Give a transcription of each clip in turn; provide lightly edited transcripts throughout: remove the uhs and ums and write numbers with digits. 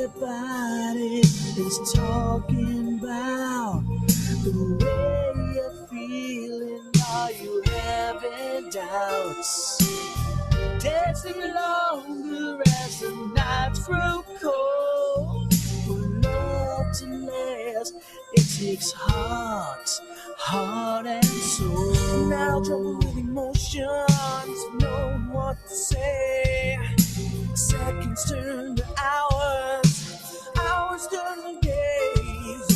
Everybody is talking about the way you're feeling. Are you having doubts? Dancing longer as the nights grow cold. For love to last, it takes heart and soul. Now trouble with emotions, knowing what to say. Seconds turn to hours, hours turn to days.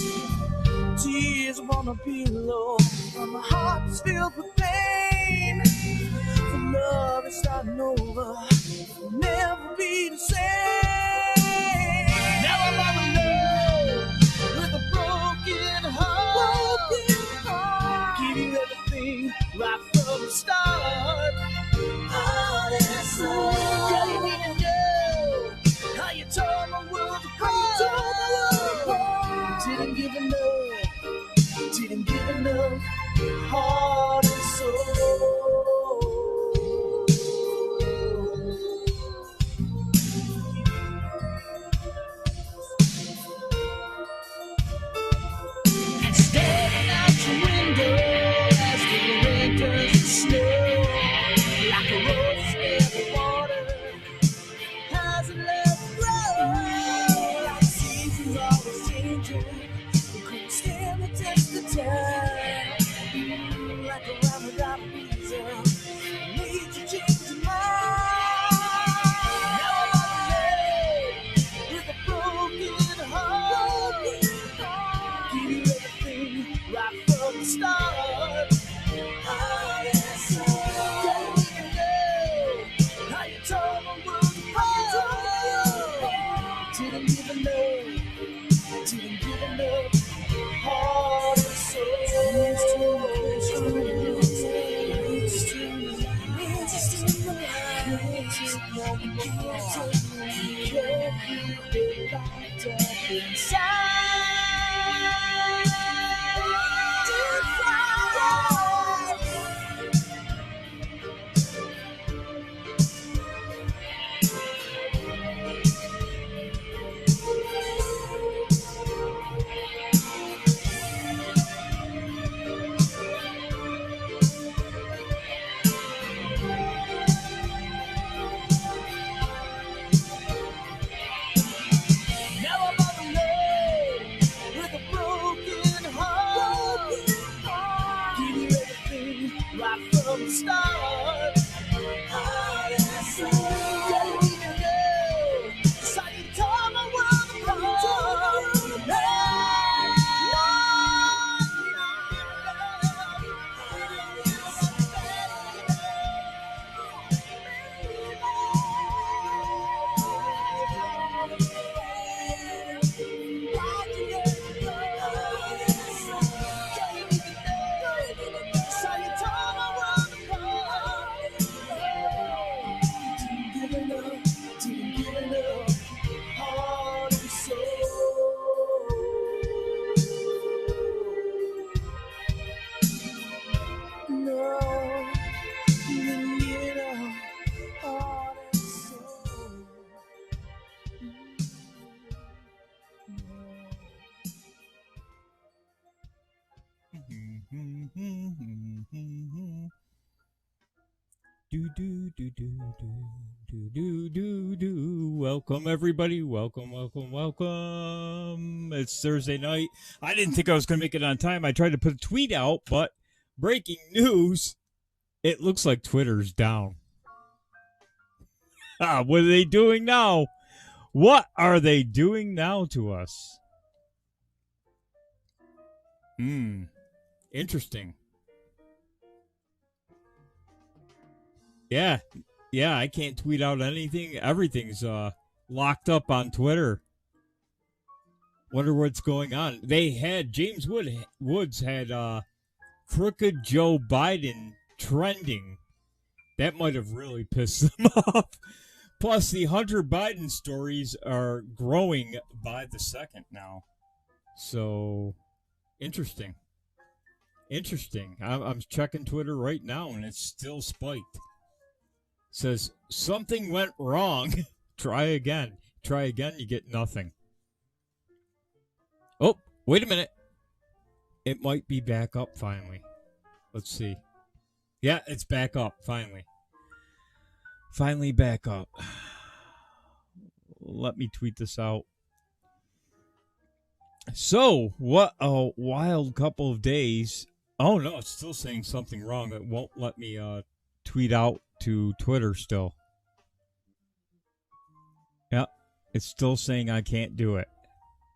Tears on a pillow, and my heart is filled with pain. For love is starting over, it'll never be the same. Now I'm all alone with a broken heart. Giving everything right from the start. Oh, that's so. Girl, you didn't know how you tore my world apart. Didn't give enough heart and soul. Staring out your window as the rain turns to snow, like a rose in the water, hasn't left grow. Like seasons always changing, you couldn't stand the test of time. Like a roundabout reason, made you change your mind. Now I'm alone with a broken heart. Give you everything right from the start. Oh, yes, don't even know how you tore my world apart. Didn't give enough heart and soul. From the start, oh, that's so. Don't even know just how you tore my world apart. Welcome everybody. Welcome. It's Thursday night. I didn't think I was going to make it on time. I tried to put a tweet out, but breaking news, it looks like Twitter's down. What are they doing now? What are they doing now to us? Interesting. Yeah, I can't tweet out anything. Everything's locked up on Twitter. Wonder what's going on. They had James Woods had crooked Joe Biden trending. That might have really pissed them off. Plus, the Hunter Biden stories are growing by the second now. So, interesting. I'm checking Twitter right now, and it's still spiked. Says, something went wrong. Try again, you get nothing. Oh, wait a minute. It might be back up finally. Let's see. Yeah, it's back up finally. Finally back up. Let me tweet this out. So, what a wild couple of days. Oh, no, it's still saying something wrong. It won't let me tweet out to Twitter still. Yep, it's still saying I can't do it.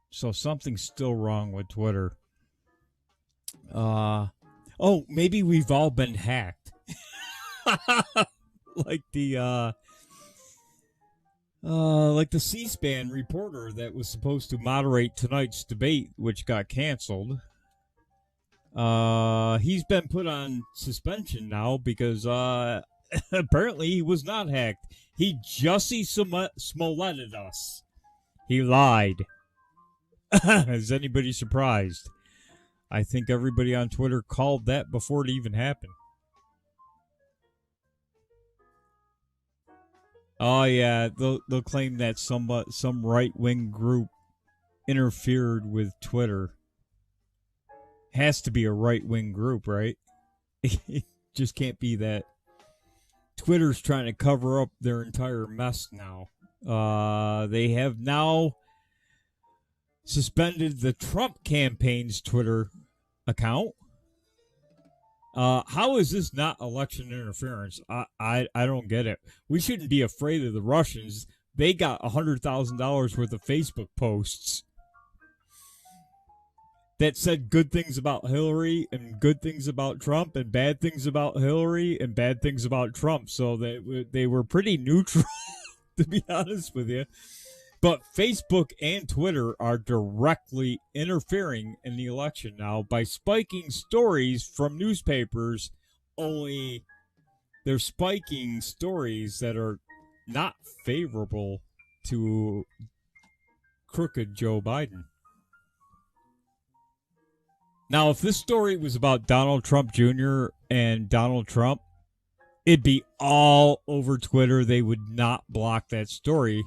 So something's still wrong with Twitter. Oh, maybe we've all been hacked. Like the C-SPAN reporter that was supposed to moderate tonight's debate, which got canceled. He's been put on suspension now because apparently he was not hacked. He Jussie Smolletted us. He lied. Is anybody surprised? I think everybody on Twitter called that before it even happened. Oh yeah, they'll claim that some right-wing group interfered with Twitter. Has to be a right-wing group, right? It just can't be that. Twitter's trying to cover up their entire mess now. They have now suspended the Trump campaign's Twitter account. How is this not election interference? I don't get it. We shouldn't be afraid of the Russians. They got $100,000 worth of Facebook posts that said good things about Hillary and good things about Trump and bad things about Hillary and bad things about Trump. So they were pretty neutral, to be honest with you. But Facebook and Twitter are directly interfering in the election now by spiking stories from newspapers, only they're spiking stories that are not favorable to crooked Joe Biden. Now, if this story was about Donald Trump Jr. and Donald Trump, it'd be all over Twitter. They would not block that story.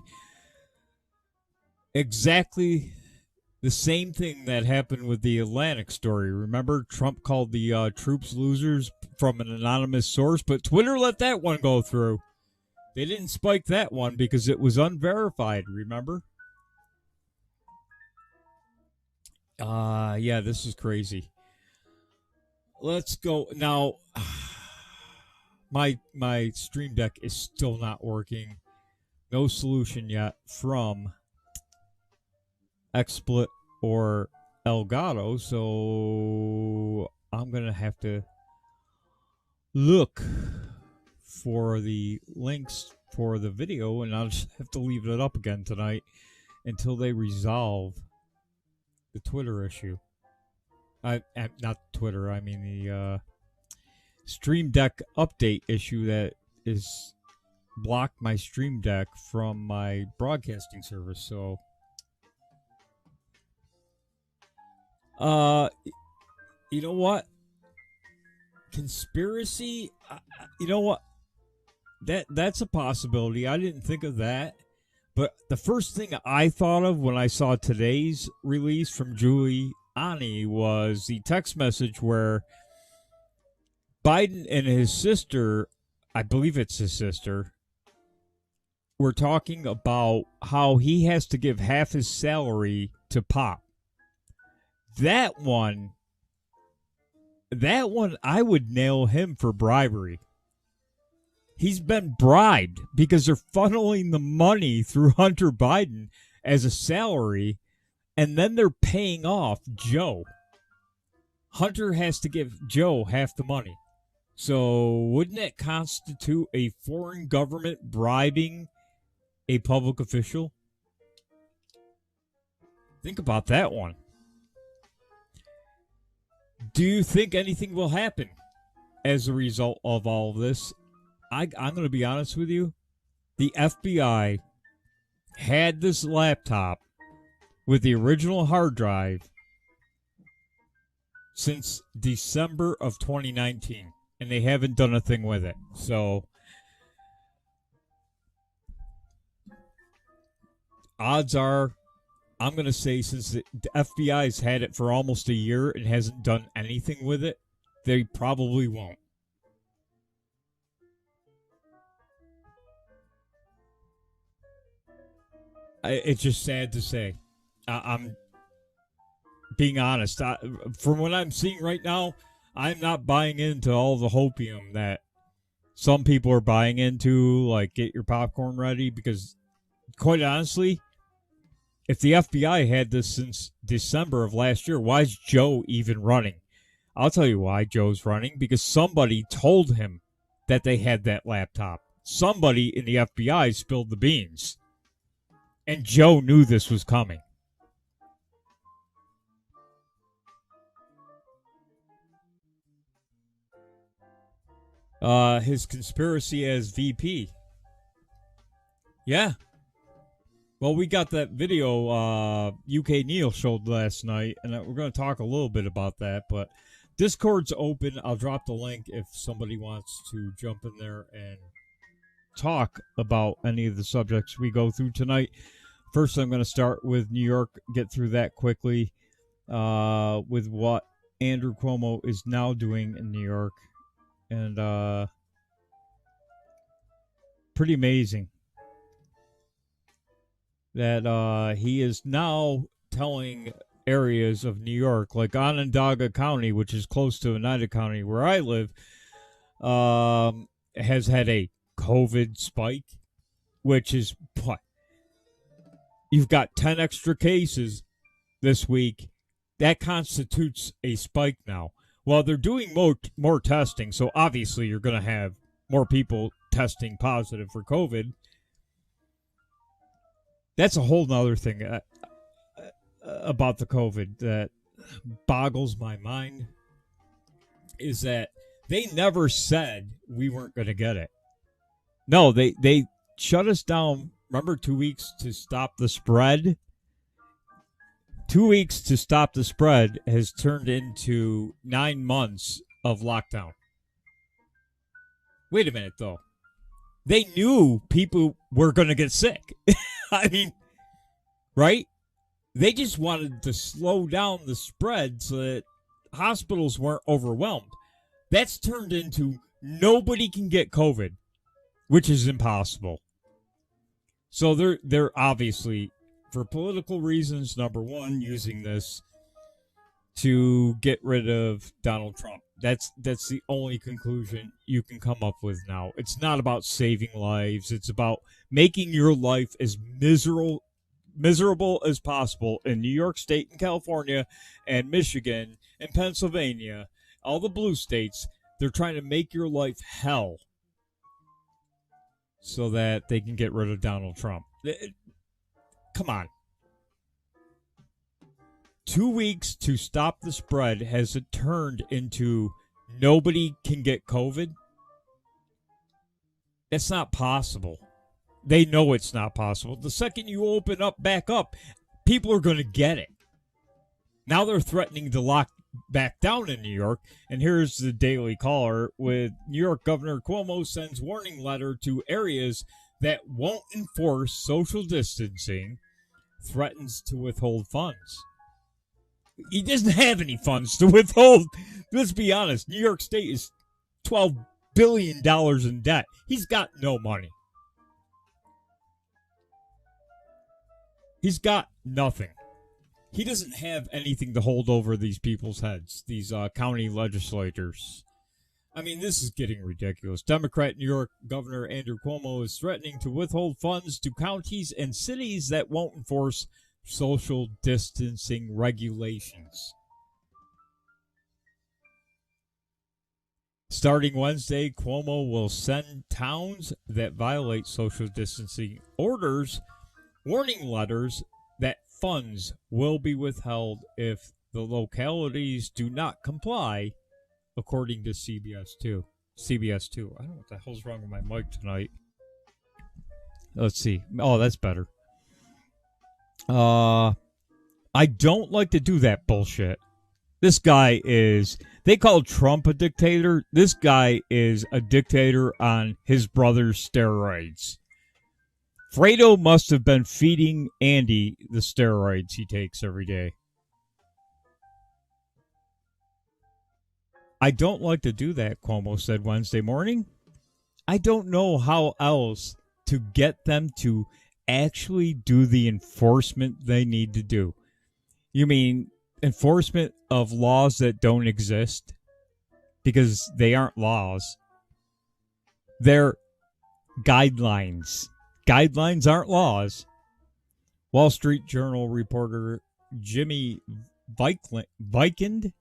Exactly the same thing that happened with the Atlantic story. Remember, Trump called the troops losers from an anonymous source, but Twitter let that one go through. They didn't spike that one because it was unverified, remember? Yeah, this is crazy. Let's go. Now, my Stream Deck is still not working. No solution yet from XSplit or Elgato, so I'm going to have to look for the links for the video, and I'll just have to leave it up again tonight until they resolve the Twitter issue. Not Twitter, I mean the Stream Deck update issue that is blocked my Stream Deck from my broadcasting service, so you know what? Conspiracy? You know what? That's a possibility. I didn't think of that. But the first thing I thought of when I saw today's release from Giuliani was the text message where Biden and his sister, I believe it's his sister, were talking about how he has to give half his salary to Pop. That one, I would nail him for bribery. He's been bribed because they're funneling the money through Hunter Biden as a salary, and then they're paying off Joe. Hunter has to give Joe half the money. So wouldn't it constitute a foreign government bribing a public official? Think about that one. Do you think anything will happen as a result of all of this? I'm going to be honest with you. The FBI had this laptop with the original hard drive since December of 2019, and they haven't done a thing with it. So, odds are I'm going to say since the FBI's had it for almost a year and hasn't done anything with it, they probably won't. It's just sad to say. I'm being honest. From what I'm seeing right now, I'm not buying into all the hopium that some people are buying into, like get your popcorn ready, because quite honestly, if the FBI had this since December of last year, why is Joe even running? I'll tell you why Joe's running, because somebody told him that they had that laptop. Somebody in the FBI spilled the beans. And Joe knew this was coming. His conspiracy as VP. Yeah. Well, we got that video UK Neil showed last night, and we're going to talk a little bit about that. But Discord's open. I'll drop the link if somebody wants to jump in there and talk about any of the subjects we go through tonight. First, I'm going to start with New York, get through that quickly with what Andrew Cuomo is now doing in New York. And pretty amazing that he is now telling areas of New York, like Onondaga County, which is close to Oneida County, where I live, has had a COVID spike, which is what? You've got 10 extra cases this week. That constitutes a spike now. Well, they're doing more testing, so obviously you're going to have more people testing positive for COVID. That's a whole nother thing about the COVID that boggles my mind, is that they never said we weren't going to get it. No, they shut us down. Remember, 2 weeks to stop the spread? 2 weeks to stop the spread has turned into 9 months of lockdown. Wait a minute, though. They knew people were going to get sick. I mean, right? They just wanted to slow down the spread so that hospitals weren't overwhelmed. That's turned into nobody can get COVID, which is impossible. So they're obviously, for political reasons, number one, using this to get rid of Donald Trump. That's the only conclusion you can come up with now. It's not about saving lives. It's about making your life as miserable as possible in New York State and California and Michigan and Pennsylvania, all the blue states. They're trying to make your life hell so that they can get rid of Donald Trump. Come on. 2 weeks to stop the spread. Has it turned into nobody can get COVID? That's not possible. They know it's not possible. The second you open up back up, people are going to get it. Now they're threatening to lock back down in New York. And here's the Daily Caller with New York Governor Cuomo sends warning letter to areas that won't enforce social distancing, threatens to withhold funds. He doesn't have any funds to withhold. Let's be honest. New York State is $12 billion in debt. He's got no money. He's got nothing. He doesn't have anything to hold over these people's heads, these county legislators. I mean, this is getting ridiculous. Democrat New York Governor Andrew Cuomo is threatening to withhold funds to counties and cities that won't enforce social distancing regulations. Starting Wednesday, Cuomo will send towns that violate social distancing orders warning letters that funds will be withheld if the localities do not comply, according to CBS 2. CBS 2. I don't know what the hell's wrong with my mic tonight. Let's see. Oh, that's better. I don't like to do that bullshit. This guy is... They call Trump a dictator. This guy is a dictator on his brother's steroids. Fredo must have been feeding Andy the steroids he takes every day. I don't like to do that, Cuomo said Wednesday morning. I don't know how else to get them to actually do the enforcement they need to do. You mean enforcement of laws that don't exist? Because they aren't laws. They're guidelines. Guidelines aren't laws. Wall Street Journal reporter Jimmy Vikind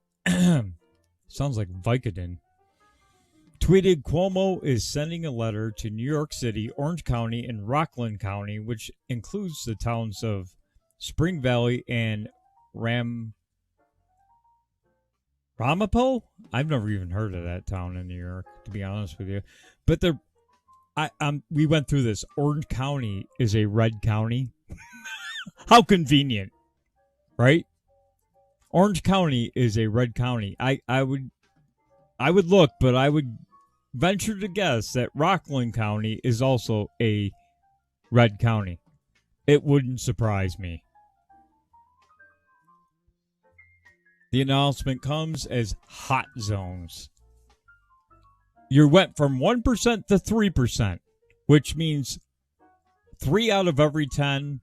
sounds like Vicodin, tweeted Cuomo is sending a letter to New York City, Orange County, and Rockland County, which includes the towns of Spring Valley and Ramapo? I've never even heard of that town in New York, to be honest with you. But we went through this. Orange County is a red county. How convenient, right? Orange County is a red county. I would look, but I would venture to guess that Rockland County is also a red county. It wouldn't surprise me. The announcement comes as hot zones. You went from 1% to 3%, which means 3 out of every 10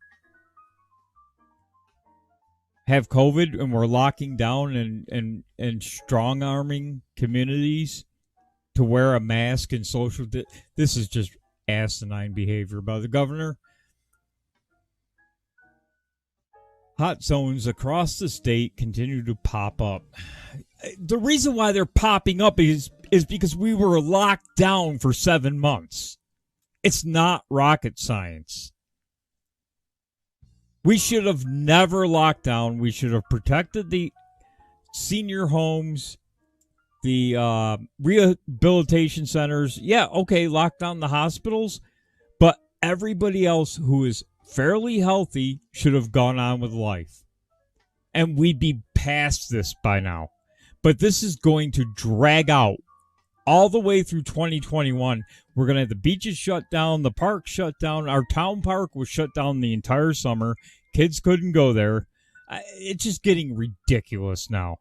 have COVID, and we're locking down and strong-arming communities to wear a mask and social... This is just asinine behavior by the governor. Hot zones across the state continue to pop up. The reason why they're popping up is because we were locked down for 7 months. It's not rocket science. We should have never locked down. We should have protected the senior homes, the rehabilitation centers. Yeah, okay, lock down the hospitals. But everybody else who is fairly healthy should have gone on with life. And we'd be past this by now. But this is going to drag out all the way through 2021. We're going to have the beaches shut down, the park shut down. Our town park was shut down the entire summer. Kids couldn't go there. It's just getting ridiculous now.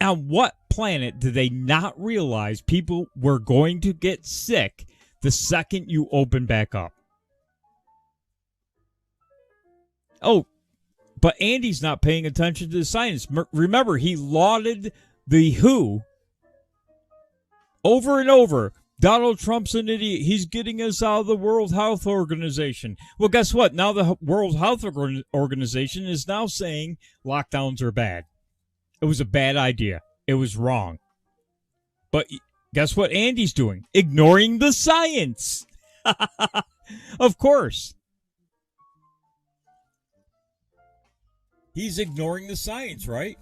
On what planet did they not realize people were going to get sick the second you open back up? Oh, but Andy's not paying attention to the science. Remember, he lauded the WHO over and over. Donald Trump's an idiot. He's getting us out of the World Health Organization. Well, guess what? Now the World Health Organization is now saying lockdowns are bad. It was a bad idea. It was wrong. But guess what Andy's doing? Ignoring the science. Of course. He's ignoring the science, right?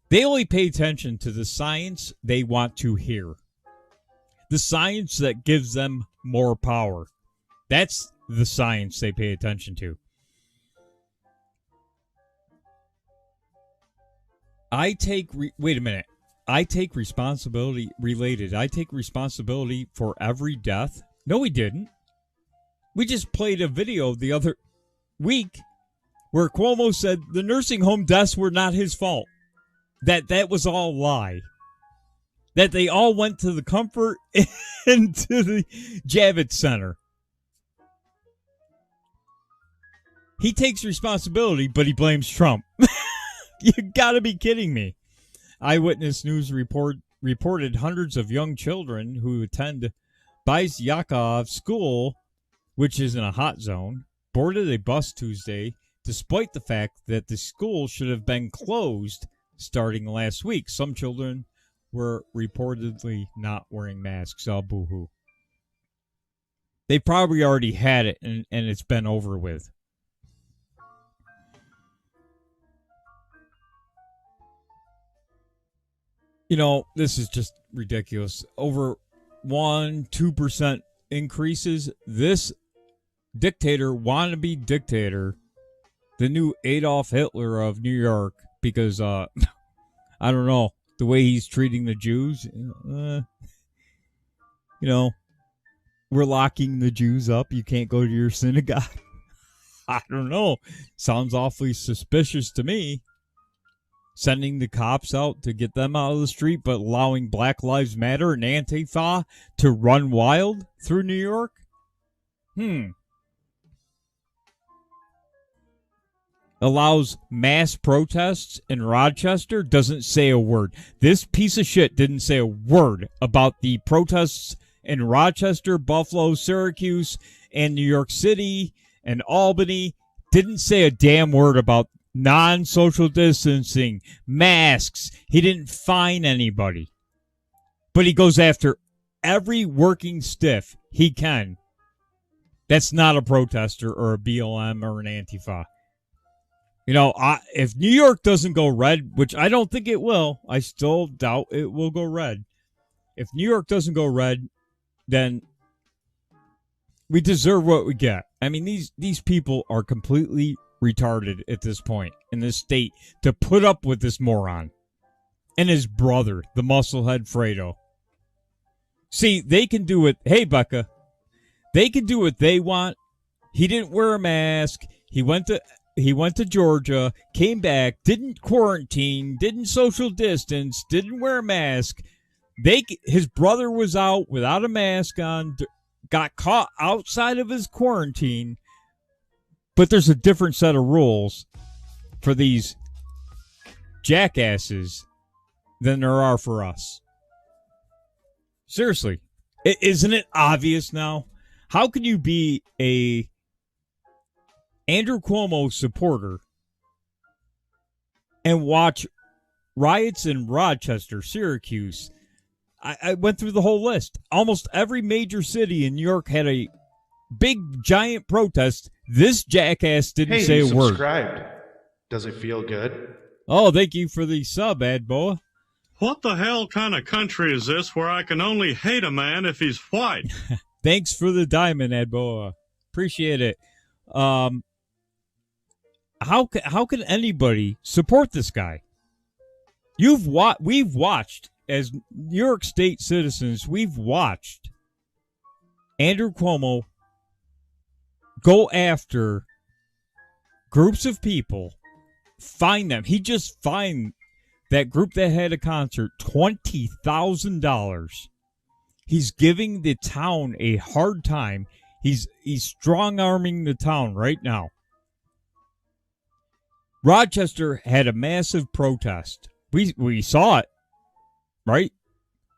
They only pay attention to the science they want to hear. The science that gives them more power. That's the science they pay attention to. Wait a minute. I take responsibility related. I take responsibility for every death. No, we didn't. We just played a video the other week where Cuomo said the nursing home deaths were not his fault. That was all a lie. That they all went to the Comfort and to the Javits Center. He takes responsibility, but he blames Trump. You gotta be kidding me. Eyewitness News reported hundreds of young children who attend Bais School, which is in a hot zone, boarded a bus Tuesday, despite the fact that the school should have been closed starting last week. Some children were reportedly not wearing masks. Oh, boo-hoo. They probably already had it, and it's been over with. You know, this is just ridiculous. Over 1-2% increases. This dictator, wannabe dictator, the new Adolf Hitler of New York, because, I don't know, the way he's treating the Jews, we're locking the Jews up. You can't go to your synagogue. I don't know. Sounds awfully suspicious to me. Sending the cops out to get them out of the street, but allowing Black Lives Matter and Antifa to run wild through New York? Allows mass protests in Rochester, doesn't say a word. This piece of shit didn't say a word about the protests in Rochester, Buffalo, Syracuse, and New York City, and Albany. Didn't say a damn word about non-social distancing, masks. He didn't fine anybody. But he goes after every working stiff he can. That's not a protester or a BLM or an Antifa. If New York doesn't go red, which I don't think it will, I still doubt it will go red. If New York doesn't go red, then we deserve what we get. I mean, these people are completely retarded at this point in this state to put up with this moron and his brother, the musclehead Fredo. See, they can do it. Hey, Becca, they can do what they want. He didn't wear a mask. He went to Georgia, came back, didn't quarantine, didn't social distance, didn't wear a mask. His brother was out without a mask on, got caught outside of his quarantine. But there's a different set of rules for these jackasses than there are for us. Seriously, isn't it obvious now? How can you be a Andrew Cuomo supporter and watch riots in Rochester, Syracuse? I went through the whole list. Almost every major city in New York had a big, giant protest. This jackass didn't say a word. Subscribed. Does it feel good? Oh, thank you for the sub, Adboa. What the hell kind of country is this where I can only hate a man if he's white? Thanks for the diamond, Adboa. Appreciate it. How can anybody support this guy? We've watched, as New York State citizens, we've watched Andrew Cuomo go after groups of people, fine them. He just fined that group that had a concert $20,000. He's giving the town a hard time. He's strong-arming the town right now. Rochester had a massive protest. We saw it, right?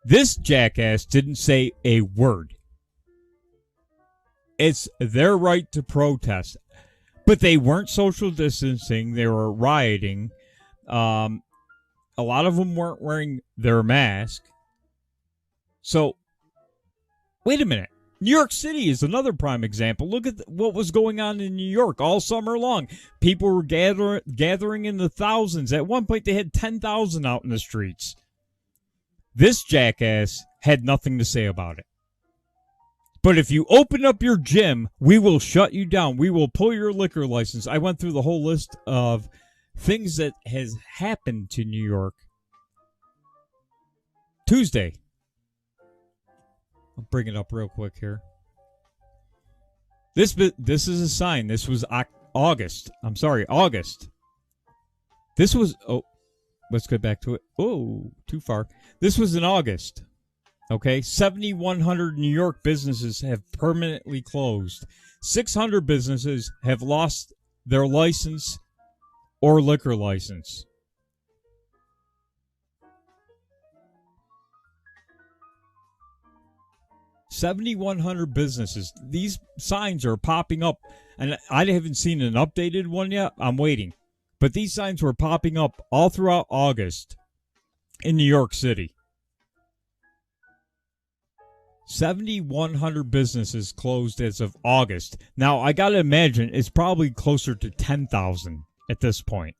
This jackass didn't say a word. It's their right to protest. But they weren't social distancing. They were rioting. A lot of them weren't wearing their mask. So, wait a minute. New York City is another prime example. Look at what was going on in New York all summer long. People were gathering in the thousands. At one point, they had 10,000 out in the streets. This jackass had nothing to say about it. But if you open up your gym, we will shut you down. We will pull your liquor license. I went through the whole list of things that has happened to New York. Tuesday. I'll bring it up real quick here. This is a sign. This was August. I'm sorry, August. This was... Oh, let's get back to it. Oh, too far. This was in August. Okay, 7,100 New York businesses have permanently closed. 600 businesses have lost their license or liquor license. $7,100 businesses. These signs are popping up, and I haven't seen an updated one yet. I'm waiting. But these signs were popping up all throughout August in New York City. 7,100 businesses closed as of August. Now, I got to imagine it's probably closer to 10,000 at this point.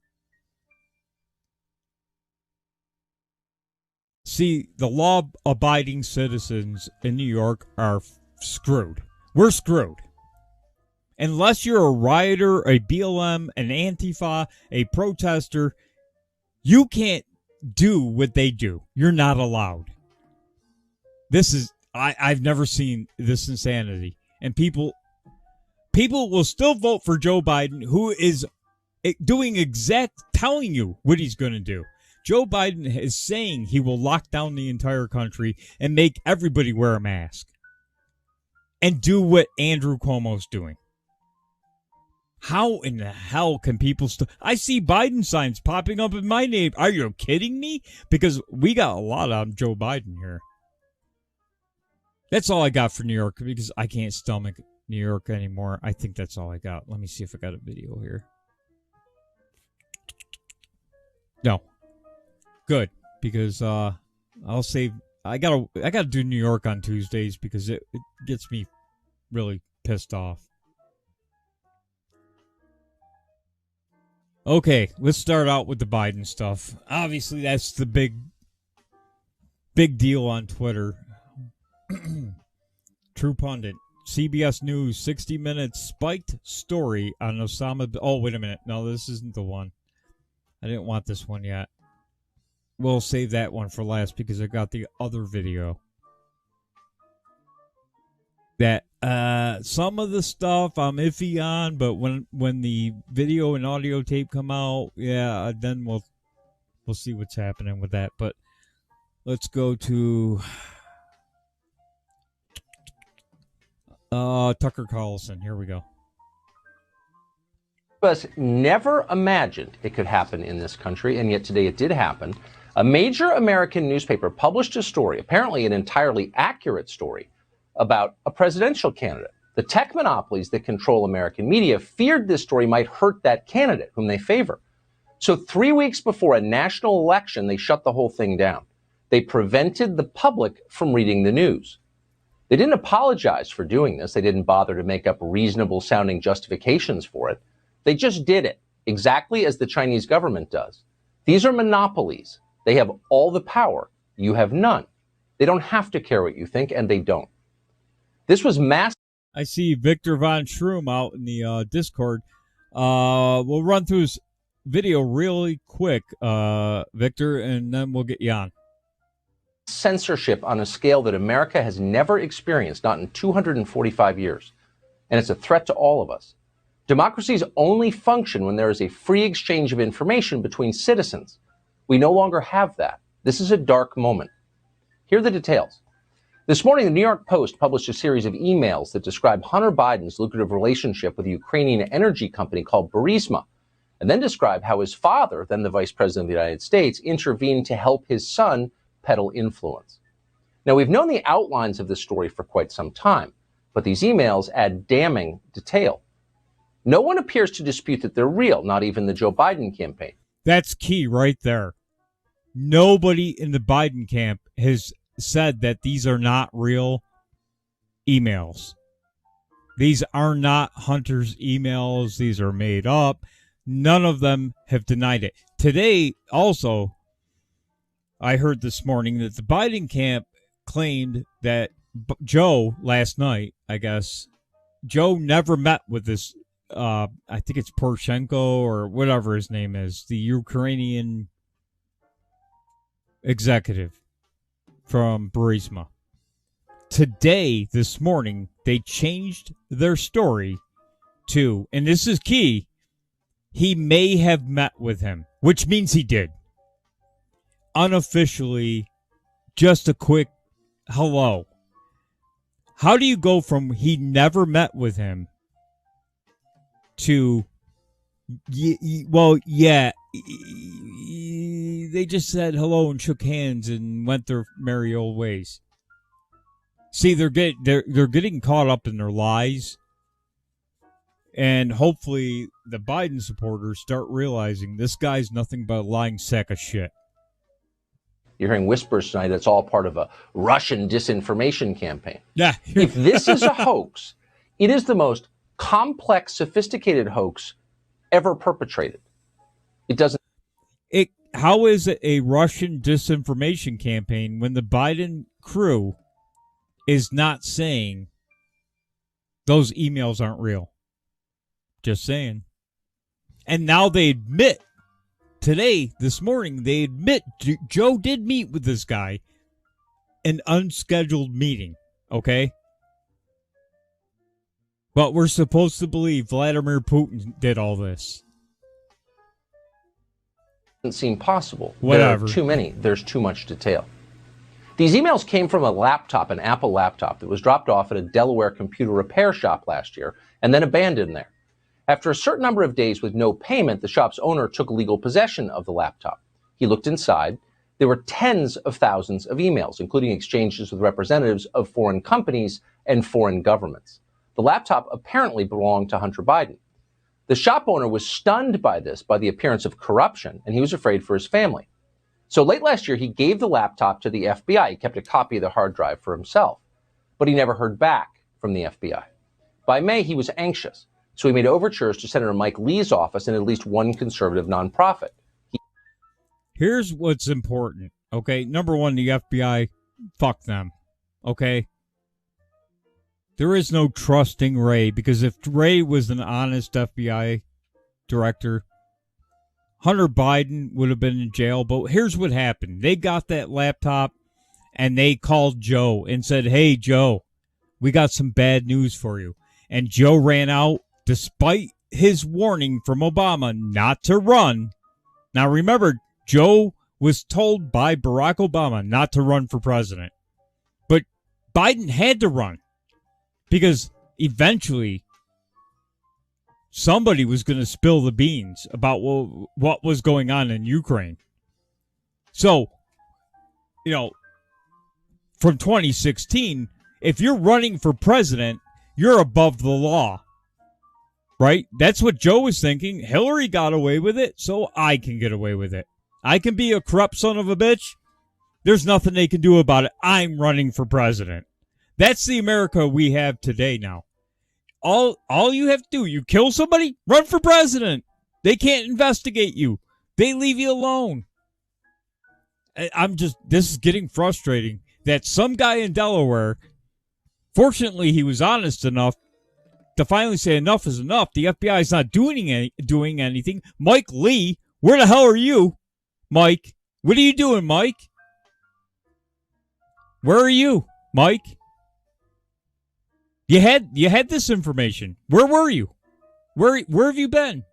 See, the law-abiding citizens in New York are screwed. We're screwed. Unless you're a rioter, a BLM, an Antifa, a protester, you can't do what they do. You're not allowed. This is I've never seen this insanity. And people will still vote for Joe Biden, who is telling you what he's going to do. Joe Biden is saying he will lock down the entire country and make everybody wear a mask and do what Andrew Cuomo's doing. How in the hell can people I see Biden signs popping up in my name. Are you kidding me? Because we got a lot on Joe Biden here. That's all I got for New York because I can't stomach New York anymore. I think that's all I got. Let me see if I got a video here. No. Good, because I'll save. I gotta do New York on Tuesdays because it gets me really pissed off. Okay, let's start out with the Biden stuff. Obviously, that's the big deal on Twitter. True Pundit, CBS News, 60 Minutes spiked story on Osama. Oh, wait a minute. No, this isn't the one. I didn't want this one yet. We'll save that one for last because I got the other video. That some of the stuff I'm iffy on, but when the video and audio tape come out, yeah, then we'll see what's happening with that. But let's go to Tucker Carlson. Here we go. Us never imagined it could happen in this country, and yet today it did happen. A major American newspaper published a story, apparently an entirely accurate story, about a presidential candidate. The tech monopolies that control American media feared this story might hurt that candidate, whom they favor. So 3 weeks before a national election, they shut the whole thing down. They prevented the public from reading the news. They didn't apologize for doing this. They didn't bother to make up reasonable-sounding justifications for it. They just did it, exactly as the Chinese government does. These are monopolies. They have all the power. You have none. They don't have to care what you think, and they don't. This was mass. I see Victor Von Schroom out in the Discord. We'll run through his video really quick, Victor, and then we'll get you on. Censorship on a scale that America has never experienced, not in 245 years. And it's a threat to all of us. Democracies only function when there is a free exchange of information between citizens. We no longer have that. This is a dark moment. Here are the details. This morning, the New York Post published a series of emails that describe Hunter Biden's lucrative relationship with a Ukrainian energy company called Burisma, and then describe how his father, then the Vice President of the United States, intervened to help his son peddle influence. Now, we've known the outlines of this story for quite some time, but these emails add damning detail. No one appears to dispute that they're real, not even the Joe Biden campaign. That's key right there. Nobody in the Biden camp has said that these are not real emails. These are not Hunter's emails. These are made up. None of them have denied it. Today, also, I heard this morning that the Biden camp claimed that Joe, last night, I guess, Joe never met with this, I think it's Poroshenko or whatever his name is, the Ukrainian executive from Burisma. Today, this morning, they changed their story to, and this is key, he may have met with him, which means he did. Unofficially, just a quick hello. How do you go from he never met with him to, they just said hello and shook hands and went their merry old ways? See, they're getting caught up in their lies, and hopefully the Biden supporters start realizing this guy's nothing but a lying sack of shit. You're hearing whispers tonight it's all part of a Russian disinformation campaign. Yeah. If this is a hoax, it is the most complex, sophisticated hoax ever perpetrated. It doesn't. How is it a Russian disinformation campaign when the Biden crew is not saying those emails aren't real? Just saying. And now they admit, today, this morning, they admit Joe did meet with this guy an unscheduled meeting, okay? But we're supposed to believe Vladimir Putin did all this. Doesn't seem possible. Whatever. There are too many. There's too much detail. These emails came from a laptop, an Apple laptop, that was dropped off at a Delaware computer repair shop last year and then abandoned there. After a certain number of days with no payment, the shop's owner took legal possession of the laptop. He looked inside. There were tens of thousands of emails, including exchanges with representatives of foreign companies and foreign governments. The laptop apparently belonged to Hunter Biden. The shop owner was stunned by this, by the appearance of corruption, and he was afraid for his family. So late last year, he gave the laptop to the FBI. He kept a copy of the hard drive for himself, but he never heard back from the FBI. By May, he was anxious, so he made overtures to Senator Mike Lee's office and at least one conservative nonprofit. Here's what's important, okay? Number one, the FBI, fuck them, okay? There is no trusting Wray, because if Wray was an honest FBI director, Hunter Biden would have been in jail. But here's what happened. They got that laptop and they called Joe and said, hey, Joe, we got some bad news for you. And Joe ran out despite his warning from Obama not to run. Now, remember, Joe was told by Barack Obama not to run for president. But Biden had to run because eventually somebody was going to spill the beans about what was going on in Ukraine. So, you know, from 2016, if you're running for president, you're above the law, right? That's what Joe was thinking. Hillary got away with it, so I can get away with it. I can be a corrupt son of a bitch. There's nothing they can do about it. I'm running for president. That's the America we have today now. All you have to do, you kill somebody, run for president. They can't investigate you. They leave you alone. This is getting frustrating that some guy in Delaware, fortunately he was honest enough to finally say enough is enough. The FBI is not doing anything. Mike Lee, where the hell are you? Mike, what are you doing, Mike? Where are you, Mike? You had this information. Where were you? Where have you been?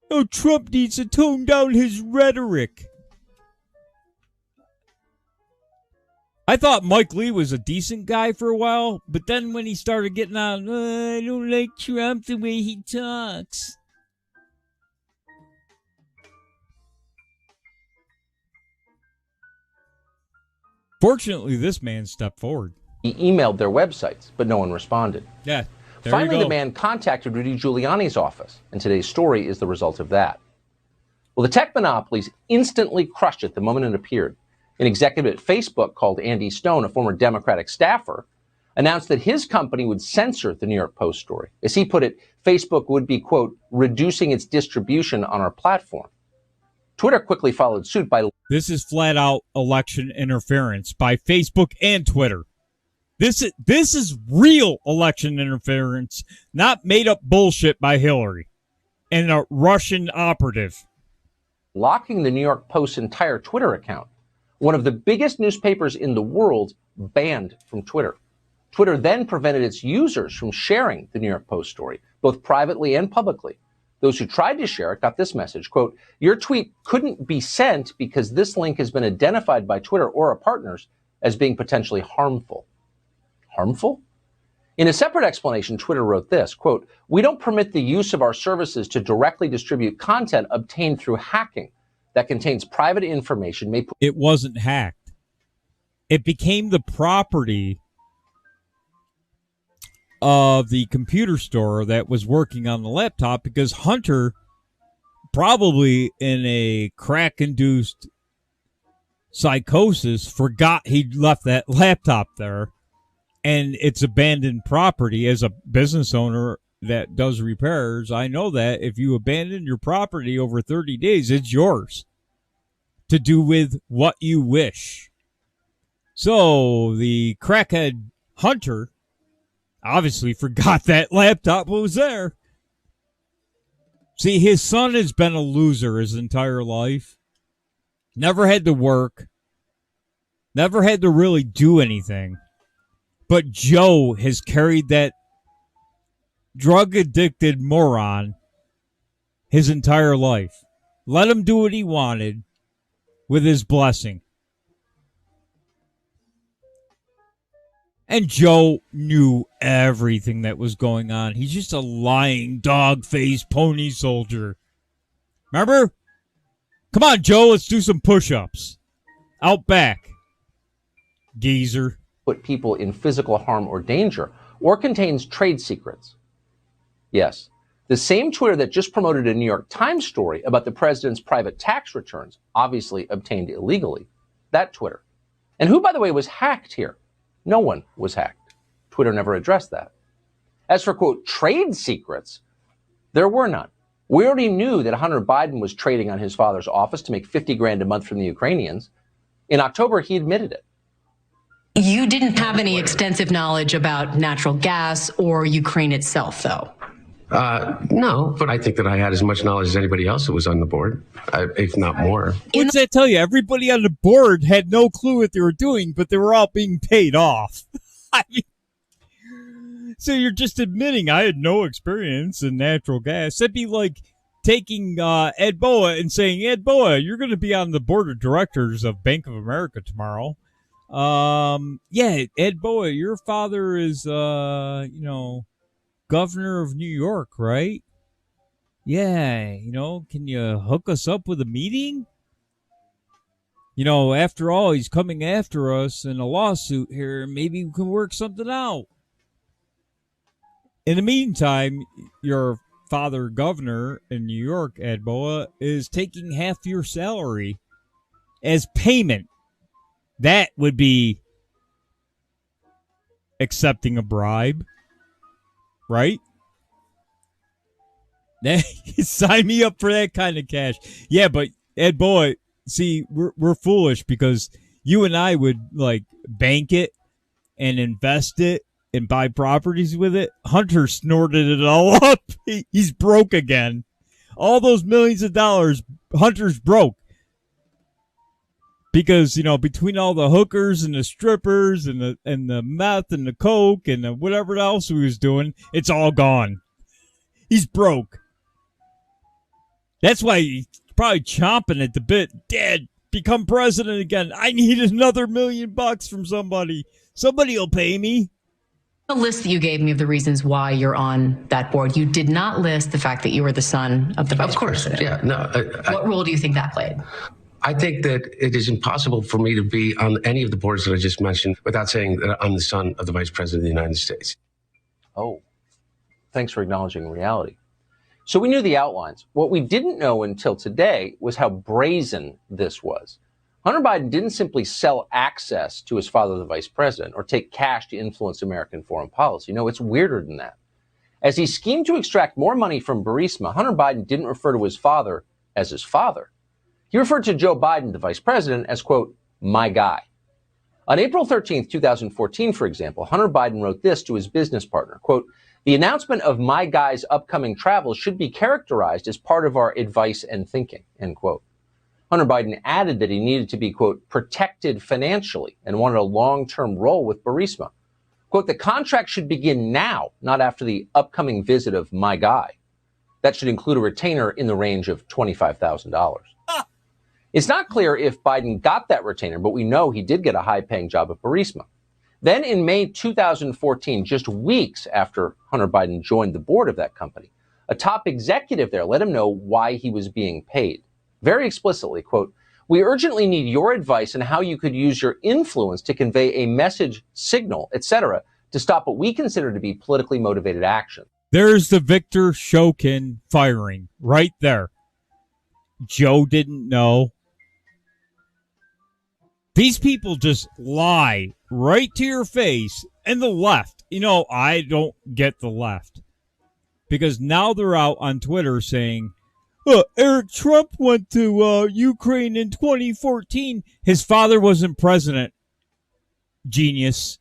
Oh, Trump needs to tone down his rhetoric. I thought Mike Lee was a decent guy for a while, but then when he started getting on, I don't like Trump the way he talks. Fortunately, this man stepped forward. He emailed their websites, but no one responded. Yeah. Finally, the man contacted Rudy Giuliani's office, and today's story is the result of that. Well, the tech monopolies instantly crushed it the moment it appeared. An executive at Facebook called Andy Stone, a former Democratic staffer, announced that his company would censor the New York Post story. As he put it, Facebook would be, quote, reducing its distribution on our platform. Twitter quickly followed suit by... This is flat out election interference by Facebook and Twitter. This is real election interference, not made up bullshit by Hillary and a Russian operative. Locking the New York Post's entire Twitter account. One of the biggest newspapers in the world banned from Twitter. Twitter then prevented its users from sharing the New York Post story, both privately and publicly. Those who tried to share it got this message, quote, your tweet couldn't be sent because this link has been identified by Twitter or our partners as being potentially harmful. Harmful? In a separate explanation, Twitter wrote this, quote, we don't permit the use of our services to directly distribute content obtained through hacking that contains private information. It wasn't hacked. It became the property of the computer store that was working on the laptop because Hunter, probably in a crack-induced psychosis, forgot he'd left that laptop there. And it's abandoned property. As a business owner that does repairs, I know that if you abandon your property over 30 days, it's yours to do with what you wish. So the crackhead Hunter obviously forgot that laptop was there. See, his son has been a loser his entire life. Never had to work. Never had to really do anything. But Joe has carried that drug-addicted moron his entire life. Let him do what he wanted with his blessing. And Joe knew everything that was going on. He's just a lying, dog-faced pony soldier. Remember? Come on, Joe, let's do some push-ups. Out back. Geezer. Put people in physical harm or danger, or contains trade secrets. Yes, the same Twitter that just promoted a New York Times story about the president's private tax returns, obviously obtained illegally. That Twitter. And who, by the way, was hacked here? No one was hacked. Twitter never addressed that. As for, quote, trade secrets, there were none. We already knew that Hunter Biden was trading on his father's office to make $50,000 a month from the Ukrainians. In October, he admitted it. You didn't have any extensive knowledge about natural gas or Ukraine itself, though. No, but I think that I had as much knowledge as anybody else that was on the board, if not more. What's that tell you? Everybody on the board had no clue what they were doing, but they were all being paid off. I mean, so you're just admitting I had no experience in natural gas. That'd be like taking Ed Boa and saying, Ed Boa, you're going to be on the board of directors of Bank of America tomorrow. Yeah, Ed Boa, your father is, governor of New York, right? Yeah, can you hook us up with a meeting? After all, he's coming after us in a lawsuit here. Maybe we can work something out. In the meantime, your father, governor in New York, Ed Boa, is taking half your salary as payment. That would be accepting a bribe. Right? Sign me up for that kind of cash. Yeah, but Ed Boy, see, we're foolish because you and I would bank it and invest it and buy properties with it. Hunter snorted it all up. He's broke again. All those millions of dollars, Hunter's broke. Because, between all the hookers and the strippers and the meth and the coke and the whatever else he was doing, it's all gone. He's broke. That's why he's probably chomping at the bit. Dad, become president again. I need another $1 million from somebody. Somebody will pay me. The list that you gave me of the reasons why you're on that board, you did not list the fact that you were the son of the vice president. Yeah, no. What role do you think that played? I think that it is impossible for me to be on any of the boards that I just mentioned without saying that I'm the son of the Vice President of the United States. Oh, thanks for acknowledging reality. So we knew the outlines. What we didn't know until today was how brazen this was. Hunter Biden didn't simply sell access to his father, the vice president, or take cash to influence American foreign policy. No, it's weirder than that. As he schemed to extract more money from Burisma, Hunter Biden didn't refer to his father as his father. He referred to Joe Biden, the vice president, as, quote, my guy. On April 13th, 2014, for example, Hunter Biden wrote this to his business partner, quote, the announcement of my guy's upcoming travel should be characterized as part of our advice and thinking, end quote. Hunter Biden added that he needed to be, quote, protected financially and wanted a long-term role with Burisma. Quote, the contract should begin now, not after the upcoming visit of my guy. That should include a retainer in the range of $25,000. It's not clear if Biden got that retainer, but we know he did get a high-paying job at Burisma. Then in May 2014, just weeks after Hunter Biden joined the board of that company, a top executive there let him know why he was being paid. Very explicitly, quote, we urgently need your advice on how you could use your influence to convey a message, signal, etc., to stop what we consider to be politically motivated action. There's the Victor Shokin firing right there. Joe didn't know. These people just lie right to your face. And the left, I don't get the left. Because now they're out on Twitter saying, Eric Trump went to Ukraine in 2014. His father wasn't president. Genius.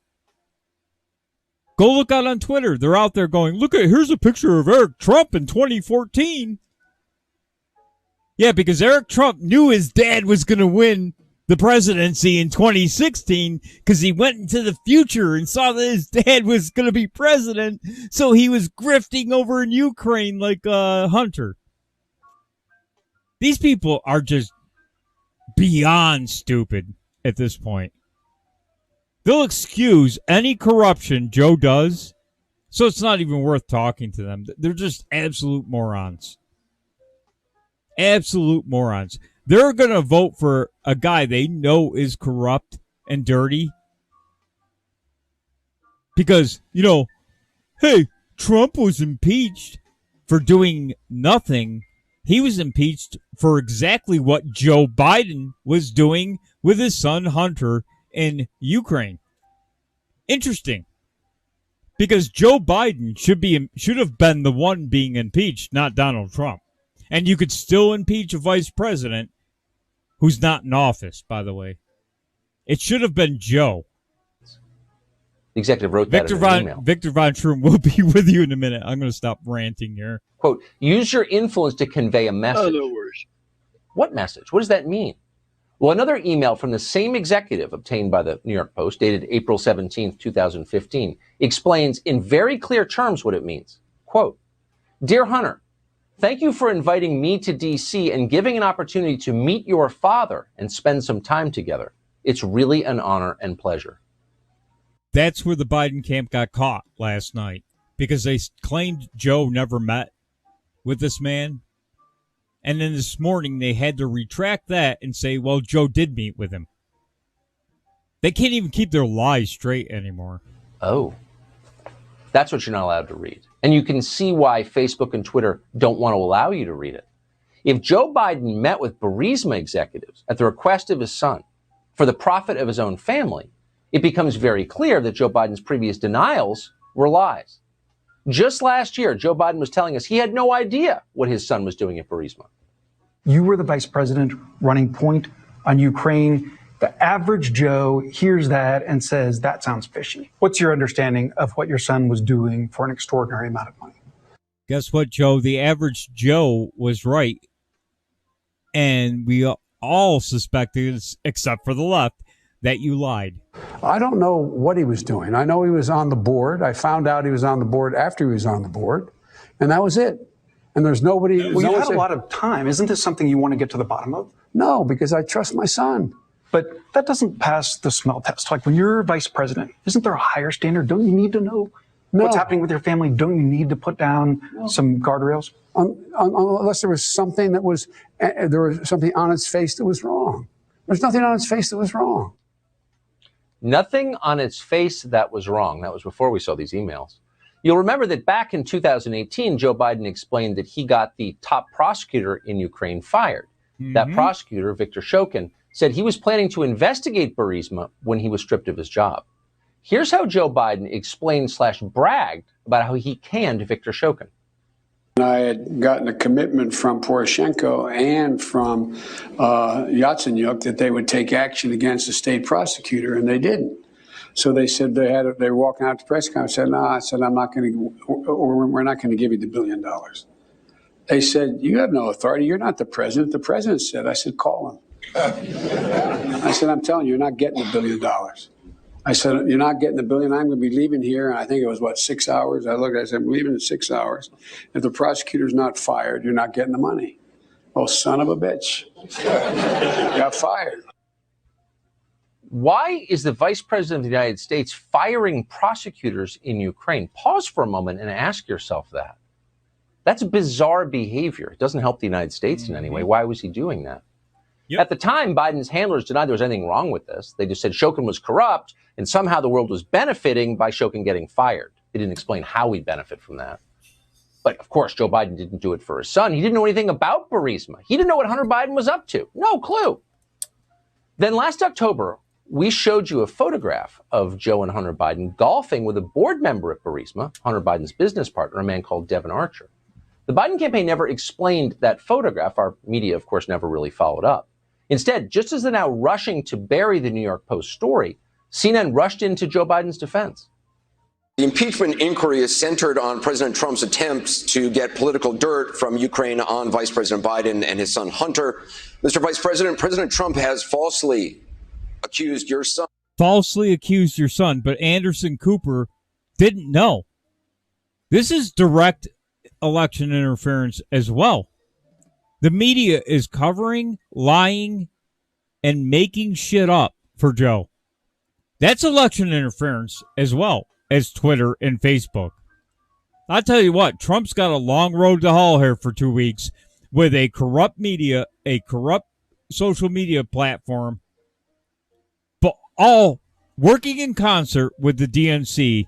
Go look out on Twitter. They're out there going, here's a picture of Eric Trump in 2014. Yeah, because Eric Trump knew his dad was going to win the presidency in 2016 because he went into the future and saw that his dad was going to be president, so he was grifting over in Ukraine like Hunter. These people are just beyond stupid at this point. They'll excuse any corruption Joe does, so it's not even worth talking to them. They're just absolute morons. Absolute morons. They're going to vote for a guy they know is corrupt and dirty because, hey, Trump was impeached for doing nothing. He was impeached for exactly what Joe Biden was doing with his son Hunter in Ukraine. Interesting. Because Joe Biden should have been the one being impeached, not Donald Trump. And you could still impeach a vice president who's not in office, by the way. It should have been Joe. The executive wrote that in an email. Victor Von Schroom will be with you in a minute. I'm going to stop ranting here. Quote, use your influence to convey a message. Oh, no worries. What message? What does that mean? Well, another email from the same executive obtained by the New York Post, dated April 17th, 2015, explains in very clear terms what it means. Quote, Dear Hunter, thank you for inviting me to D.C. and giving an opportunity to meet your father and spend some time together. It's really an honor and pleasure. That's where the Biden camp got caught last night because they claimed Joe never met with this man. And then this morning they had to retract that and say, well, Joe did meet with him. They can't even keep their lies straight anymore. Oh, that's what you're not allowed to read. And you can see why Facebook and Twitter don't want to allow you to read it. If Joe Biden met with Burisma executives at the request of his son for the profit of his own family, it becomes very clear that Joe Biden's previous denials were lies. Just last year, Joe Biden was telling us he had no idea what his son was doing at Burisma. You were the vice president running point on Ukraine. The average Joe hears that and says, that sounds fishy. What's your understanding of what your son was doing for an extraordinary amount of money? Guess what, Joe? The average Joe was right. And we all suspected, except for the left, that you lied. I don't know what he was doing. I know he was on the board. I found out he was on the board after he was on the board. And that was it. And there's nobody. Well, you had a lot of time. Isn't this something you want to get to the bottom of? No, because I trust my son. But that doesn't pass the smell test. Like when you're vice president, isn't there a higher standard? Don't you need to know what's happening with your family? Don't you need to put down some guardrails? Unless there was something that was, there was something on its face that was wrong. There's nothing on its face that was wrong. Nothing on its face that was wrong. That was before we saw these emails. You'll remember that back in 2018, Joe Biden explained that he got the top prosecutor in Ukraine fired. Mm-hmm. That prosecutor, Viktor Shokin, said he was planning to investigate Burisma when he was stripped of his job. Here's how Joe Biden explained/bragged about how he canned Viktor Shokin. I had gotten a commitment from Poroshenko and from Yatsenyuk that they would take action against the state prosecutor, and they didn't. So they said they were walking out to press conference. I said, no, I said, I'm not going to, or we're not going to give you the $1 billion. They said, you have no authority. You're not the president. The president said, I said, call him. I said, I'm telling you, you're not getting the $1 billion. I said, you're not getting the $1 billion. I'm going to be leaving here. And I think it was, 6 hours? I looked, I said, I'm leaving in 6 hours. If the prosecutor's not fired, you're not getting the money. Oh, son of a bitch. Got fired. Why is the vice president of the United States firing prosecutors in Ukraine? Pause for a moment and ask yourself that. That's bizarre behavior. It doesn't help the United States in any way. Why was he doing that? Yep. At the time, Biden's handlers denied there was anything wrong with this. They just said Shokin was corrupt, and somehow the world was benefiting by Shokin getting fired. They didn't explain how we'd benefit from that. But, of course, Joe Biden didn't do it for his son. He didn't know anything about Burisma. He didn't know what Hunter Biden was up to. No clue. Then last October, we showed you a photograph of Joe and Hunter Biden golfing with a board member at Burisma, Hunter Biden's business partner, a man called Devon Archer. The Biden campaign never explained that photograph. Our media, of course, never really followed up. Instead, just as they're now rushing to bury the New York Post story, CNN rushed into Joe Biden's defense. The impeachment inquiry is centered on President Trump's attempts to get political dirt from Ukraine on Vice President Biden and his son Hunter. Mr. Vice President, President Trump has falsely accused your son. But Anderson Cooper didn't know. This is direct election interference as well. The media is covering, lying, and making shit up for Joe. That's election interference as well as Twitter and Facebook. I'll tell you what, Trump's got a long road to haul here for 2 weeks with a corrupt media, a corrupt social media platform, but all working in concert with the DNC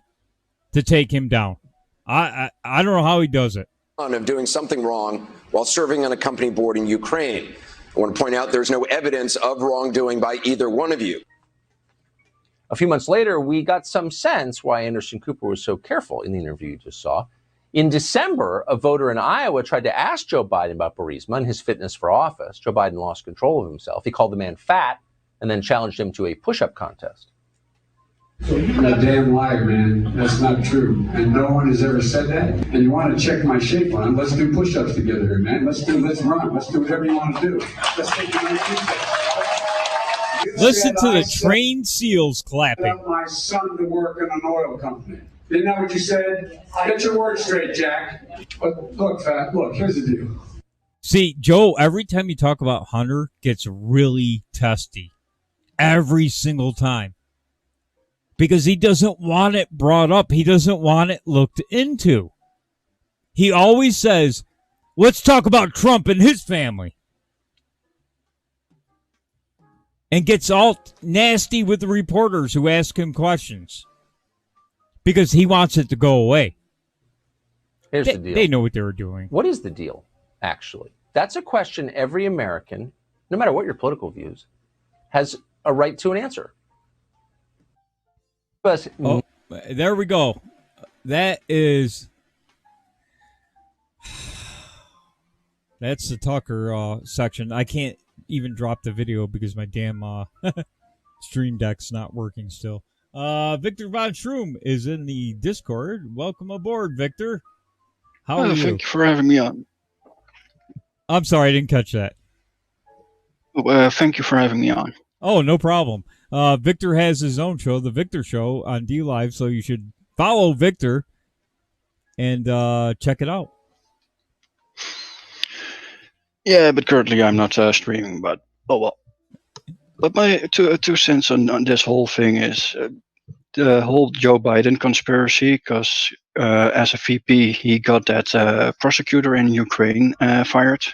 to take him down. I don't know how he does it. Of doing something wrong while serving on a company board in Ukraine. I want to point out there's no evidence of wrongdoing by either one of you. A few months later, we got some sense why Anderson Cooper was so careful in the interview you just saw. In December, a voter in Iowa tried to ask Joe Biden about Burisma and his fitness for office. Joe Biden lost control of himself. He called the man fat and then challenged him to a push-up contest. You're a damn liar, man. That's not true. And no one has ever said that. And you want to check my shape on it, let's do push-ups together here, man. Let's run. Let's do whatever you want to do. Let's take a nice push-up. Listen to the trained seals clapping. My son to work in an oil company. Isn't that what you said? Get your words straight, Jack. But look, fat, look, here's the deal. See, Joe, every time you talk about Hunter, gets really testy. Every single time. Because he doesn't want it brought up. He doesn't want it looked into. He always says, let's talk about Trump and his family. And gets all nasty with the reporters who ask him questions. Because he wants it to go away. Here's the deal. They know what they were doing. What is the deal, actually? That's a question every American, no matter what your political views, has a right to an answer. Oh, there we go. That's the Tucker section. I can't even drop the video because my damn stream deck's not working still. Victor Von Schroom is in the Discord. Welcome aboard, Victor. How are you? Thank you for having me on. I'm sorry, I didn't catch that. Thank you for having me on. Oh, no problem. Victor has his own show, The Victor Show, on DLive, so you should follow Victor and check it out. Yeah, but currently I'm not streaming, but oh well. But my two cents on this whole thing is the whole Joe Biden conspiracy, because as a VP, he got that prosecutor in Ukraine fired.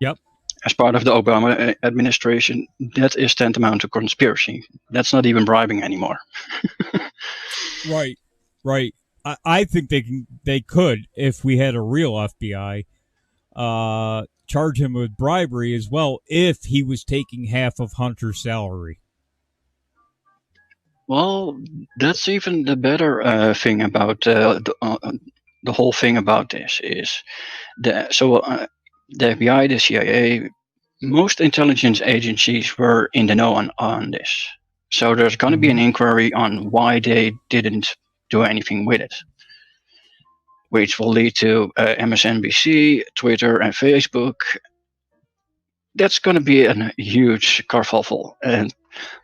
Yep. As part of the Obama administration. That is tantamount to conspiracy. That's not even bribing anymore. Right. I think they could, if we had a real FBI, charge him with bribery as well if he was taking half of Hunter's salary. Well, that's even the better thing about the whole thing about this is the FBI, the CIA, most intelligence agencies were in the know on this. So there's going to be an inquiry on why they didn't do anything with it, which will lead to MSNBC, Twitter, and Facebook. That's going to be a huge kerfuffle. And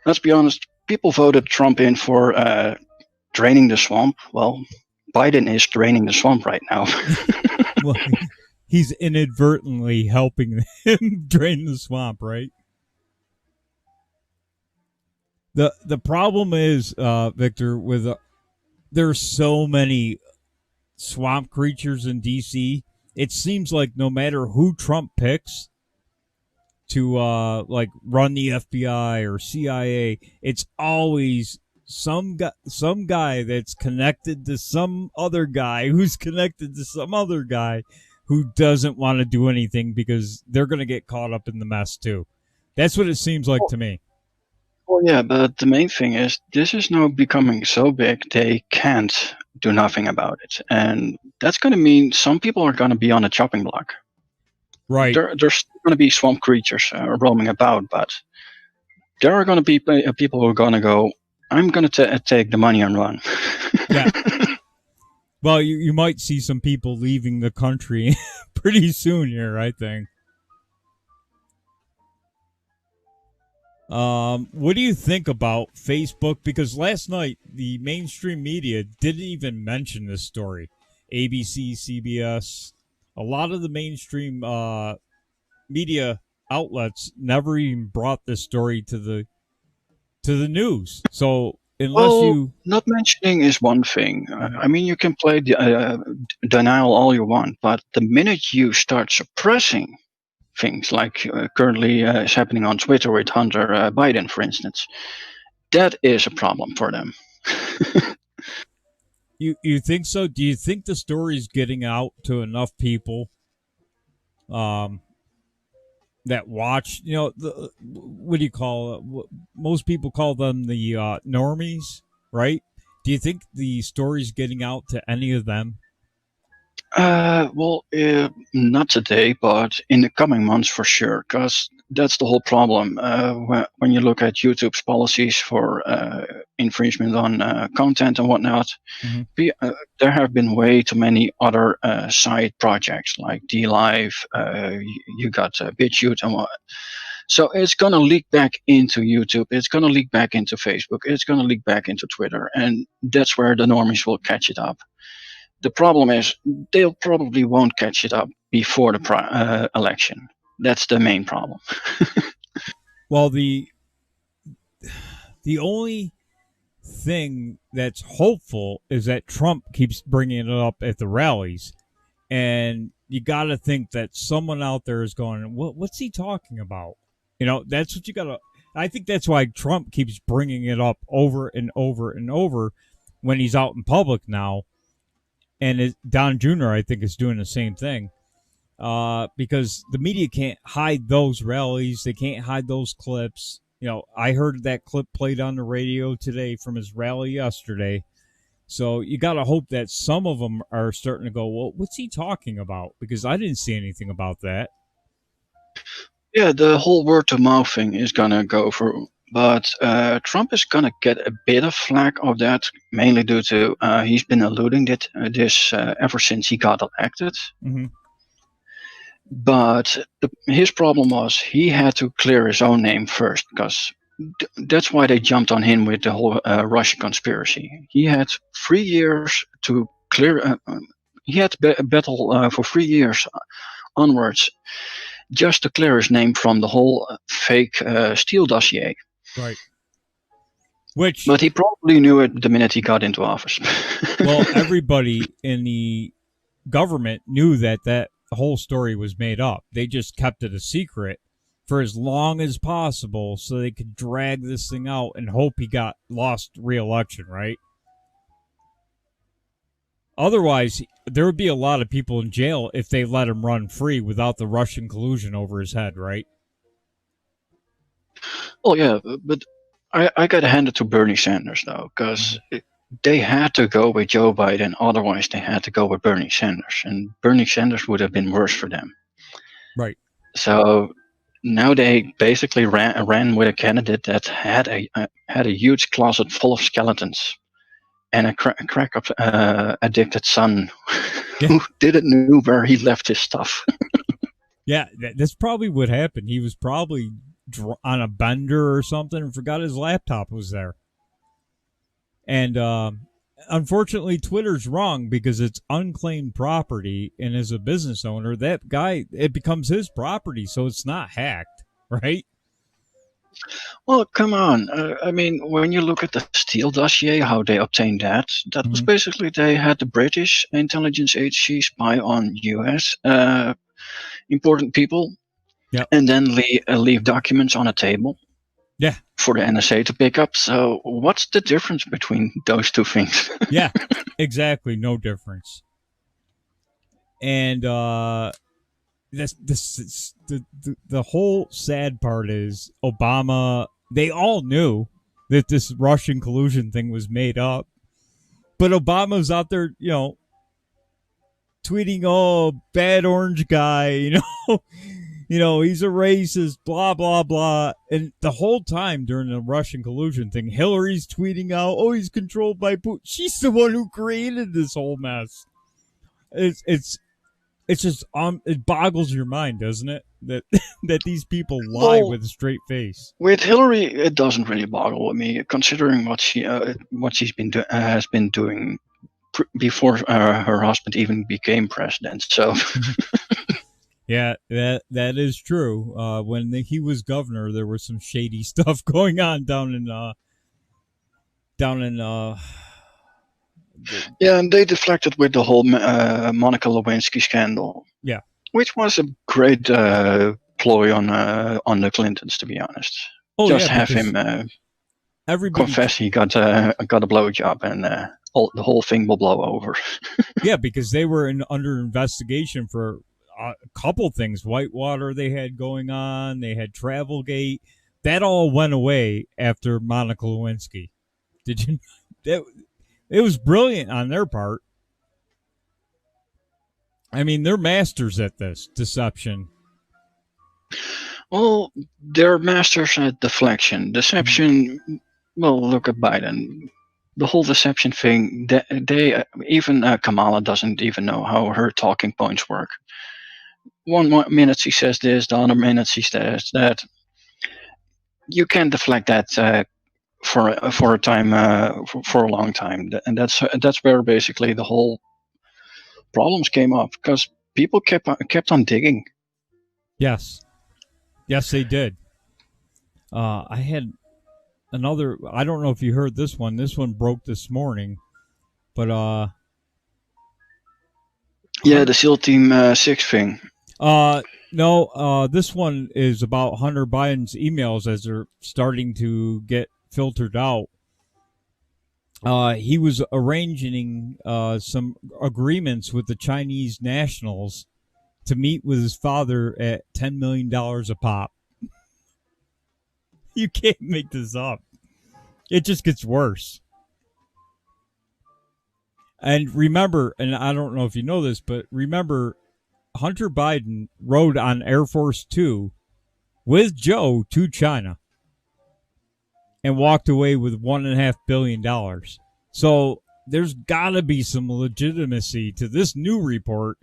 let's be honest, people voted Trump in for draining the swamp. Well, Biden is draining the swamp right now. Well, he's inadvertently helping him drain the swamp, right? The problem is, Victor, with there's so many swamp creatures in D.C., it seems like no matter who Trump picks to like run the FBI or CIA, it's always some guy that's connected to some other guy who's connected to some other guy who doesn't want to do anything because they're going to get caught up in the mess too. That's what it seems like to me. Well, yeah, but the main thing is this is now becoming so big they can't do nothing about it. And that's going to mean some people are going to be on a chopping block. Right. There's going to be swamp creatures roaming about, but there are going to be people who are going to go, I'm going to take the money and run. Yeah. Well, you might see some people leaving the country pretty soon here, I think. What do you think about Facebook? Because last night the mainstream media didn't even mention this story. ABC, CBS, a lot of the mainstream media outlets never even brought this story to the news. So unless not mentioning is one thing. I mean, you can play denial all you want, but the minute you start suppressing things like currently is happening on Twitter with Hunter Biden, for instance, that is a problem for them. You think so? Do you think the story is getting out to enough people that watch? You know, what do you call it? Most people call them the normies, right? Do you think the story's getting out to any of them? Well, not today, but in the coming months for sure, because that's the whole problem. When you look at YouTube's policies for infringement on content and whatnot, there have been way too many other side projects like DLive. You got BitChute and what. So it's going to leak back into YouTube. It's going to leak back into Facebook. It's going to leak back into Twitter, and that's where the normies will catch it up. The problem is they'll probably won't catch it up before the election. That's the main problem. Well, the only thing that's hopeful is that Trump keeps bringing it up at the rallies, and you got to think that someone out there is going, "What's he talking about?" You know, that's what you got to. I think that's why Trump keeps bringing it up over and over and over when he's out in public now. And Don Jr., I think, is doing the same thing because the media can't hide those rallies. They can't hide those clips. You know, I heard that clip played on the radio today from his rally yesterday. So you got to hope that some of them are starting to go, well, what's he talking about? Because I didn't see anything about that. Yeah, the whole word-of-mouth thing is going to go through. But Trump is going to get a bit of flack of that, mainly due to he's been alluding this ever since he got elected. Mm-hmm. But his problem was he had to clear his own name first, because that's why they jumped on him with the whole Russia conspiracy. He had 3 years to clear. He had to battle for 3 years onwards just to clear his name from the whole fake Steele dossier. Right. But he probably knew it the minute he got into office. Well, everybody in the government knew that whole story was made up. They just kept it a secret for as long as possible so they could drag this thing out and hope he got lost re-election, right? Otherwise, there would be a lot of people in jail if they let him run free without the Russian collusion over his head, right? Oh, yeah, but I got to hand it to Bernie Sanders, though, because they had to go with Joe Biden. Otherwise, they had to go with Bernie Sanders. And Bernie Sanders would have been worse for them. Right. So now they basically ran with a candidate that had a huge closet full of skeletons and a crack addicted son who didn't know where he left his stuff. Yeah, that's probably what happened. He was probably on a bender or something and forgot his laptop was there. And unfortunately, Twitter's wrong because it's unclaimed property, and as a business owner, that guy, it becomes his property, so it's not hacked, right? Well, come on. I mean, when you look at the Steele dossier, how they obtained that was basically they had the British intelligence agency spy on U.S. Important people, and then leave documents on a table for the NSA to pick up. So what's the difference between those two things? Yeah, exactly. No difference. And the whole sad part is Obama, they all knew that this Russian collusion thing was made up. But Obama's out there, you know, tweeting, oh, bad orange guy, you know. he's a racist, blah, blah, blah. And the whole time during the Russian collusion thing, Hillary's tweeting out, oh, he's controlled by Putin. She's the one who created this whole mess. It's just, it boggles your mind, doesn't it? That that these people lie with a straight face. With Hillary, it doesn't really boggle me, considering what she's has been doing before her husband even became president. So, yeah, that is true. When he was governor, there was some shady stuff going on down in. Yeah, and they deflected with the whole Monica Lewinsky scandal. Yeah, which was a great ploy on the Clintons, to be honest. Oh, just yeah, have him confess he got a blowjob, and the whole thing will blow over. Yeah, because they were under investigation for a couple things. Whitewater they had going on. They had Travelgate. That all went away after Monica Lewinsky. Did you? It was brilliant on their part. I mean, they're masters at this deception. Well, they're masters at deflection. Deception, well, look at Biden. The whole deception thing, they even Kamala doesn't even know how her talking points work. One minute she says this, the other minute she says that. You can't deflect that for a time, for a long time. And that's where basically the whole problems came up, because people kept on digging. Yes, they did. I had another. I don't know if you heard this one. This one broke this morning, but yeah, the SEAL Team 6 thing. No, this one is about Hunter Biden's emails as they're starting to get filtered out. He was arranging some agreements with the Chinese nationals to meet with his father at $10 million a pop. You can't make this up. It just gets worse. And remember, and I don't know if you know this, but remember, Hunter Biden rode on Air Force Two with Joe to China and walked away with $1.5 billion. So there's got to be some legitimacy to this new report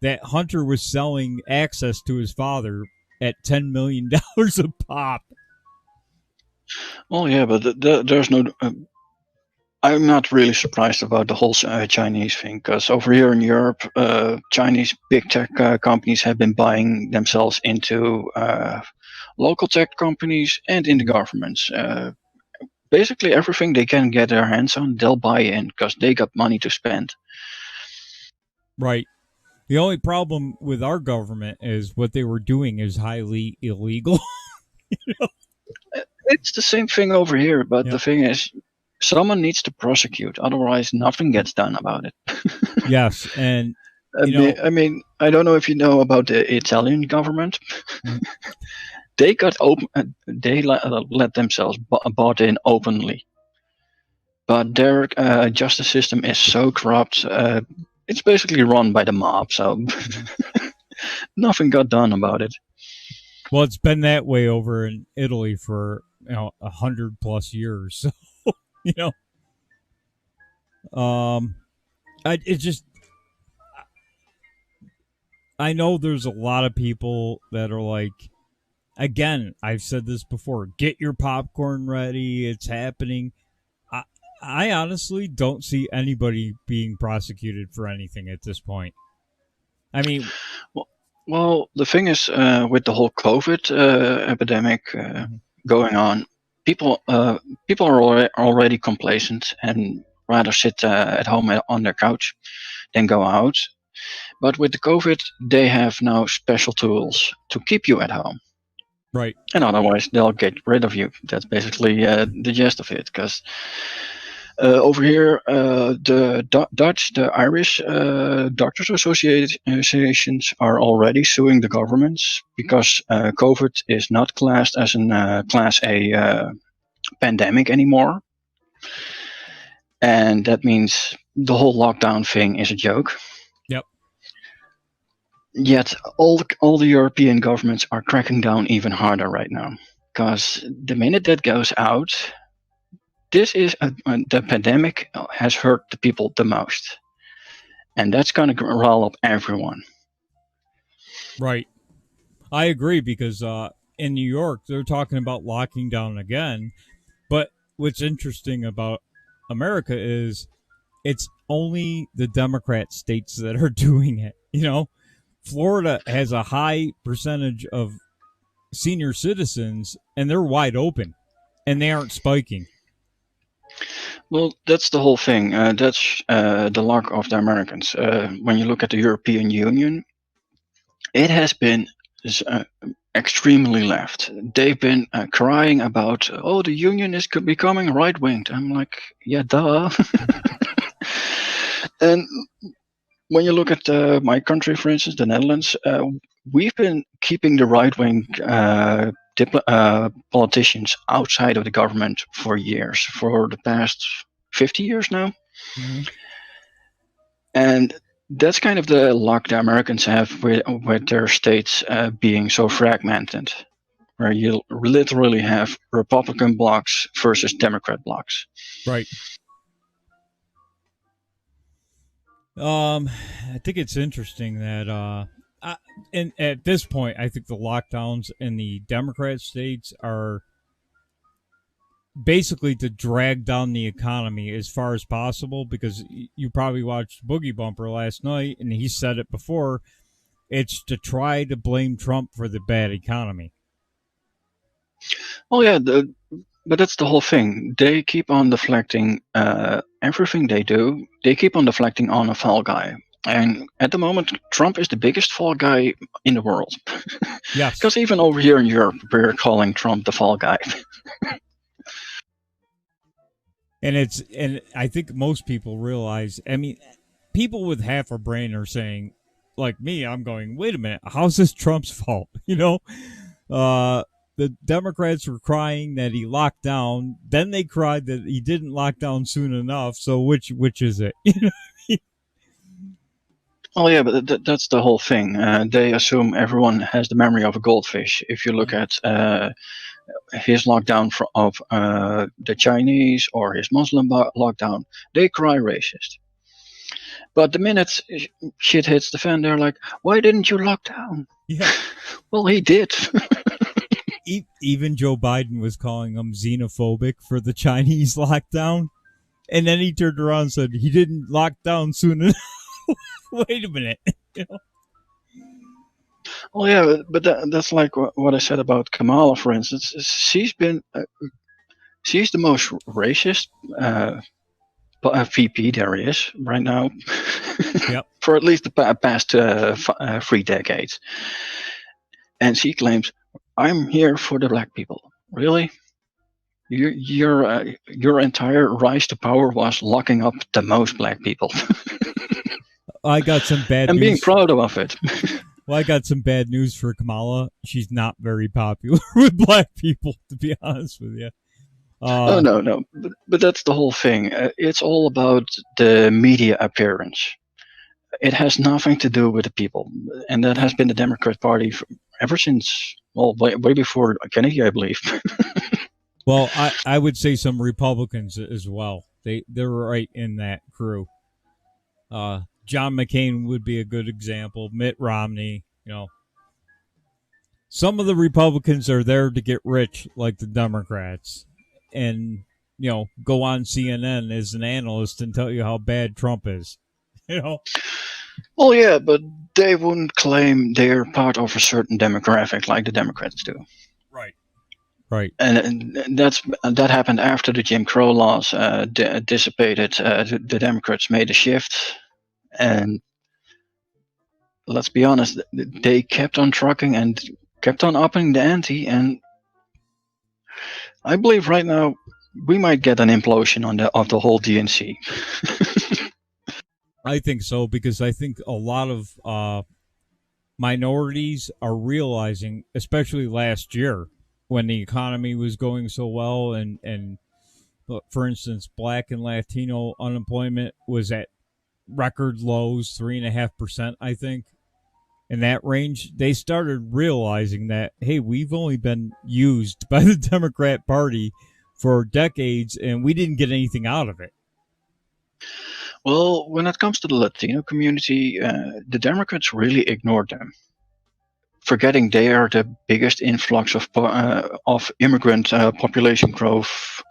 that Hunter was selling access to his father at $10 million a pop. Oh, yeah, but there's no... I'm not really surprised about the whole Chinese thing, because over here in Europe, Chinese big tech companies have been buying themselves into local tech companies and in the governments. Basically, everything they can get their hands on, they'll buy in because they got money to spend. Right. The only problem with our government is what they were doing is highly illegal. You know? It's the same thing over here, but the thing is, someone needs to prosecute, otherwise nothing gets done about it. Yes, and I mean, I don't know if you know about the Italian government. They got open. They let themselves bought in openly, but their justice system is so corrupt. It's basically run by the mob, so nothing got done about it. Well, it's been that way over in Italy for 100+ years. So, I know there's a lot of people that are like, again, I've said this before, get your popcorn ready, it's happening. I honestly don't see anybody being prosecuted for anything at this point. I mean... Well, the thing is, with the whole COVID epidemic going on, people are already complacent and rather sit at home on their couch than go out. But with the COVID, they have now special tools to keep you at home. Right. And otherwise, they'll get rid of you. That's basically the gist of it. Because over here, the Dutch, the Irish doctors associations are already suing the governments because COVID is not classed as a Class A pandemic anymore. And that means the whole lockdown thing is a joke. Yep. Yet all the European governments are cracking down even harder right now, because the minute that goes out, the pandemic has hurt the people the most, and that's going to rile up everyone. Right. I agree, because in New York, they're talking about locking down again. But what's interesting about America is it's only the Democrat states that are doing it. Florida has a high percentage of senior citizens, and they're wide open, and they aren't spiking. Well, that's the whole thing. That's the luck of the Americans. When you look at the European Union, it has been extremely left. They've been crying about, the union is becoming right-winged. I'm like, yeah, duh. And when you look at my country, for instance, the Netherlands, we've been keeping the right-wing politicians outside of the government for years, for the past 50 years now. Mm-hmm. And that's kind of the luck the Americans have with their states being so fragmented, where you literally have Republican blocs versus Democrat blocs. Right. I think it's interesting that and at this point, I think the lockdowns in the Democrat states are basically to drag down the economy as far as possible, because you probably watched Boogie Bumper last night, and he said it before. It's to try to blame Trump for the bad economy. Oh yeah, but that's the whole thing. They keep on deflecting everything they do. They keep on deflecting on a fall guy. And at the moment, Trump is the biggest fall guy in the world. Yes. Because even over here in Europe, we're calling Trump the fall guy. And I think most people realize, I mean, people with half a brain are saying, like me, I'm going, wait a minute, how's this Trump's fault? The Democrats were crying that he locked down. Then they cried that he didn't lock down soon enough. So which is it? Oh yeah, but that's the whole thing. They assume everyone has the memory of a goldfish. If you look at his lockdown of the Chinese or his Muslim lockdown, they cry racist. But the minute shit hits the fan, they're like, why didn't you lock down? Yeah. Well, he did. Even Joe Biden was calling him xenophobic for the Chinese lockdown. And then he turned around and said he didn't lock down soon enough. Wait a minute. Oh yeah, but that's like what I said about Kamala, for instance. She's the most racist VP there is right now. Yep. For at least the past 3 decades. And she claims, I'm here for the black people. Really? Your entire rise to power was locking up the most black people. I got some bad news. And being proud of it. Well, I got some bad news for Kamala. She's not very popular with black people, to be honest with you. No. But that's the whole thing. It's all about the media appearance. It has nothing to do with the people. And that has been the Democrat Party ever since, well, way before Kennedy, I believe. Well, I would say some Republicans as well. They're right in that crew. John McCain would be a good example. Mitt Romney, Some of the Republicans are there to get rich, like the Democrats, and, go on CNN as an analyst and tell you how bad Trump is, Well, yeah, but they wouldn't claim they're part of a certain demographic like the Democrats do. Right. And that happened after the Jim Crow laws dissipated. The Democrats made a shift. And let's be honest, they kept on trucking and kept on upping the ante. And I believe right now we might get an implosion of the whole DNC. I think so, because I think a lot of minorities are realizing, especially last year when the economy was going so well, and for instance, Black and Latino unemployment was at record lows, 3.5%, I think. in that range, they started realizing that, hey, we've only been used by the Democrat Party for decades, and we didn't get anything out of it. Well, when it comes to the Latino community, the Democrats really ignored them, forgetting they are the biggest influx of immigrant population growth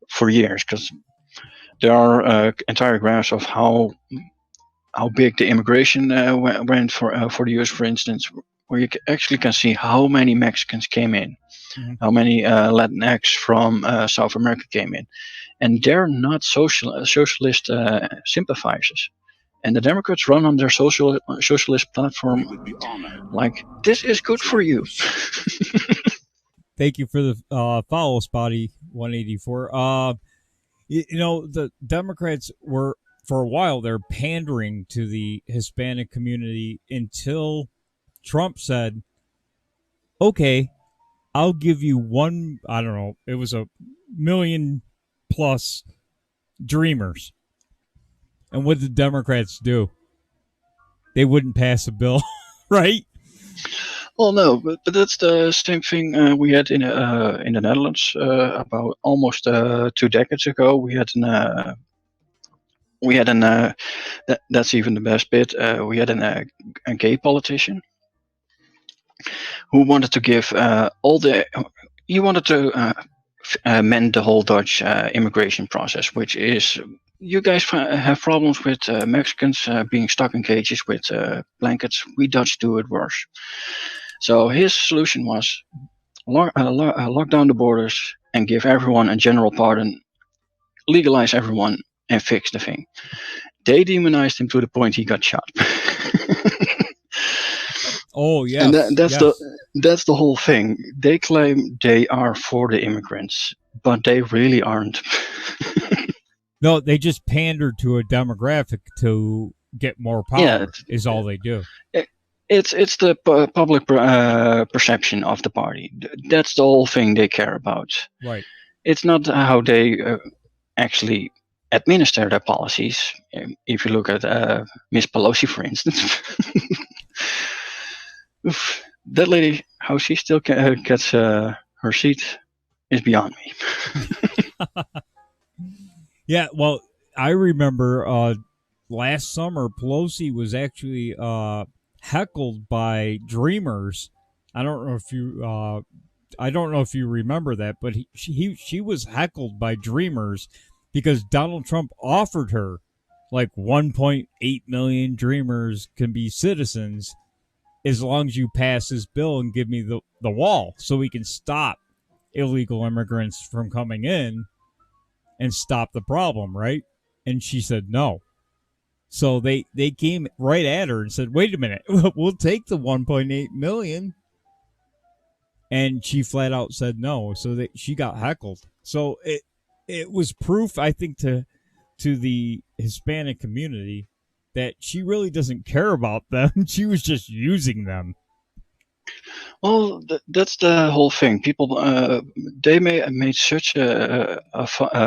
for years. Because there are entire graphs of how big the immigration went for the U.S., for instance, where you actually can see how many Mexicans came in, how many Latinx from South America came in, and they're not socialist sympathizers. And the Democrats run on their socialist platform like, this is good for you. Thank you for the follow, Spotty 184. The Democrats were, for a while, they're pandering to the Hispanic community until Trump said, okay, I'll give you one, I don't know, it was 1 million plus dreamers. And what did Democrats do? They wouldn't pass a bill, right? Well, no, but that's the same thing we had in the Netherlands about almost 2 decades ago. We had that's even the best bit. We had a gay politician who wanted to give he wanted to mend the whole Dutch immigration process, which is, you guys have problems with Mexicans being stuck in cages with blankets. We Dutch do it worse. So his solution was lock down the borders and give everyone a general pardon, legalize everyone, and fix the thing. They demonized him to the point he got shot. Oh yeah, and that's the whole thing. They claim they are for the immigrants, but they really aren't. No, they just pander to a demographic to get more power. Is all they do. It's the public perception of the party. That's the whole thing they care about. Right. It's not how they actually administer their policies. If you look at Miss Pelosi, for instance, that lady, how she still gets her seat is beyond me. Yeah, well, I remember last summer Pelosi was actually heckled by Dreamers. I don't know if you remember that, but she was heckled by Dreamers because Donald Trump offered her like 1.8 million Dreamers can be citizens as long as you pass this bill and give me the wall so we can stop illegal immigrants from coming in and stop the problem, right? And she said no. So they came right at her and said, wait a minute, we'll take the 1.8 million. And she flat out said no. So she got heckled. So it was proof, I think, to the Hispanic community that she really doesn't care about them. She was just using them. Well, that's the whole thing. People, they made such a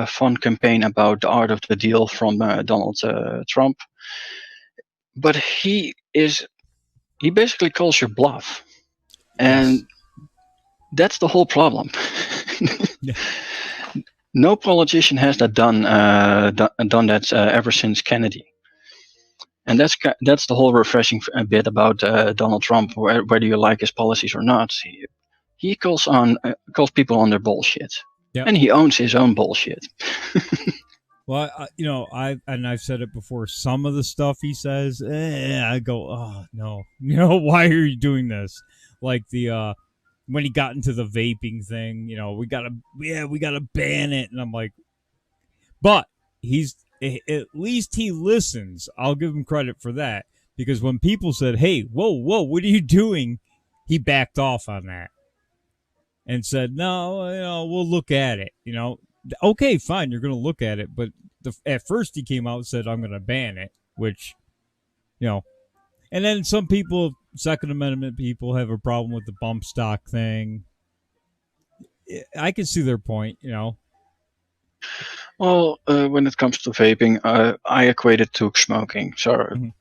fun campaign about the art of the deal from Donald Trump, but he basically calls your bluff, and that's the whole problem. Yeah. No politician has done that ever since Kennedy. And that's the whole refreshing bit about Donald Trump. Whether you like his policies or not, he calls people on their bullshit, and he owns his own bullshit. Well, I've said it before. Some of the stuff he says, I go, oh no, why are you doing this? Like the when he got into the vaping thing, we gotta ban it, and I'm like, but at least he listens. I'll give him credit for that, because when people said, hey, whoa, what are you doing? He backed off on that and said, no, we'll look at it. Okay, fine, you're going to look at it. But at first he came out and said, I'm going to ban it, which, and then some people, Second Amendment people, have a problem with the bump stock thing. I can see their point, Well, when it comes to vaping, I equate it to smoking. So,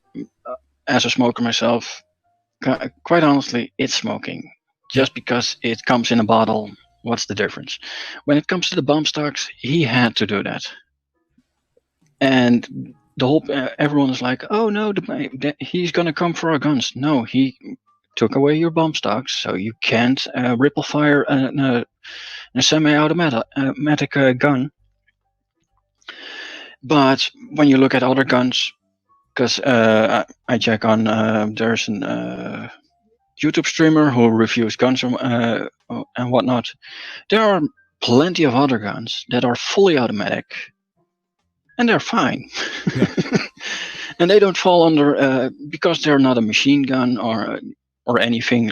as a smoker myself, quite honestly, it's smoking. Just because it comes in a bottle, what's the difference? When it comes to the bump stocks, he had to do that. And the whole everyone is like, oh no, he's gonna come for our guns. No, he took away your bump stocks, so you can't ripple fire a semi-automatic gun. But when you look at other guns, because I check on there's an YouTube streamer who reviews guns and whatnot. There are plenty of other guns that are fully automatic, and they're fine. Yeah. And they don't fall under because they're not a machine gun or anything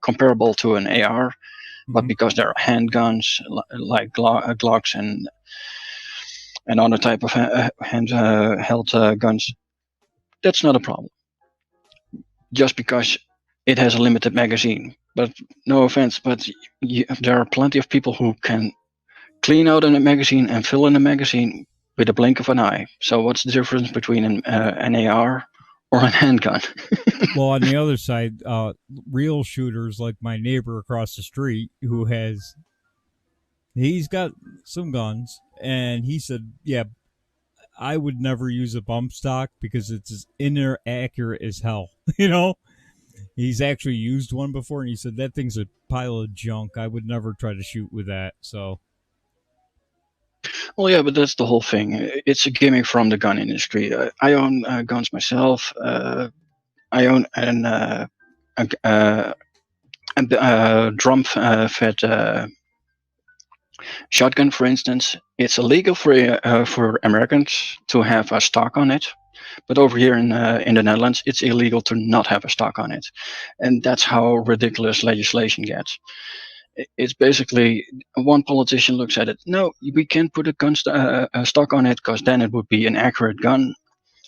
comparable to an AR, but because they're handguns like Glocks and other type of handheld guns. That's not a problem. Just because it has a limited magazine. But no offense, but there are plenty of people who can clean out a magazine and fill in a magazine with a blink of an eye. So what's the difference between an AR or a handgun? Well, on the other side, real shooters like my neighbor across the street he's got some guns, and he said, yeah, I would never use a bump stock because it's as inaccurate as hell. He's actually used one before, and he said that thing's a pile of junk. I would never try to shoot with that. So, well, yeah, but that's the whole thing. It's a gimmick from the gun industry. I own guns myself. I own a drum-fed shotgun, for instance. It's illegal for Americans to have a stock on it, but over here in the Netherlands, it's illegal to not have a stock on it, and that's how ridiculous legislation gets. It's basically one politician looks at it. No, we can't put a stock on it because then it would be an accurate gun.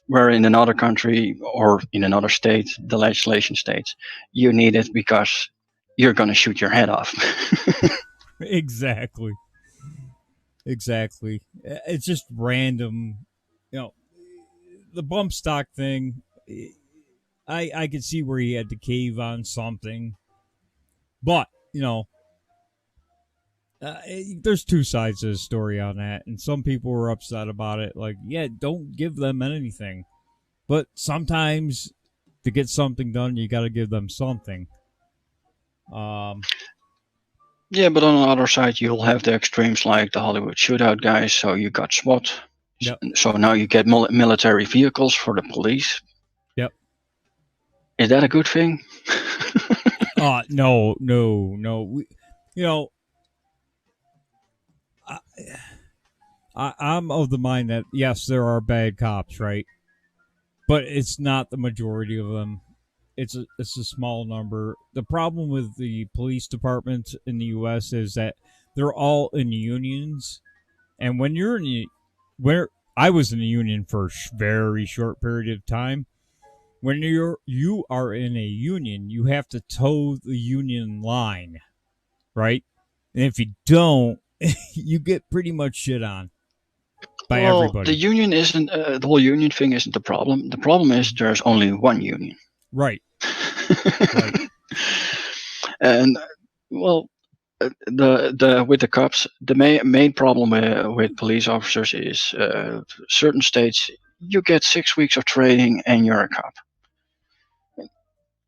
Where in another country or in another state, the legislation states you need it because you're going to shoot your head off. Exactly. It's just random. The bump stock thing, I could see where he had to cave on something. But, there's two sides to the story on that, and some people were upset about it. Like, yeah, don't give them anything. But sometimes to get something done, you got to give them something. Yeah, but on the other side, you'll have the extremes like the Hollywood shootout guys. So you got SWAT. Yep. So now you get military vehicles for the police. Yep. Is that a good thing? No. I'm of the mind that, yes, there are bad cops, right? But it's not the majority of them. It's a small number. The problem with the police departments in the U.S. is that they're all in unions. And when you're where I was in a union for a very short period of time, when you are in a union, you have to toe the union line, right? And if you don't, you get pretty much shit on by everybody. The union isn't the whole union thing isn't the problem. The problem is there's only one union. Right. Right. And the with the cops, the main problem with police officers is certain states you get 6 weeks of training and you're a cop.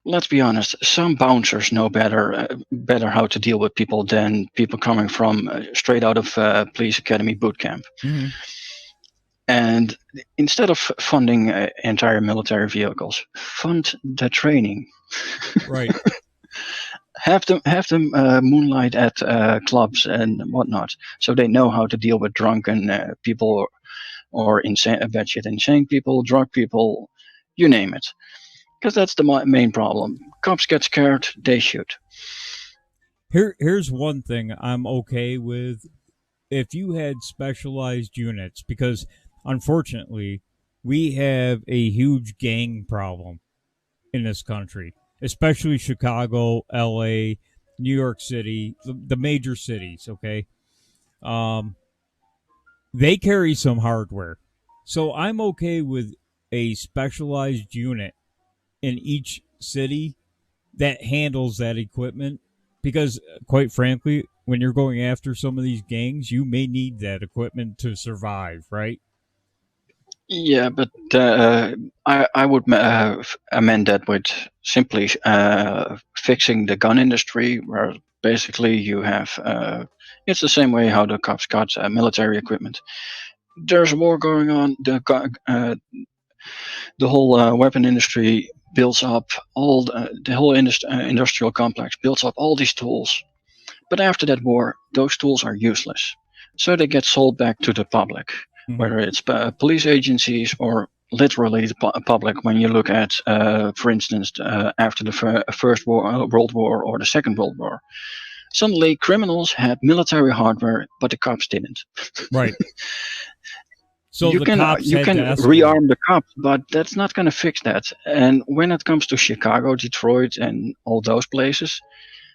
Let's be honest. Some bouncers know better how to deal with people than people coming from straight out of police academy boot camp. Mm-hmm. And instead of funding entire military vehicles, fund the training. Right. have them moonlight at clubs and whatnot, so they know how to deal with drunken people or insane people, drug people, you name it. Because that's the main problem. Cops get scared, they shoot. Here's one thing I'm okay with. If you had specialized units, because unfortunately we have a huge gang problem in this country, especially Chicago, LA, New York City, the major cities, okay? They carry some hardware. So I'm okay with a specialized unit in each city that handles that equipment, because quite frankly, when you're going after some of these gangs, you may need that equipment to survive, right? Yeah, but I would amend that with simply fixing the gun industry, where basically you have it's the same way how the cops got military equipment. There's a war going on. The whole weapon industry builds up the whole industrial complex builds up all these tools. But after that war, those tools are useless, so they get sold back to the public, whether it's police agencies or literally the public. When you look at, for instance, after the First World War or the Second World War, suddenly criminals had military hardware, but the cops didn't. Right. So you can rearm the cops, but that's not going to fix that. And when it comes to Chicago, Detroit, and all those places,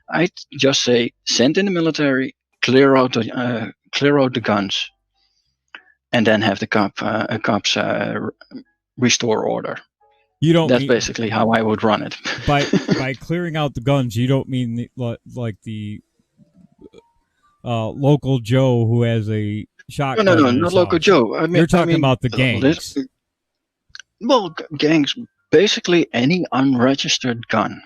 I'd just say send in the military, clear out the guns, and then have the cops restore order. That's basically how I would run it. by clearing out the guns, you don't mean like the local Joe who has a shotgun. No, not local Joe. I mean, you're talking about the gangs. Gangs, basically any unregistered gun.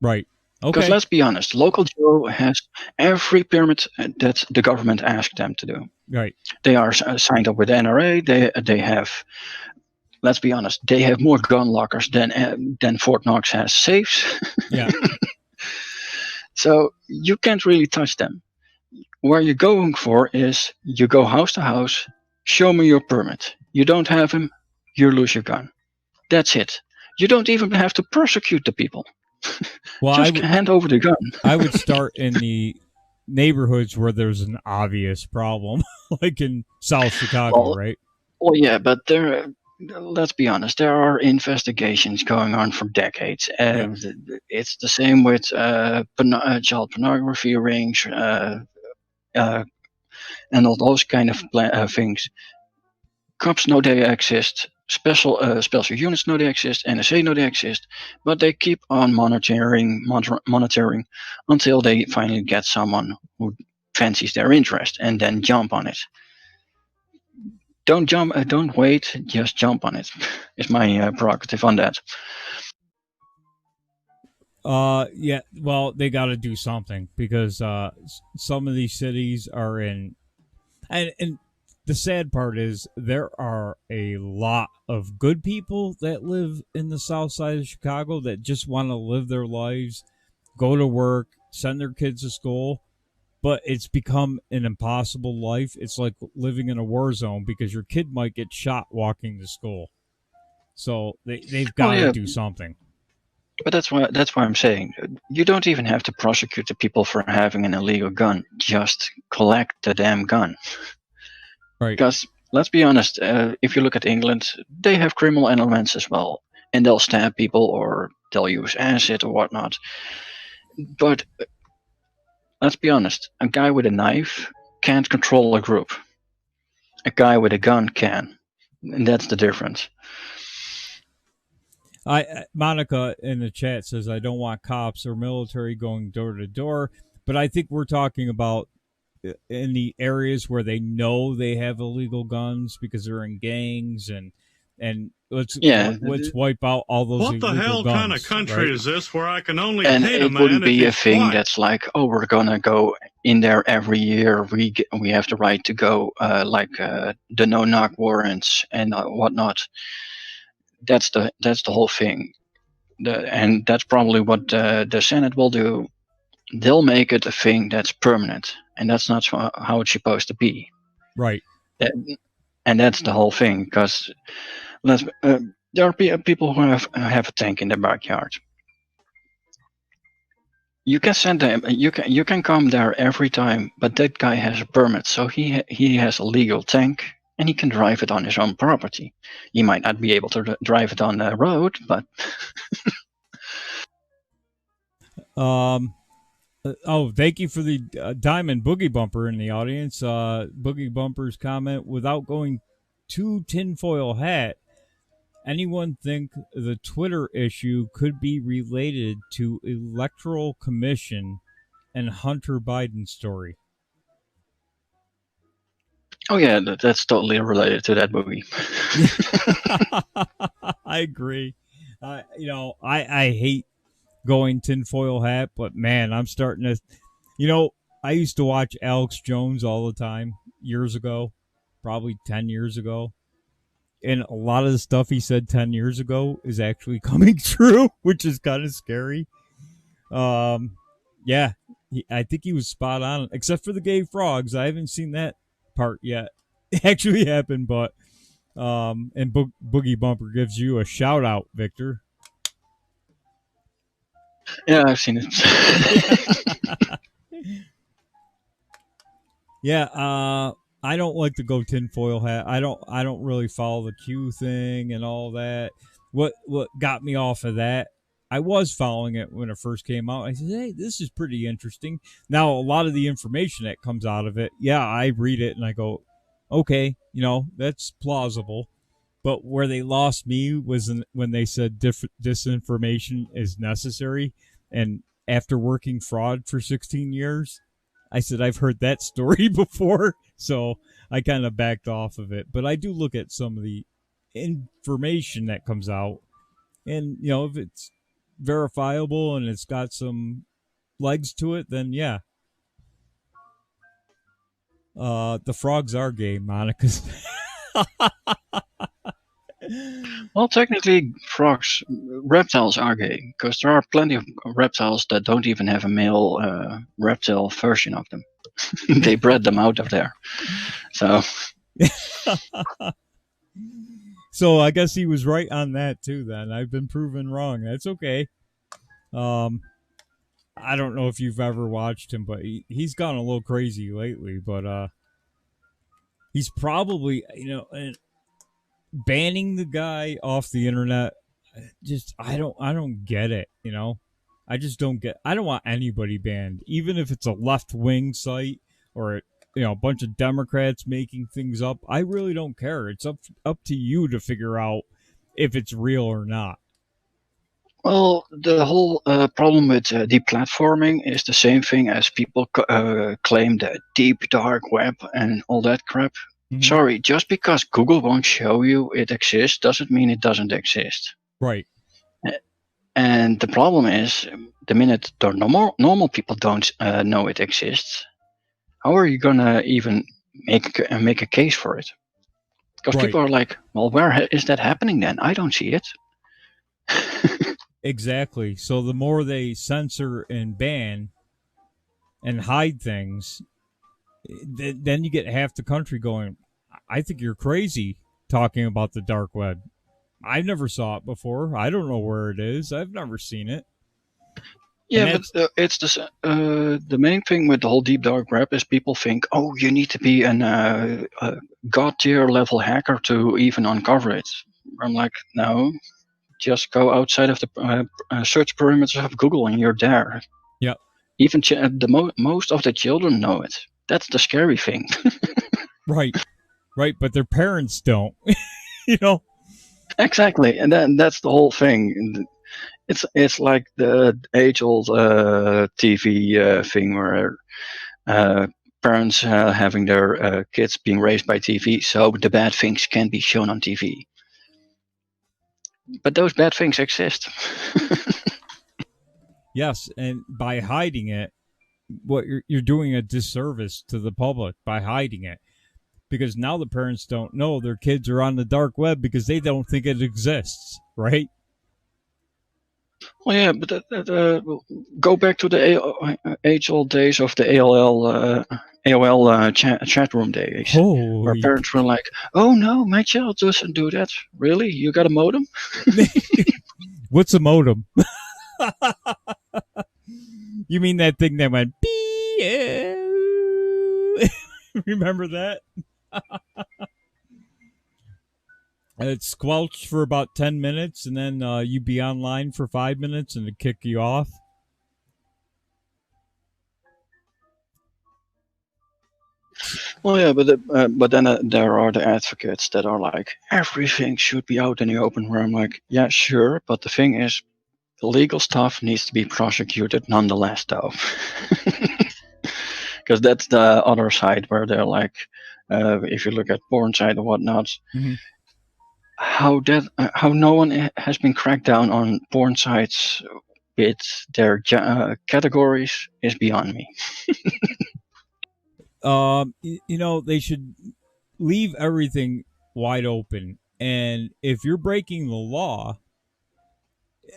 Right. Okay. Because let's be honest, local Joe has every permit that the government asked them to do. Right. They are signed up with the NRA. They have, let's be honest, they have more gun lockers than Fort Knox has safes. Yeah. So you can't really touch them. Where you're going for is you go house to house, show me your permit. You don't have him, you lose your gun. That's it. You don't even have to prosecute the people. Well, just hand over the gun. I would start in the neighborhoods where there's an obvious problem, like in South Chicago, right? Well, yeah, but let's be honest, there are investigations going on for decades. It's the same with child pornography rings, and all those kind of things. Cops know they exist. Special units know they exist. NSA know they exist. But they keep on monitoring until they finally get someone who fancies their interest and then jump on it. Don't wait, just jump on it. Is my prerogative on that. Yeah, well, they got to do something because some of these cities are in, and the sad part is there are a lot of good people that live in the south side of Chicago that just want to live their lives, go to work, send their kids to school, but it's become an impossible life. It's like living in a war zone because your kid might get shot walking to school. So they've got to do something. But that's why I'm saying you don't even have to prosecute the people for having an illegal gun. Just collect the damn gun. Right. Because let's be honest, if you look at England, they have criminal elements as well, and they'll stab people or they'll use acid or whatnot. But let's be honest, a guy with a knife can't control a group. A guy with a gun can, and that's the difference. Monica in the chat says, I don't want cops or military going door to door, but I think we're talking about in the areas where they know they have illegal guns because they're in gangs and let's wipe out all those what illegal the hell guns, kind of country is this where I can only and hate a it man wouldn't be if a he's thing white? that's like, oh, we're gonna go in there every year. We have the right to go, like the no-knock warrants and whatnot. That's the whole thing, and that's probably what the Senate will do. They'll make it a thing that's permanent, and that's not how it's supposed to be. Right. And that's the whole thing, because there are people who have a tank in their backyard. You can send them. You can come there every time, but that guy has a permit, so he has a legal tank, and he can drive it on his own property. He might not be able to drive it on the road, but. Oh, thank you for the Diamond Boogie Bumper in the audience. Boogie Bumper's comment, without going too tinfoil hat, anyone think the Twitter issue could be related to Electoral Commission and Hunter Biden story? Oh yeah, that's totally related to that movie. I agree. I hate going tinfoil hat, but man, I'm starting to. I used to watch Alex Jones all the time years ago, probably 10 years ago. And a lot of the stuff he said 10 years ago is actually coming true, which is kind of scary. Yeah, I think he was spot on, except for the gay frogs. I haven't seen that part yet. It actually happened, but and Boogie Bumper gives you a shout out, Victor. Yeah, I've seen it. Yeah, I don't like to go tinfoil hat. I don't really follow the Q thing and all that. What got me off of that? I was following it when it first came out. I said, "Hey, this is pretty interesting." Now, a lot of the information that comes out of it, yeah, I read it and I go, "Okay, that's plausible." But where they lost me was when they said disinformation is necessary. And after working fraud for 16 years, I said, I've heard that story before. So I kind of backed off of it. But I do look at some of the information that comes out. And, if it's verifiable and it's got some legs to it, then yeah. The frogs are gay, Monica's. Well, technically, reptiles are gay, because there are plenty of reptiles that don't even have a male reptile version of them. They bred them out of there. So. So I guess he was right on that too. Then I've been proven wrong. That's okay. I don't know if you've ever watched him, but he's gone a little crazy lately. But he's probably banning the guy off the internet. Just I don't get it. I just don't get. I don't want anybody banned, even if it's a left wing site or a bunch of Democrats making things up. I really don't care. It's up to you to figure out if it's real or not. Well, the whole problem with deplatforming is the same thing as people claim the deep dark web and all that crap. Mm-hmm. Sorry, just because Google won't show you it exists doesn't mean it doesn't exist. Right. And the problem is, the minute the normal people don't know it exists, how are you gonna even make a case for it? Because people are like, well, where is that happening then? I don't see it. Exactly. So the more they censor and ban and hide things, then you get half the country going, I think you're crazy talking about the dark web. I never saw it before. I don't know where it is. I've never seen it. Yeah, but it's the main thing with the whole deep dark web is people think, oh, you need to be a god tier level hacker to even uncover it. I'm like, no, just go outside of the search perimeters of Google and you're there. Yeah. Even most of the children know it. That's the scary thing. Right, but their parents don't. Exactly, and that's the whole thing. It's like the age-old TV thing where parents having their kids being raised by TV, so the bad things can be shown on TV. But those bad things exist. Yes, and by hiding it, what you're doing a disservice to the public by hiding it, because now the parents don't know their kids are on the dark web because they don't think it exists, right? Well, yeah, but go back to the age-old days of the AOL chat room days, where parents were like, "Oh no, my child doesn't do that. Really? You got a modem?" What's a modem? You mean that thing that went beep? Remember that? It squelched for about 10 minutes, and then you'd be online for 5 minutes, and it'd kick you off. Well, yeah, but then there are the advocates that are like, everything should be out in the open. Where I'm like, yeah, sure, but the thing is, illegal stuff needs to be prosecuted nonetheless, though, because that's the other side where they're like, if you look at porn site and whatnot, how no one has been cracked down on porn sites with their categories is beyond me. They should leave everything wide open, and if you're breaking the law,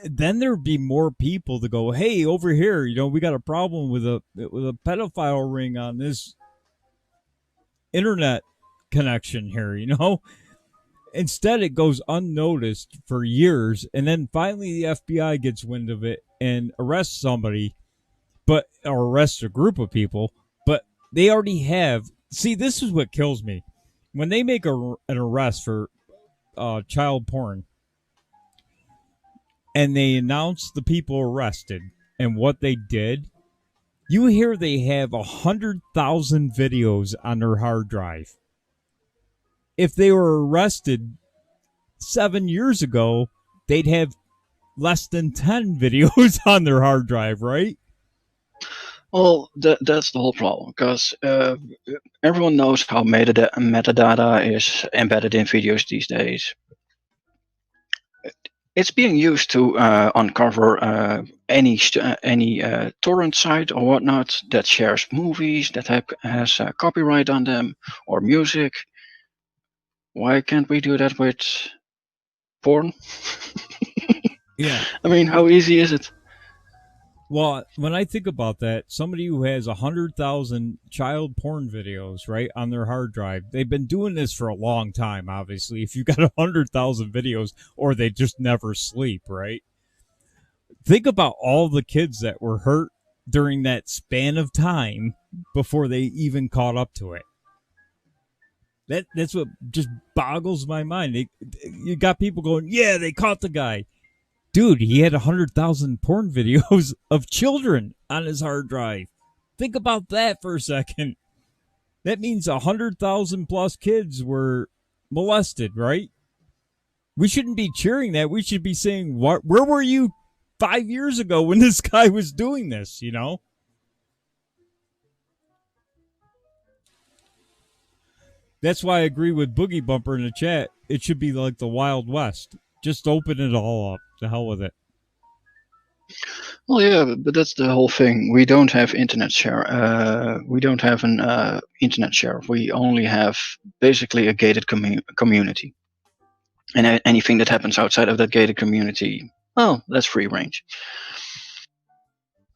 then there'd be more people to go, hey, over here, we got a problem with a pedophile ring on this internet connection here. Instead, it goes unnoticed for years, and then finally the FBI gets wind of it and arrests somebody, or arrests a group of people. But they already have. See, this is what kills me. When they make an arrest for child porn, and they announce the people arrested and what they did, you hear they have 100,000 videos on their hard drive. If they were arrested 7 years ago, they'd have less than 10 videos on their hard drive, right? Well, that's the whole problem, because everyone knows how metadata is embedded in videos these days. It's being used to uncover any torrent site or whatnot that shares movies that has copyright on them or music. Why can't we do that with porn? Yeah. I mean, how easy is it? Well, when I think about that, somebody who has 100,000 child porn videos, right, on their hard drive, they've been doing this for a long time, obviously. If you've got 100,000 videos, or they just never sleep, right? Think about all the kids that were hurt during that span of time before they even caught up to it. That's what just boggles my mind. You got people going, yeah, they caught the guy. Dude, he had 100,000 porn videos of children on his hard drive. Think about that for a second. That means 100,000 plus kids were molested, right? We shouldn't be cheering that. We should be saying, where were you 5 years ago when this guy was doing this, That's why I agree with Boogie Bumper in the chat. It should be like the Wild West. Just open it all up. The hell with it. Well, yeah, but that's the whole thing. We don't have internet share. We don't have an internet share. We only have basically a gated community. And anything that happens outside of that gated community, well, that's free range.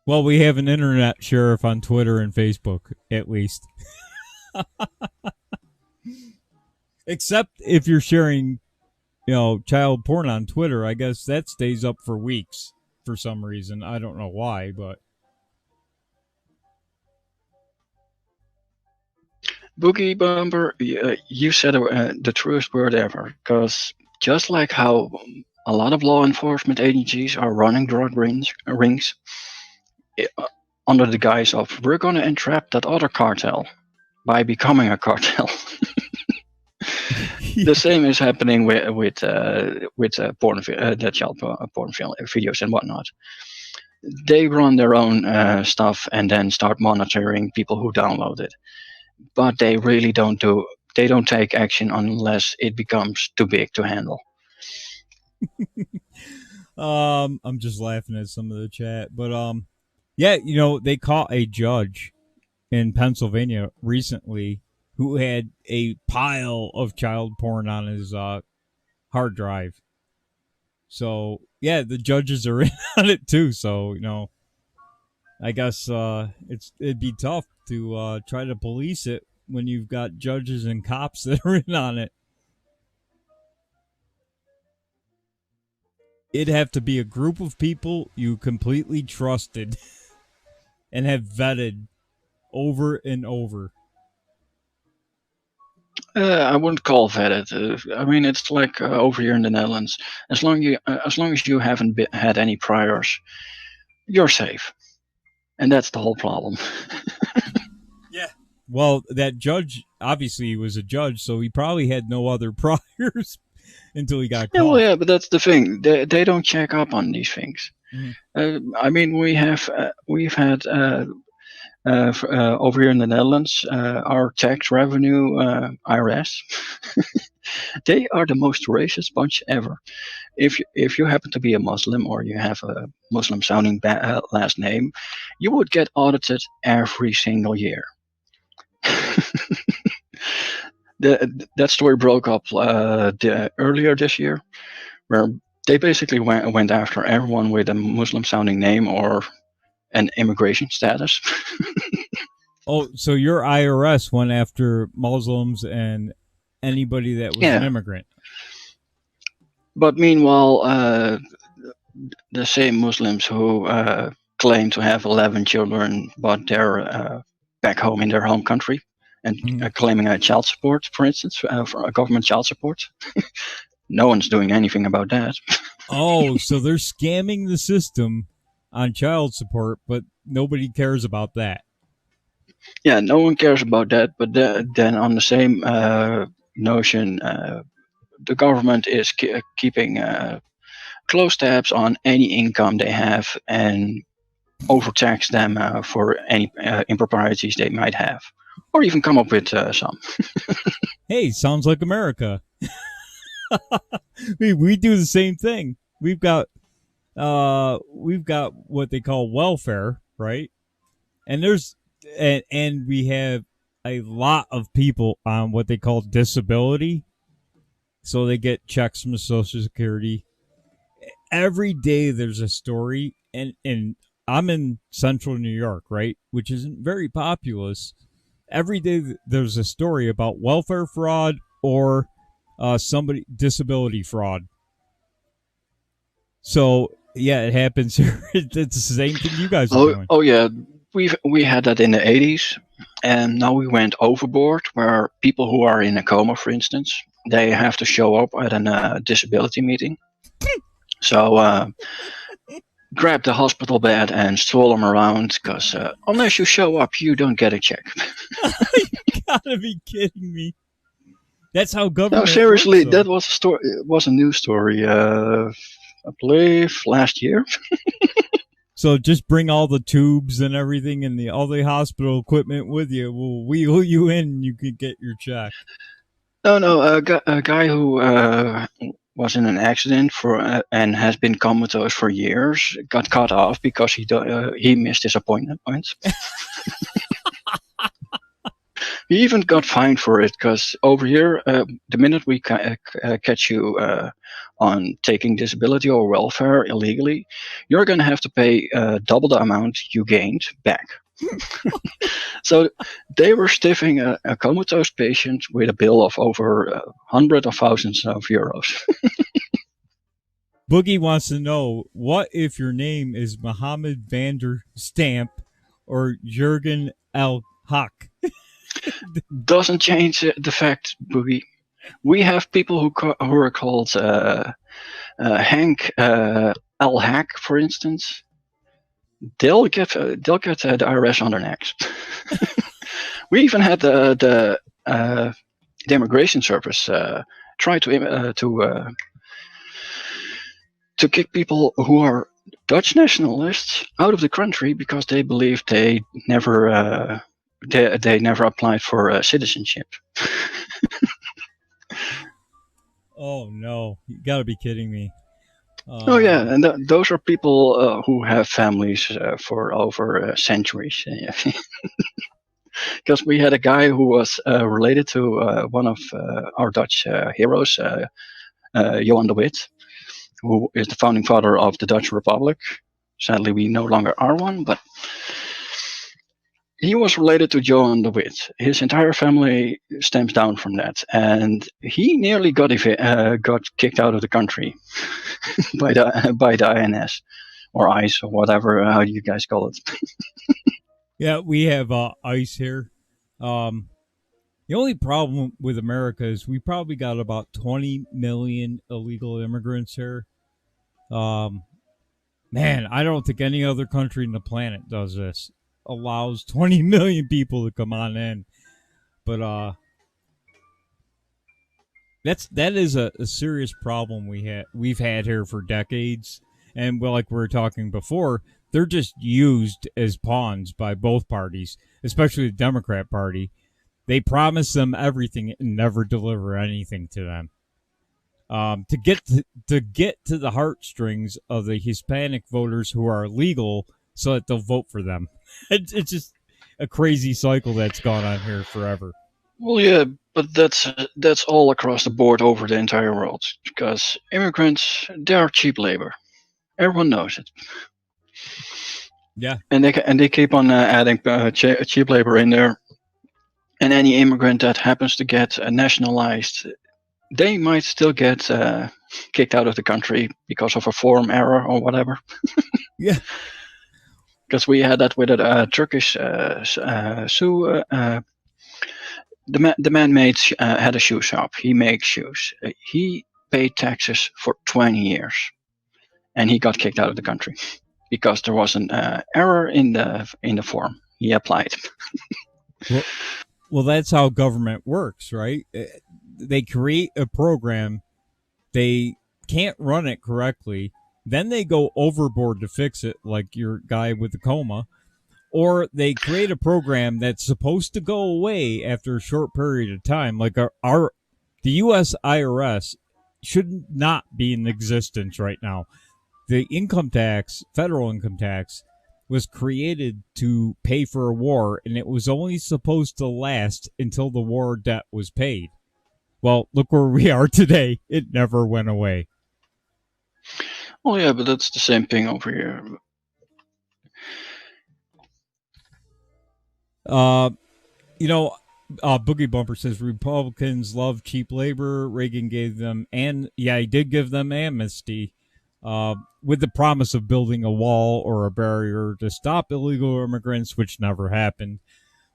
Well, we have an internet sheriff on Twitter and Facebook, at least. Except if you're sharing, child porn on Twitter, I guess that stays up for weeks for some reason. I don't know why, but. Boogie Bumper, you said the truest word ever, because just like how a lot of law enforcement agencies are running drug rings under the guise of, we're going to entrap that other cartel by becoming a cartel. The same is happening with porn, the child porn videos and whatnot. They run their own stuff and then start monitoring people who download it, but they really don't take action unless it becomes too big to handle. I'm just laughing at some of the chat, but yeah, they caught a judge in Pennsylvania recently who had a pile of child porn on his hard drive. So, yeah, the judges are in on it too. So, I guess it'd be tough to try to police it when you've got judges and cops that are in on it. It'd have to be a group of people you completely trusted and have vetted over and over. I wouldn't call vetted. I mean, it's like over here in the Netherlands. As long as you haven't had any priors, you're safe, and that's the whole problem. Yeah, Well, that judge obviously was a judge, so he probably had no other priors until he got Yeah, caught. well, yeah, but that's the thing. They don't check up on these things. I mean, we've had over here in the Netherlands, our tax revenue IRS. They are the most racist bunch ever. If you happen to be a Muslim or you have a Muslim sounding last name, you would get audited every single year. That story broke up earlier this year, where they basically went after everyone with a Muslim sounding name or an immigration status. Oh, so your IRS went after Muslims and anybody that was an immigrant. But meanwhile, the same Muslims who claim to have 11 children, but they're back home in their home country and claiming child support, for instance, for government child support. No one's doing anything about that. Oh, so they're scamming the system on child support, but nobody cares about that. Yeah, no one cares about that. But then on the same notion, the government is keeping close tabs on any income they have and overtax them for any improprieties they might have, or even come up with some. Hey, sounds like America. we do the same thing. We've got what they call welfare, right? And we have a lot of people on what they call disability. So they get checks from Social Security. Every day there's a story, and I'm in central New York, right, which isn't very populous. Every day there's a story about welfare fraud or disability fraud. So yeah, it happens here. It's the same thing you guys are doing. Oh yeah, we had that in the 80s, and now we went overboard. Where people who are in a coma, for instance, they have to show up at a disability meeting. So grab the hospital bed and stroll them around, because unless you show up, you don't get a check. You gotta be kidding me. That's how government. No, seriously, works, that was a story. It was a news story. I believe last year. So just bring all the tubes and everything and all the hospital equipment with you. We'll wheel you in and you can get your check. No, a guy who was in an accident and has been comatose for years got cut off because he missed his appointment. He even got fined for it, because over here, the minute we catch you on taking disability or welfare illegally, you're going to have to pay double the amount you gained back. So they were stiffing a comatose patient with a bill of over hundreds of thousands of euros. Boogie wants to know, what if your name is Mohammed van der Stamp or Jurgen L. Hawk? Doesn't change the fact, Boogie. We have people who are called Hank L. Hack, for instance. They'll get the IRS on their necks. We even had the immigration service try to kick people who are Dutch nationalists out of the country because they believe they never applied for citizenship. Oh no, you gotta be kidding me. Oh yeah, and those are people who have families for over centuries. Because we had a guy who was related to one of our Dutch heroes, Johan de Witt, who is the founding father of the Dutch Republic. Sadly, we no longer are one, but he was related to Johan de Witt. His entire family stems down from that, and he nearly got kicked out of the country by the INS or ICE or whatever. How do you guys call it? Yeah, we have ICE here. The only problem with America is we probably got about 20 million illegal immigrants here. Man, I don't think any other country in the planet does this. Allows 20 million people to come on in. But that is a serious problem we've had here for decades, and like we were talking before, they're just used as pawns by both parties, especially the Democrat Party. They promise them everything and never deliver anything to them. To get to the heartstrings of the Hispanic voters who are legal, so that they'll vote for them. It's just a crazy cycle that's gone on here forever. Well, yeah, but that's all across the board over the entire world, because immigrants, they are cheap labor. Everyone knows it. Yeah, and they keep on adding cheap labor in there. And any immigrant that happens to get nationalized, they might still get kicked out of the country because of a form error or whatever. Yeah. Because we had that with a Turkish shoe. The man had a shoe shop. He makes shoes. He paid taxes for 20 years, and he got kicked out of the country because there was an error in the form he applied. Well, that's how government works, right? They create a program, they can't run it correctly, then they go overboard to fix it, like your guy with the coma, or they create a program that's supposed to go away after a short period of time. Like the U.S. IRS should not be in existence right now. The income tax, federal income tax, was created to pay for a war, and it was only supposed to last until the war debt was paid. Well, look where we are today. It never went away. Oh yeah, but that's the same thing over here. Boogie Bumper says Republicans love cheap labor. Reagan gave them, he did give them amnesty. With the promise of building a wall or a barrier to stop illegal immigrants, which never happened.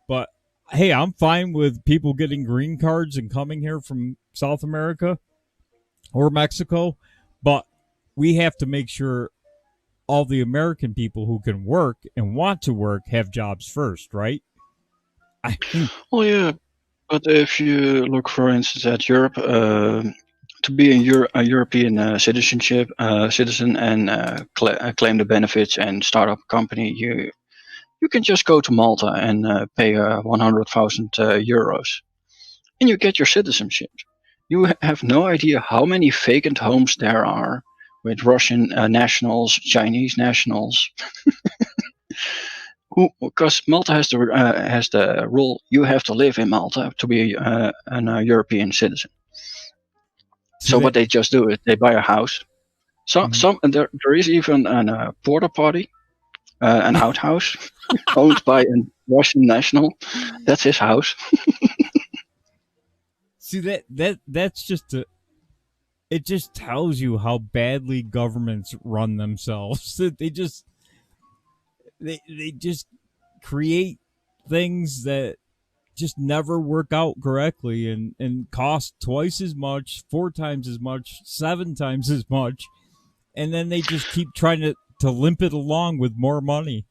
But hey, I'm fine with people getting green cards and coming here from South America or Mexico, but we have to make sure all the American people who can work and want to work have jobs first, right? Well, yeah, but if you look, for instance, at Europe, to be a European citizen and claim the benefits and start up a company, you can just go to Malta and pay 100,000 euros, and you get your citizenship. You have no idea how many vacant homes there are with Russian nationals, Chinese nationals. Because Malta has the rule you have to live in Malta to be a European citizen. So what they just do is they buy a house. There is even a porta potty, an outhouse owned by a Russian national. That's his house. See, that's just it just tells you how badly governments run themselves. They just create things that just never work out correctly and cost twice as much, 4 times as much, 7 times as much, and then they just keep trying to limp it along with more money.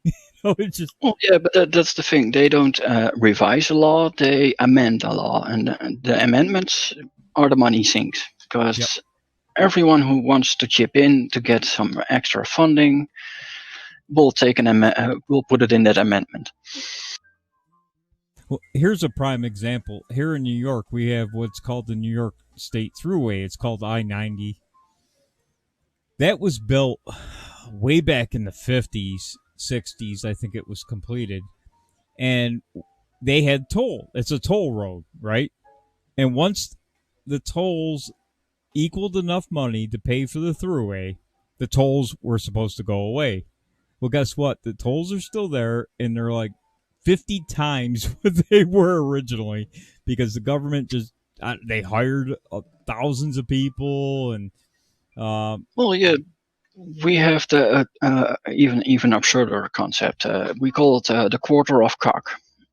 It's just... Well, yeah, but that's the thing. They don't revise a law; they amend a law, and the amendments are the money sinks, because everyone who wants to chip in to get some extra funding will will put it in that amendment. Well, here's a prime example. Here in New York, we have what's called the New York State Thruway. It's called I-90. That was built way back in the 50s, 60s, I think it was completed. And they had toll. It's a toll road, right? And once the tolls equaled enough money to pay for the thruway, the tolls were supposed to go away. Well, guess what? The tolls are still there, and they're like 50 times what they were originally, because the government just they hired thousands of people. And well, yeah, we have the even absurder concept. We call it the quarter of cock,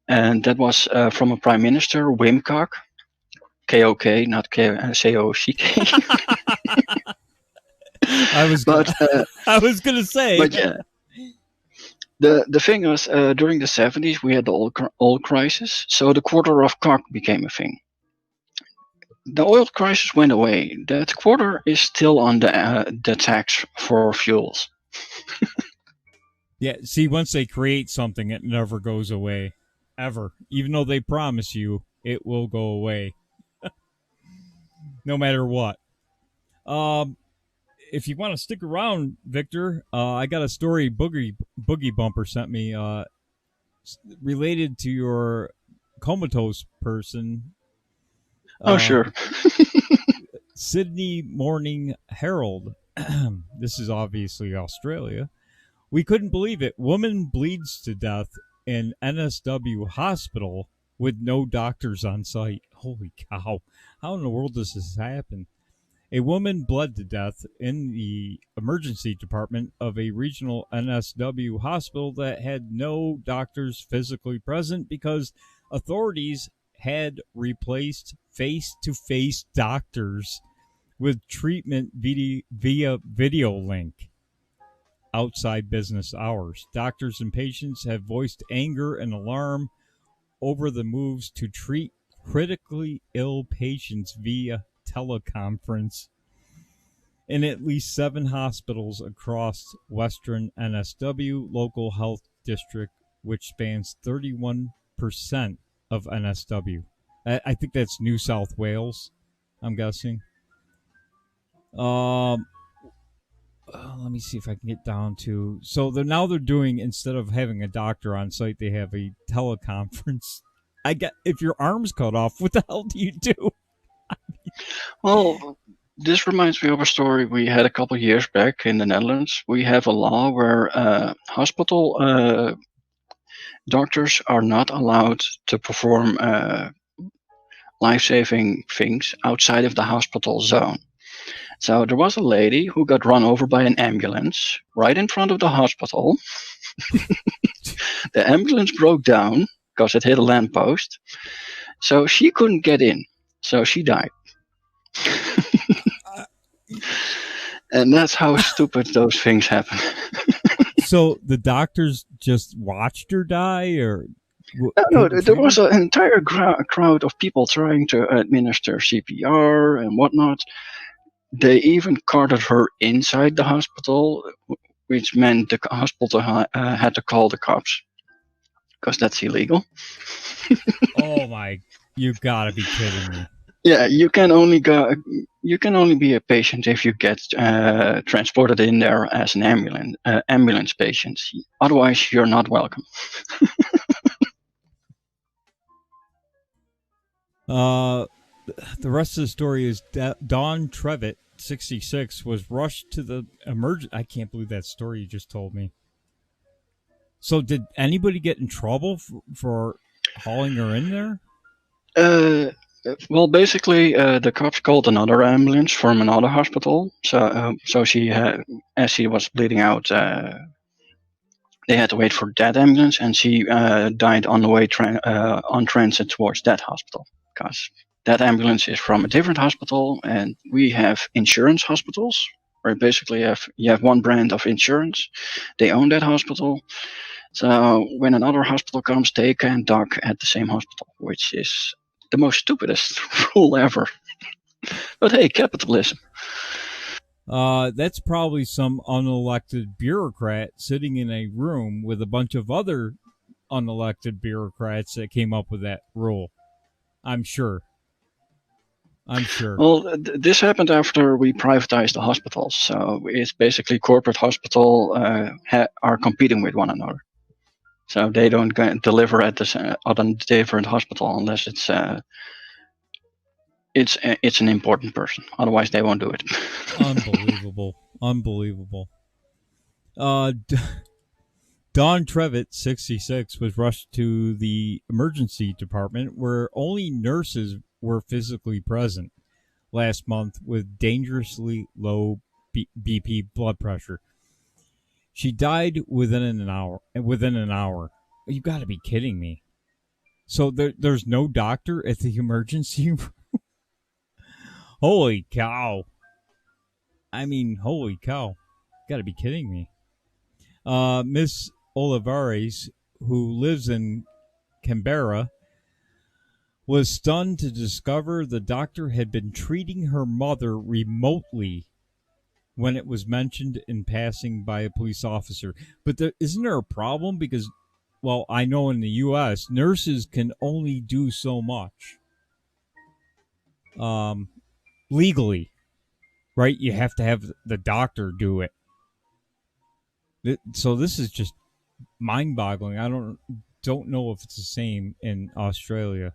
and that was from a prime minister, Wim Kok, K-O-K, not C-O-C-K. I was gonna say, but yeah. The thing was, during the 70s, we had the oil crisis, so the quarter of cock became a thing. The oil crisis went away. That quarter is still on the tax for fuels. Yeah, see, once they create something, it never goes away. Ever. Even though they promise you, it will go away. No matter what. If you want to stick around, Victor, I got a story Boogie Bumper sent me related to your comatose person. Sure. Sydney Morning Herald. This is obviously Australia. We couldn't believe it. Woman bleeds to death in NSW hospital with no doctors on site. Holy cow. How in the world does this happen? A woman bled to death in the emergency department of a regional NSW hospital that had no doctors physically present because authorities had replaced face-to-face doctors with treatment via video link outside business hours. Doctors and patients have voiced anger and alarm over the moves to treat critically ill patients via teleconference in at least 7 hospitals across Western NSW local health district, which spans 31% of NSW. I think that's New South Wales, I'm guessing. Let me see if I can get down to... So they're doing, instead of having a doctor on site, they have a teleconference. If your arm's cut off, what the hell do you do? Well, this reminds me of a story we had a couple of years back in the Netherlands. We have a law where hospital doctors are not allowed to perform life-saving things outside of the hospital zone. So there was a lady who got run over by an ambulance right in front of the hospital. The ambulance broke down because it hit a lamppost. So she couldn't get in. So she died. And that's how stupid those things happen. So the doctors just watched her die, or no, there was an entire crowd of people trying to administer CPR and whatnot. They even carted her inside the hospital, which meant the hospital had to call the cops because that's illegal. Oh my! You gotta be kidding me! Yeah, you can only be a patient if you get transported in there as an ambulance patient. Otherwise, you're not welcome. The rest of the story is Dawn Trevitt, 66, was rushed to the I can't believe that story you just told me. So did anybody get in trouble for hauling her in there? Well, basically, the cops called another ambulance from another hospital. So she had, as she was bleeding out, they had to wait for that ambulance, and she died on the way on transit towards that hospital because that ambulance is from a different hospital, and we have insurance hospitals where basically you have one brand of insurance. They own that hospital. So when another hospital comes, they can dock at the same hospital, which is the most stupidest rule ever. But hey, capitalism. That's probably some unelected bureaucrat sitting in a room with a bunch of other unelected bureaucrats that came up with that rule. I'm sure. Well, this happened after we privatized the hospitals. So it's basically corporate hospital are competing with one another. So they don't deliver at a different hospital unless it's an important person. Otherwise, they won't do it. Unbelievable. Dawn Trevitt, 66, was rushed to the emergency department where only nurses were physically present last month with dangerously low BP blood pressure. She died within an hour. You got to be kidding me. So there's no doctor at the emergency room? Holy cow. I mean, holy cow. Got to be kidding me. Miss Olivares, who lives in Canberra, was stunned to discover the doctor had been treating her mother remotely when it was mentioned in passing by a police officer. But isn't there a problem? Because, well, I know in the U.S., nurses can only do so much legally, right? You have to have the doctor do it. So this is just mind-boggling. I don't know if it's the same in Australia.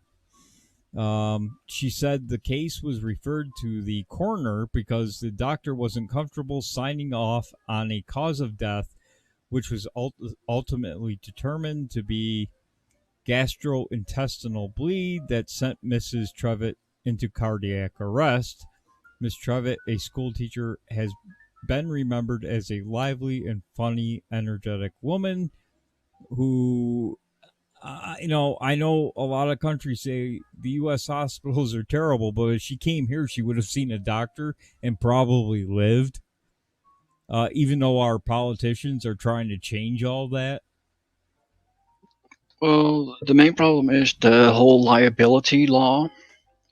She said the case was referred to the coroner because the doctor wasn't comfortable signing off on a cause of death, which was ultimately determined to be gastrointestinal bleed that sent Mrs. Trevitt into cardiac arrest. Ms. Trevitt, a school teacher, has been remembered as a lively and funny, energetic woman who, I know a lot of countries say the U.S. hospitals are terrible, but if she came here, she would have seen a doctor and probably lived, even though our politicians are trying to change all that. Well, the main problem is the whole liability law,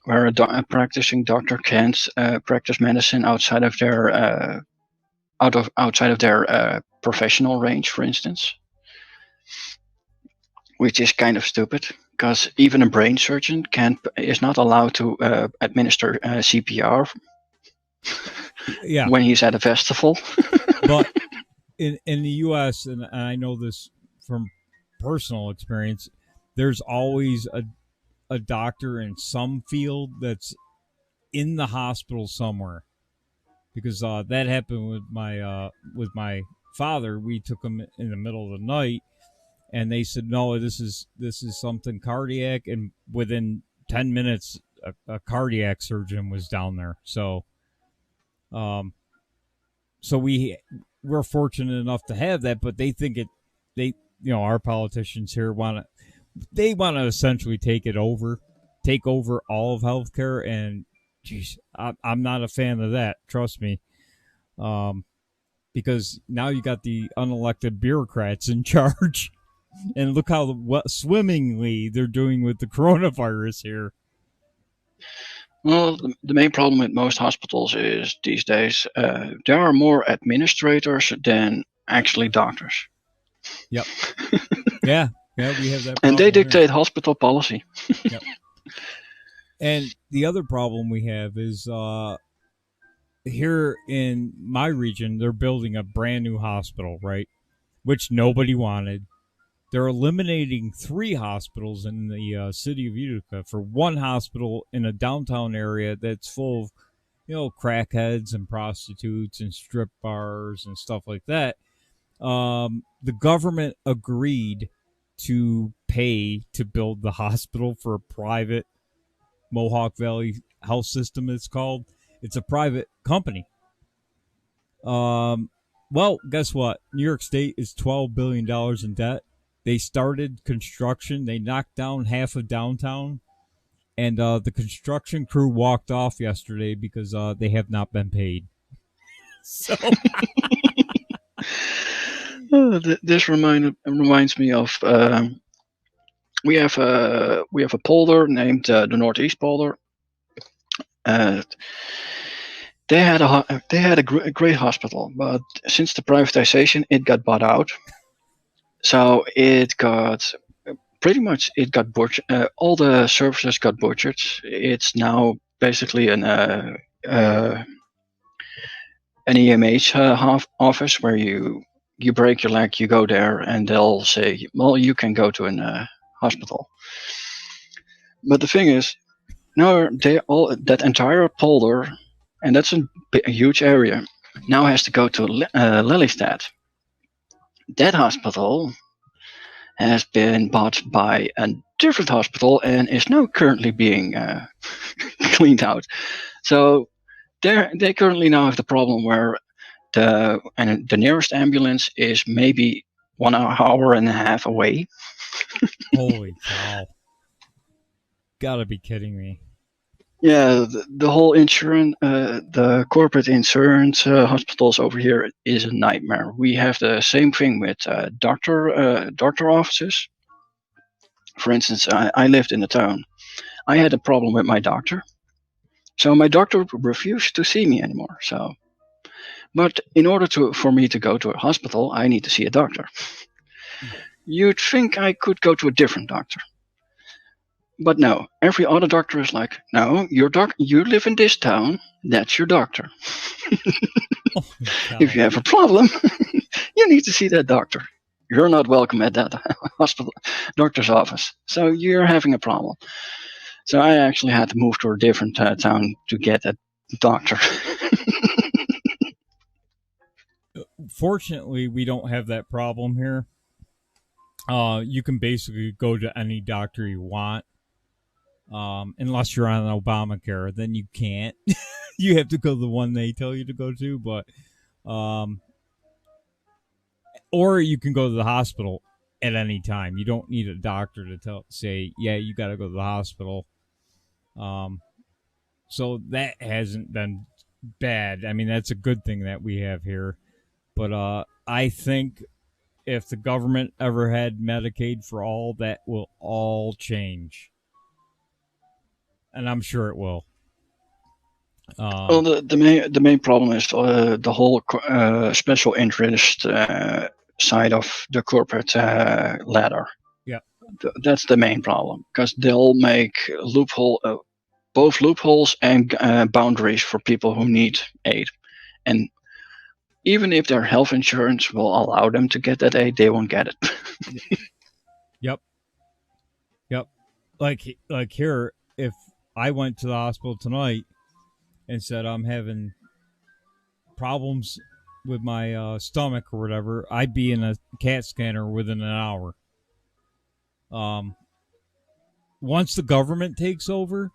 where a practicing doctor can't practice medicine outside of their professional range, for instance, which is kind of stupid because even a brain surgeon is not allowed to administer CPR when he's at a festival. But in the U.S., and I know this from personal experience, there's always a doctor in some field that's in the hospital somewhere. Because that happened with my father. We took him in the middle of the night, and they said, "No, this is something cardiac." And within 10 minutes, a cardiac surgeon was down there. So, we're fortunate enough to have that. But they think our politicians here want to essentially take over all of healthcare. And jeez, I'm not a fan of that. Trust me. Because now you got the unelected bureaucrats in charge. And look how swimmingly they're doing with the coronavirus here. Well, the main problem with most hospitals is these days there are more administrators than actually doctors. Yep. yeah, we have that problem. And they dictate hospital policy. Yep. And the other problem we have is here in my region, they're building a brand new hospital, right? Which nobody wanted. They're eliminating 3 hospitals in the city of Utica for one hospital in a downtown area that's full of, crackheads and prostitutes and strip bars and stuff like that. The government agreed to pay to build the hospital for a private Mohawk Valley Health System, it's called. It's a private company. Well, guess what? New York State is $12 billion in debt. They started construction. They knocked down half of downtown. And the construction crew walked off yesterday because they have not been paid. So this reminds me of we have a polder named the Northeast Polder. They had a great hospital, but since the privatization, it got bought out. So it got butchered. All the services got butchered. It's now basically an EMH office where you break your leg, you go there, and they'll say, "Well, you can go to a hospital." But the thing is, now that entire polder, and that's a huge area, now has to go to Lelystad. That hospital has been bought by a different hospital and is now currently being cleaned out. So they currently now have the problem where the nearest ambulance is maybe 1 hour and a half away. Holy cow. Gotta be kidding me. Yeah, the whole insurance, the corporate insurance hospitals over here is a nightmare. We have the same thing with doctor offices. For instance, I lived in a town. I had a problem with my doctor, so my doctor refused to see me anymore. So, but in order for me to go to a hospital, I need to see a doctor. You'd think I could go to a different doctor. But no, every other doctor is like, no, you live in this town, that's your doctor. If you have a problem, you need to see that doctor. You're not welcome at that hospital doctor's office. So you're having a problem. So I actually had to move to a different town to get a doctor. Fortunately, we don't have that problem here. You can basically go to any doctor you want. Unless you're on Obamacare, then you can't. You have to go to the one they tell you to go to, but or you can go to the hospital at any time. You don't need a doctor to say, yeah, you got to go to the hospital. So that hasn't been bad. I mean, that's a good thing that we have here. But I think if the government ever had Medicaid for all, that will all change. And I'm sure it will. Well, the main problem is the whole special interest side of the corporate ladder. Yeah, that's the main problem, because they'll make both loopholes and boundaries for people who need aid, and even if their health insurance will allow them to get that aid, they won't get it. Yep. Like here, if I went to the hospital tonight and said I'm having problems with my stomach or whatever, I'd be in a CAT scanner within an hour. Once the government takes over,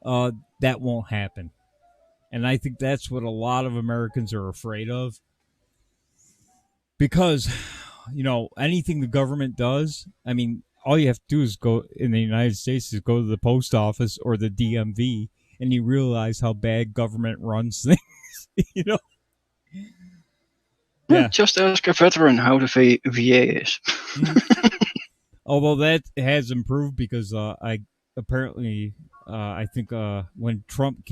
that won't happen. And I think that's what a lot of Americans are afraid of. Because, anything the government does, I mean, all you have to do is go in the United States is go to the post office or the DMV, and you realize how bad government runs things. Yeah, just ask a veteran how the VA is. Although that has improved, because I think when Trump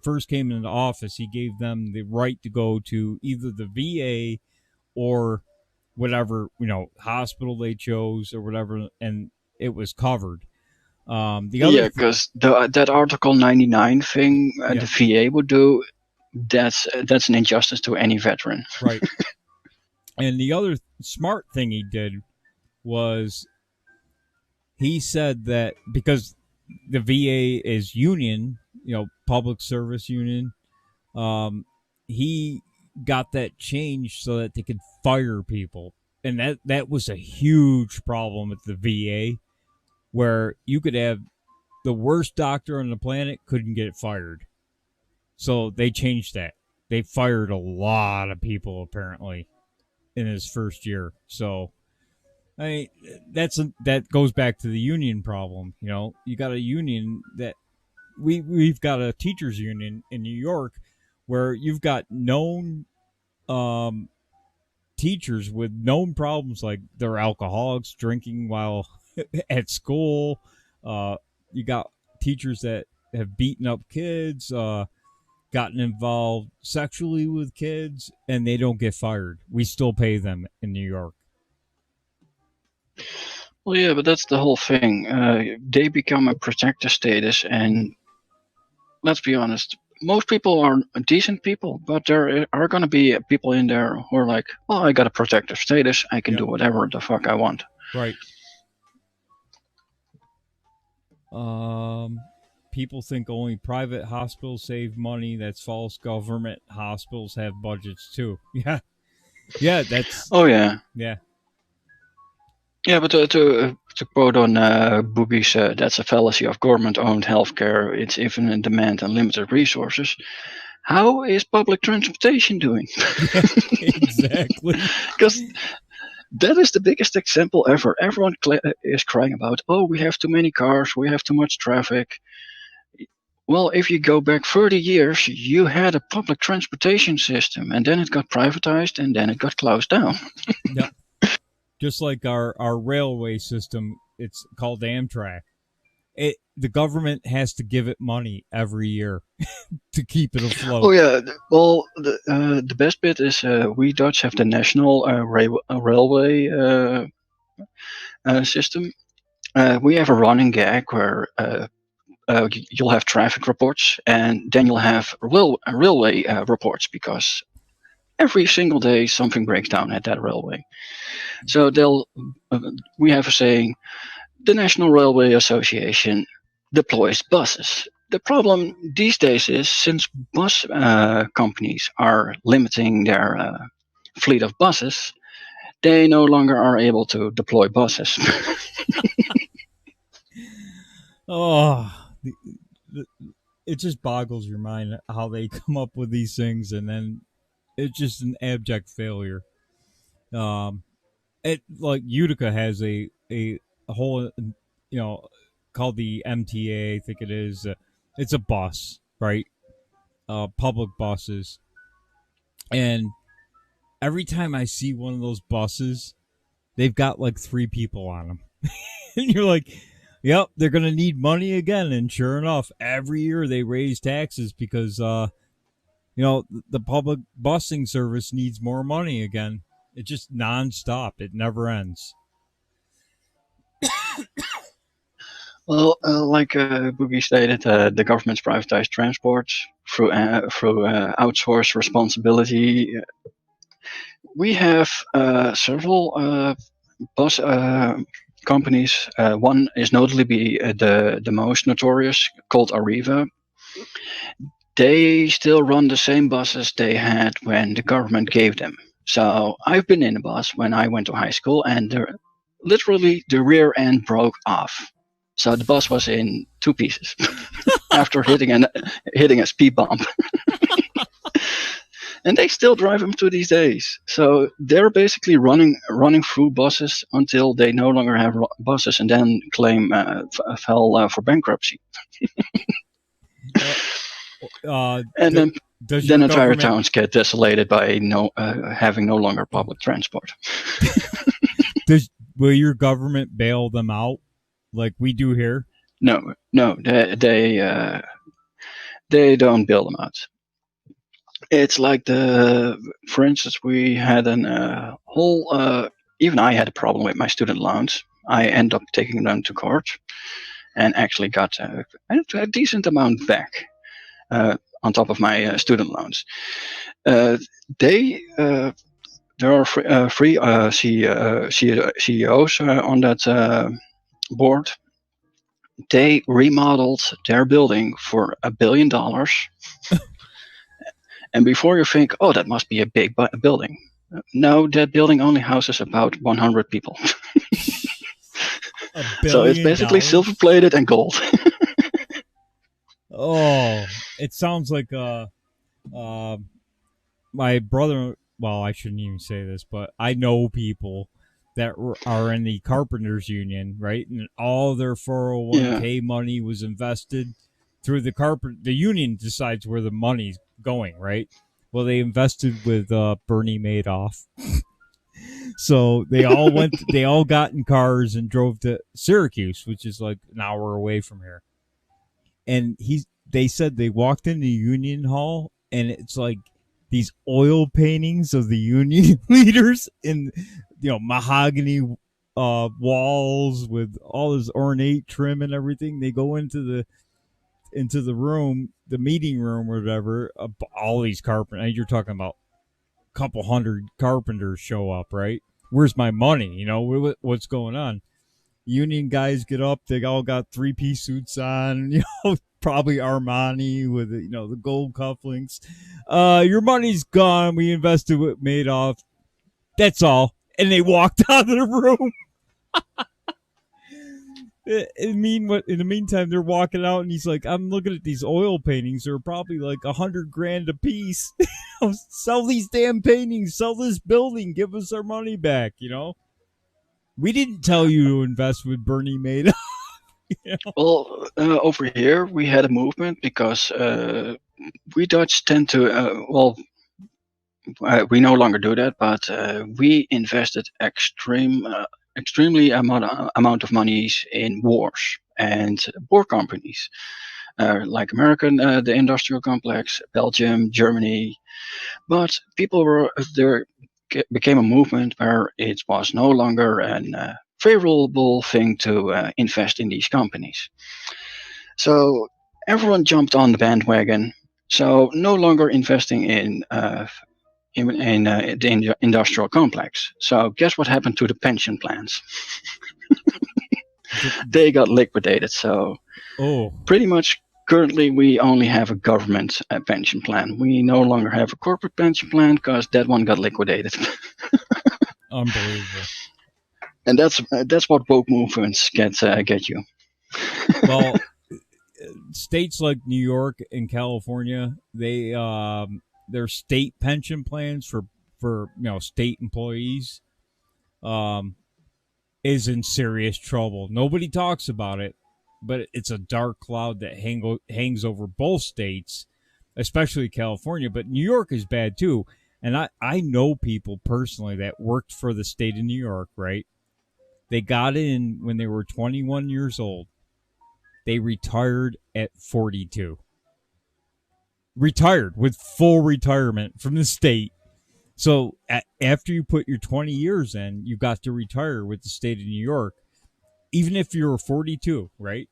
first came into office, he gave them the right to go to either the VA or whatever, hospital they chose or whatever, and it was covered. Because that Article 99 thing the VA would do, that's an injustice to any veteran. Right. And the other smart thing he did was he said that because the VA is union, public service union, he got that changed so that they could fire people. And that was a huge problem with the VA, where you could have the worst doctor on the planet couldn't get fired. So they changed that. They fired a lot of people, apparently, in his first year. So, I mean, that goes back to the union problem. You got a union that we've got a teachers union in New York where you've got known teachers with known problems, like they're alcoholics, drinking while at school. You got teachers that have beaten up kids, gotten involved sexually with kids, and they don't get fired. We still pay them in New York. Well, yeah, but that's the whole thing. They become a protector status, and let's be honest, most people are decent people, but there are going to be people in there who are like, well, I got a protective status, I can do whatever the fuck I want. Right. People think only private hospitals save money. That's false. Government hospitals have budgets too. Yeah, that's... Oh, yeah. Yeah. Yeah, but to quote on Boobies, that's a fallacy of government-owned healthcare. It's even in demand and limited resources. How is public transportation doing? Exactly. Because that is the biggest example ever. Everyone is crying about, oh, we have too many cars, we have too much traffic. Well, if you go back 30 years, you had a public transportation system, and then it got privatized, and then it got closed down. Yep. Just like our railway system, it's called Amtrak. The government has to give it money every year to keep it afloat. Oh yeah, well, the best bit is we Dutch have the national railway system. We have a running gag where you'll have traffic reports, and then you'll have railway reports, because every single day something breaks down at that railway. So we have a saying: the National Railway Association deploys buses. The problem these days is, since bus companies are limiting their fleet of buses, they no longer are able to deploy buses. Oh, it just boggles your mind how they come up with these things, and then it's just an abject failure. It like Utica has a whole, called the MTA, I think it is. It's a bus, right? Public buses, and every time I see one of those buses, they've got like 3 people on them, and you're like, yep, they're going to need money again. And sure enough, every year they raise taxes because, the public busing service needs more money again. It's just nonstop. It never ends. Well, like Boogie stated, the government's privatized transport through outsourced responsibility. We have several bus companies. One is notably the most notorious, called Arriva. They still run the same buses they had when the government gave them. So I've been in a bus when I went to high school, and literally the rear end broke off. So the bus was in 2 pieces after hitting a speed bump. And they still drive them to these days. So they're basically running through buses until they no longer have buses, and then claim file for bankruptcy. And then entire towns get desolated by having no longer public transport. Will your government bail them out like we do here? No, they don't bail them out. It's like for instance, we had a whole, even I had a problem with my student loans. I ended up taking them to court and actually got a decent amount back on top of my student loans. There are free CEOs on that board. They remodeled their building for $1 billion. And before you think, oh, that must be a big building. No, that building only houses about 100 people. So it's basically silver-plated and gold. Oh, it sounds like my brother, well, I shouldn't even say this, but I know people that are in the carpenters union, right? And all their 401k money was invested through the union decides where the money's going, right? Well, they invested with Bernie Madoff. So they all got in cars and drove to Syracuse, which is like an hour away from here. And they said they walked into Union Hall, and it's like these oil paintings of the union leaders in, mahogany walls with all this ornate trim and everything. They go into the room, the meeting room or whatever. All these carpenters, you're talking about a couple hundred carpenters show up, right? Where's my money? What's going on? Union guys get up. They all got 3-piece suits on, probably Armani with, the gold cufflinks. Your money's gone. We invested with Madoff. That's all. And they walked out of the room. In the meantime, they're walking out, and he's like, I'm looking at these oil paintings. They're probably like $100,000 a piece. Sell these damn paintings. Sell this building. Give us our money back, We didn't tell you to invest with Bernie Madoff. Well, over here we had a movement because we Dutch tend to, we no longer do that, but we invested extremely amount of monies in wars and war companies, like American, the industrial complex, Belgium, Germany. But people were there became a movement where it was no longer an favorable thing to invest in these companies. So everyone jumped on the bandwagon. So no longer investing in the industrial complex. So guess what happened to the pension plans? They got liquidated. So pretty much currently we only have a government pension plan. We no longer have a corporate pension plan because that one got liquidated. Unbelievable. And that's what woke movements get you. Well, states like New York and California, they their state pension plans for state employees is in serious trouble. Nobody talks about it, but it's a dark cloud that hangs over both states, especially California. But New York is bad too. And I know people personally that worked for the state of New York, right? They got in when they were 21 years old. They retired at 42. Retired with full retirement from the state. So after you put your 20 years in, you got to retire with the state of New York, even if you're 42, right?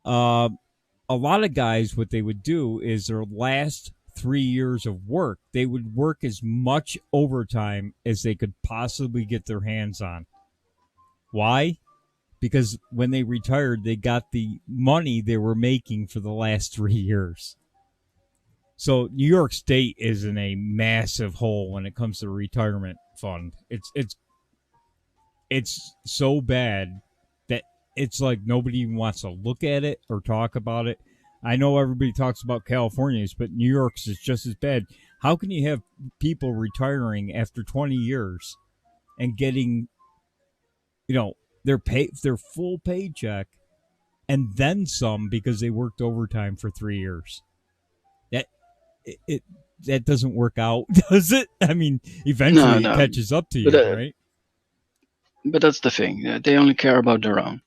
A lot of guys, what they would do is their last 3 years of work, they would work as much overtime as they could possibly get their hands on. Why? Because when they retired, they got the money they were making for the last 3 years. So New York State is in a massive hole when it comes to the retirement fund. It's so bad that it's like nobody even wants to look at it or talk about it. I know everybody talks about California's, but New York's is just as bad. How can you have people retiring after 20 years and getting, their full paycheck and then some because they worked overtime for 3 years? That doesn't work out, does it? I mean, eventually it catches up to you, right? But that's the thing. They only care about their own.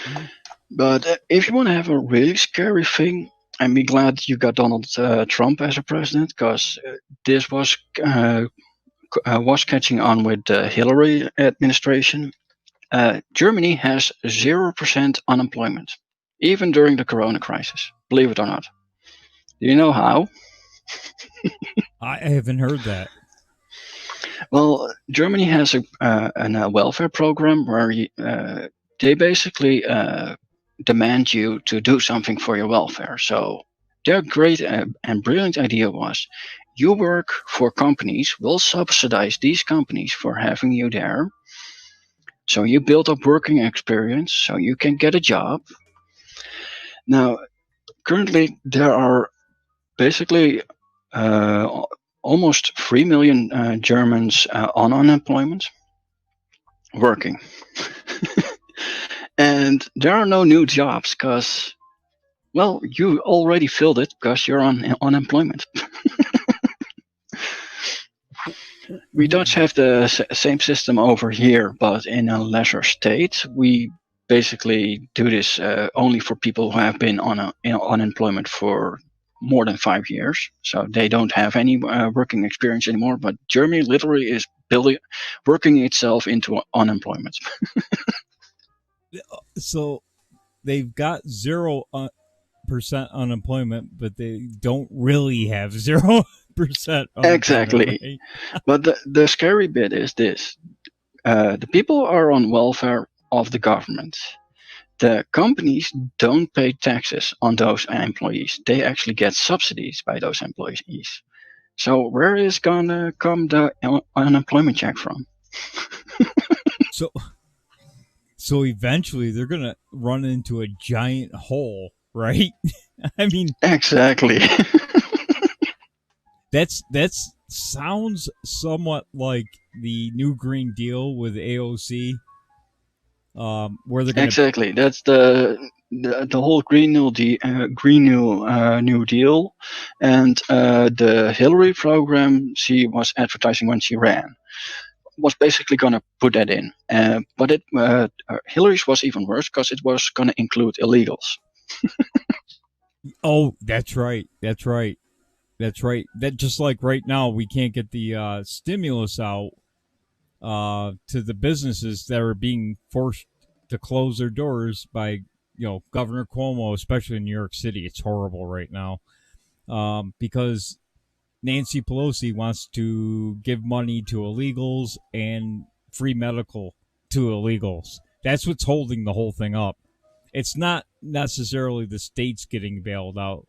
Mm-hmm. But if you want to have a really scary thing, I'm glad you got Donald Trump as a president, because this was catching on with the Hillary administration. Germany has 0% unemployment, even during the corona crisis, believe it or not. Do you know how? I haven't heard that. Well, Germany has a welfare program where they basically demand you to do something for your welfare. So their great and brilliant idea was, you work for companies, we'll subsidize these companies for having you there. So you build up working experience so you can get a job. Now, currently there are basically almost 3 million Germans on unemployment working. And there are no new jobs because, well, you already filled it because you're on unemployment. We Dutch have the same system over here, but in a lesser state. We basically do this only for people who have been on unemployment for more than 5 years, so they don't have any working experience anymore. But Germany literally is working itself into unemployment. So they've got 0% unemployment, but they don't really have 0% Exactly. Right? But the scary bit is this: the people are on welfare of the government. The companies don't pay taxes on those employees. They actually get subsidies by those employees. So where is gonna come the unemployment check from? So eventually they're gonna run into a giant hole, right? I mean, exactly. That's sounds somewhat like the new Green Deal with AOC. where they're going to Exactly. That's the whole Green New New Deal, and the Hillary program she was advertising when she ran was basically going to put that in. But Hillary's was even worse because it was going to include illegals. Oh, that's right. That's right. That's right. That just like right now, we can't get the stimulus out to the businesses that are being forced to close their doors by, Governor Cuomo, especially in New York City. It's horrible right now because Nancy Pelosi wants to give money to illegals and free medical to illegals. That's what's holding the whole thing up. It's not necessarily the states getting bailed out,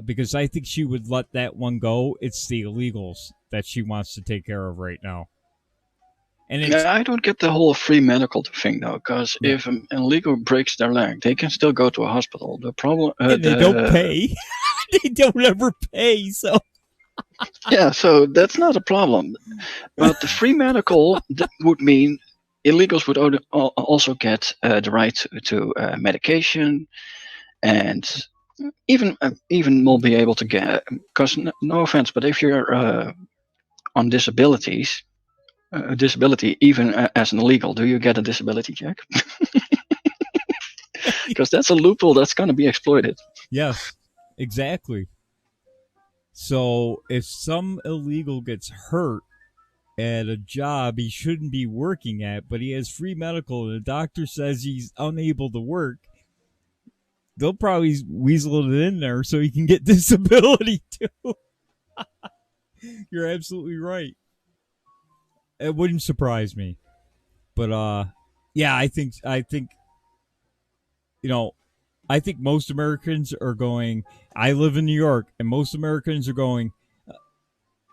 because I think she would let that one go. It's the illegals that she wants to take care of right now. And I don't get the whole free medical thing though, because if an illegal breaks their leg, they can still go to a hospital. The problem and they don't pay. They don't ever pay. So yeah, so that's not a problem. But the free medical would mean illegals would also get the right to medication, and even will be able to get, because no offense, but if you're on disability, even as an illegal, do you get a disability check? Because that's a loophole that's going to be exploited. Yes, exactly. So if some illegal gets hurt at a job he shouldn't be working at, but he has free medical and the doctor says he's unable to work, they'll probably weasel it in there so he can get disability too. You're absolutely right. It wouldn't surprise me. But yeah, I think I think most Americans are going, I live in New York, and most Americans are going,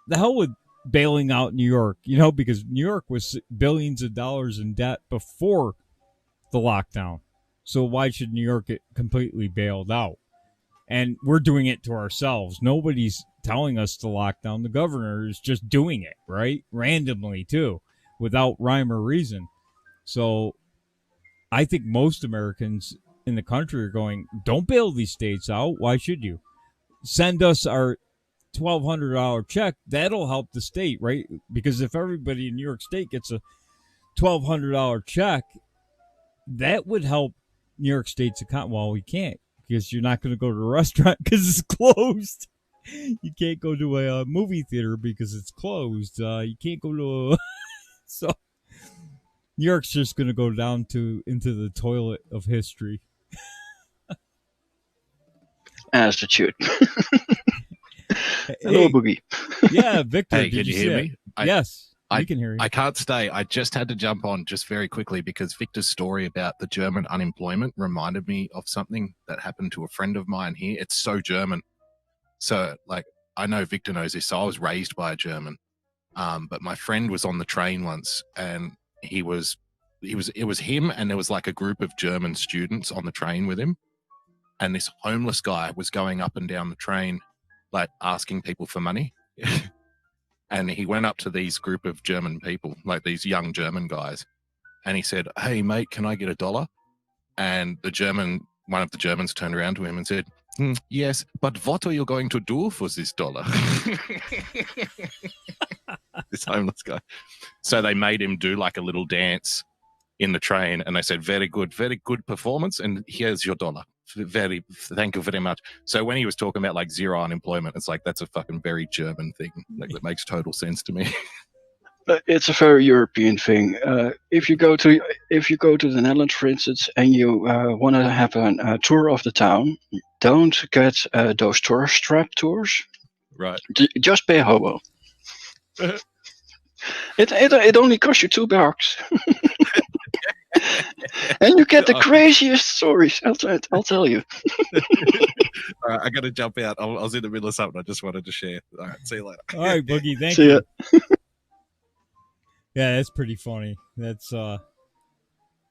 the hell with bailing out New York, because New York was billions of dollars in debt before the lockdown. So why should New York get completely bailed out? And we're doing it to ourselves. Nobody's telling us to lock down. The governor is just doing it, right? Randomly, too, without rhyme or reason. So I think most Americans in the country are going, don't bail these states out. Why should you? Send us our $1,200 check. That'll help the state, right? Because if everybody in New York State gets a $1,200 check, that would help New York State's economy. Well, we can't, because you're not going to go to a restaurant because it's closed. You can't go to a movie theater because it's closed. You can't go to a... So New York's just going to go down into the toilet of history. As it should. Hello, Boogie. Yeah, Victor. Hey, can you hear me? Yes, I can hear you. I can't stay. I just had to jump on just very quickly because Victor's story about the German unemployment reminded me of something that happened to a friend of mine here. It's so German. So, I know Victor knows this. So I was raised by a German. But my friend was on the train once, and it was him, and there was a group of German students on the train with him. And this homeless guy was going up and down the train, asking people for money. And he went up to these group of German people, these young German guys. And he said, "Hey, mate, can I get $1?" And one of the Germans turned around to him and said, "Yes, but what are you going to do for this $1?" This homeless guy. So they made him do a little dance in the train. And they said, very good performance. And here's your $1. Thank you very much. So when he was talking about zero unemployment, it's that's a fucking very German thing. That makes total sense to me. It's a very European thing. If you go to the Netherlands, for instance, and you want to have a tour of the town, don't get those tourist trap tours. Right. Just pay a hobo. It only costs you $2. And you get the craziest stories. I'll tell you. All right, I got to jump out. I was in the middle of something I just wanted to share. All right, see you later. All right, Boogie, thank see you. Ya. Yeah, that's pretty funny. That's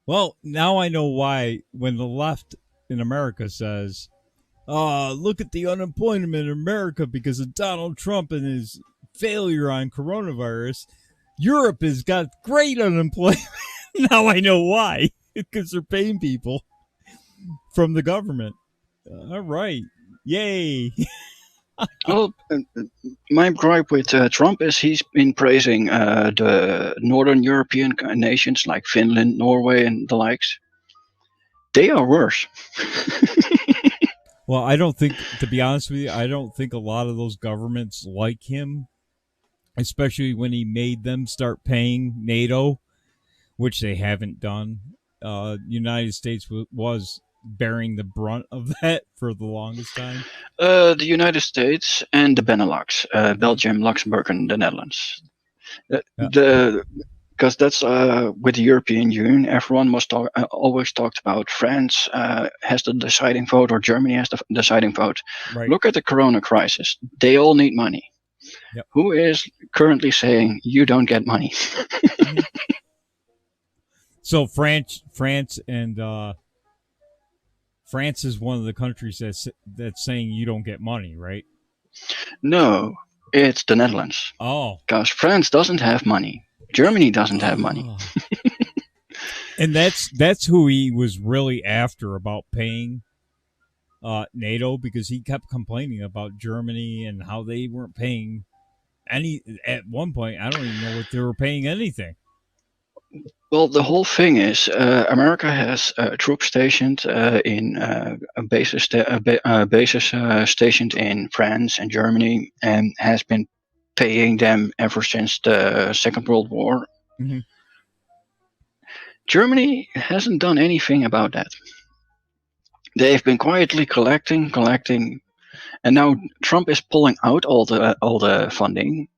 well, now I know why when the left in America says, look at the unemployment in America because of Donald Trump and his failure on coronavirus. Europe has got great unemployment. Now I know why. because they're paying people from the government. All right. Yay. Well, my gripe with Trump is he's been praising the Northern European nations like Finland, Norway, and the likes. They are worse. Well, I don't think, to be honest with you, I don't think a lot of those governments like him, especially when he made them start paying NATO, which they haven't done. United States was bearing the brunt of that for the longest time. The United States and the Benelux, Belgium, Luxembourg, and the Netherlands. Because that's with the European Union, everyone always talked about France has the deciding vote or Germany has the deciding vote. Right. Look at the Corona crisis. They all need money. Yep. Who is currently saying you don't get money? So France and France is one of the countries that's saying you don't get money, right? No, it's the Netherlands. Oh. Because France doesn't have money. Germany doesn't have money. And that's who he was really after about paying NATO, because he kept complaining about Germany and how they weren't paying any. At one point, I don't even know what they were paying anything. Well, the whole thing is America has troops stationed in bases stationed in France and Germany, and has been paying them ever since the Second World War. Mm-hmm. Germany hasn't done anything about that. They've been quietly collecting, and now Trump is pulling out all the funding.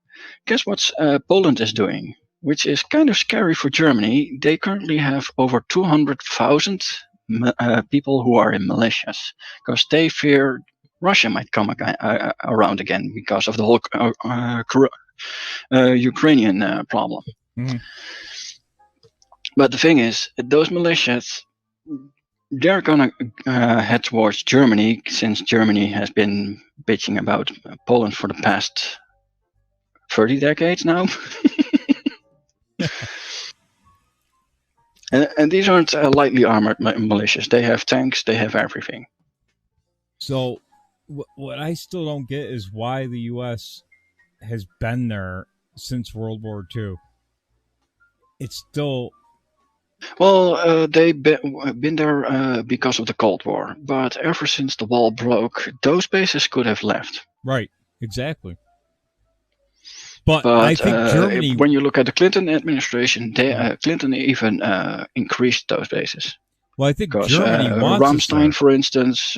Guess what Poland is doing, which is kind of scary for Germany. They currently have over 200,000 people who are in militias because they fear Russia might come around again because of the whole Ukrainian problem. Mm-hmm. But the thing is, those militias, they're going to head towards Germany, since Germany has been bitching about Poland for the past 30 decades now. And these aren't lightly armored militias. They have tanks, they have everything. So what I still don't get is why the U.S. has been there since World War II. It's still... Well, they've been there because of the Cold War. But ever since the wall broke, those bases could have left. Right, exactly. But I think Germany... when you look at the Clinton administration, Clinton even increased those bases. Well, I think Germany wants Ramstein, for instance,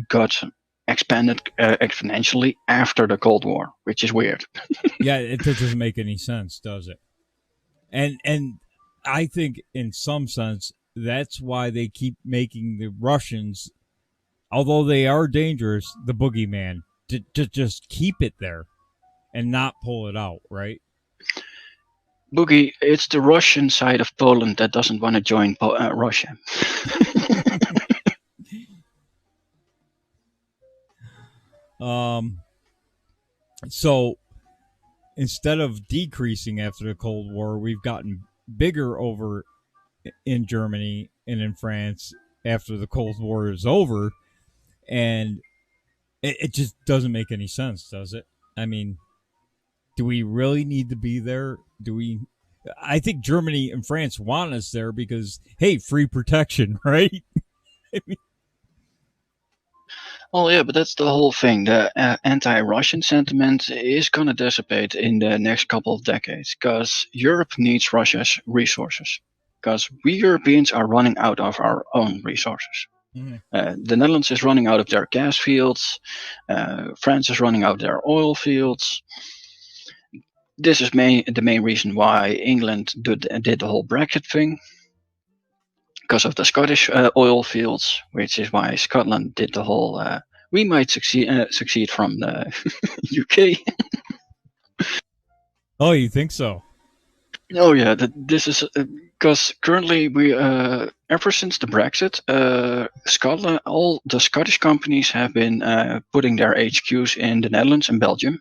got expanded exponentially after the Cold War, which is weird. Yeah, it doesn't make any sense, does it? And I think in some sense that's why they keep making the Russians, although they are dangerous, the boogeyman, to just keep it there and not pull it out, right? Boogie, it's the Russian side of Poland that doesn't want to join Russia. So instead of decreasing after the Cold War, we've gotten bigger over in Germany and in France after the Cold War is over, and it just doesn't make any sense, does it? I mean, do we really need to be there? I think Germany and France want us there because, hey, free protection, right? I mean, well, yeah, but that's the whole thing. The anti-Russian sentiment is going to dissipate in the next couple of decades because Europe needs Russia's resources. Because we Europeans are running out of our own resources. Mm-hmm. The Netherlands is running out of their gas fields. France is running out of their oil fields. This is the main reason why England did the whole Brexit thing. Because of the Scottish oil fields, which is why Scotland did the whole we might succeed from the UK. Oh, you think so? Oh yeah, this is because currently we ever since the Brexit, Scotland, all the Scottish companies have been putting their HQs in the Netherlands and Belgium,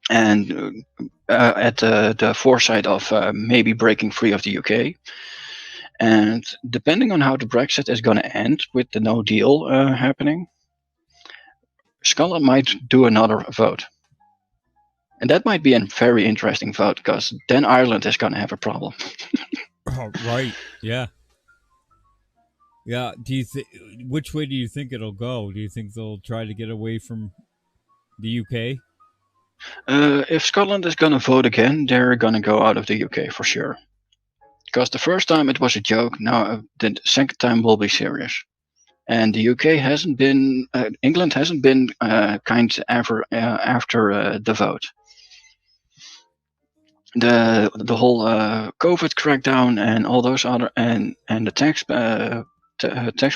and at the foresight of maybe breaking free of the UK. And depending on how the Brexit is going to end with the no deal happening, Scotland might do another vote. And that might be a very interesting vote, because then Ireland is going to have a problem. Oh, right. Yeah. Yeah. Which way do you think it'll go? Do you think they'll try to get away from the UK? If Scotland is going to vote again, they're going to go out of the UK for sure. Because the first time it was a joke, now the second time will be serious. And the UK hasn't been, England hasn't been kind ever after the vote. The whole COVID crackdown and all those other and the tax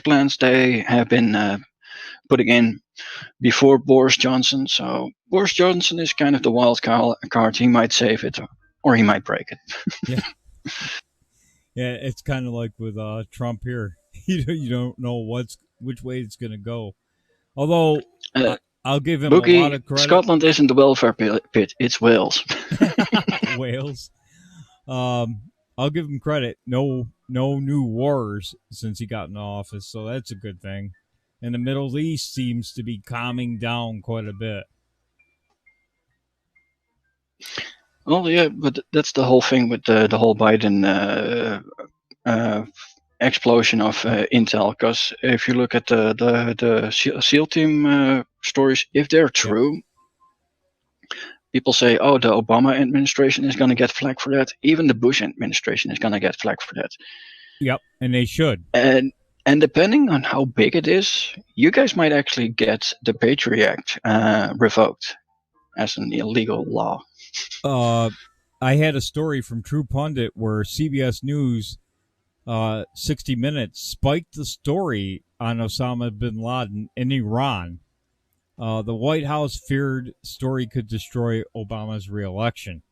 plans they have been putting in before Boris Johnson. So Boris Johnson is kind of the wild card. He might save it or he might break it. Yeah. Yeah, it's kind of like with Trump here. You don't know which way it's going to go. Although I'll give him Boogie, a lot of credit. Scotland isn't the welfare pit; it's Wales. Wales. I'll give him credit. No new wars since he got in office, so that's a good thing. And the Middle East seems to be calming down quite a bit. Well, yeah, but that's the whole thing with the whole Biden explosion of Intel. Because if you look at the SEAL team stories, if they're true, people say, "Oh, the Obama administration is going to get flack for that." Even the Bush administration is going to get flack for that. Yep, and they should. And depending on how big it is, you guys might actually get the Patriot Act revoked as an illegal law. I had a story from True Pundit where CBS News 60 Minutes spiked the story on Osama bin Laden in Iran. The White House feared story could destroy Obama's reelection.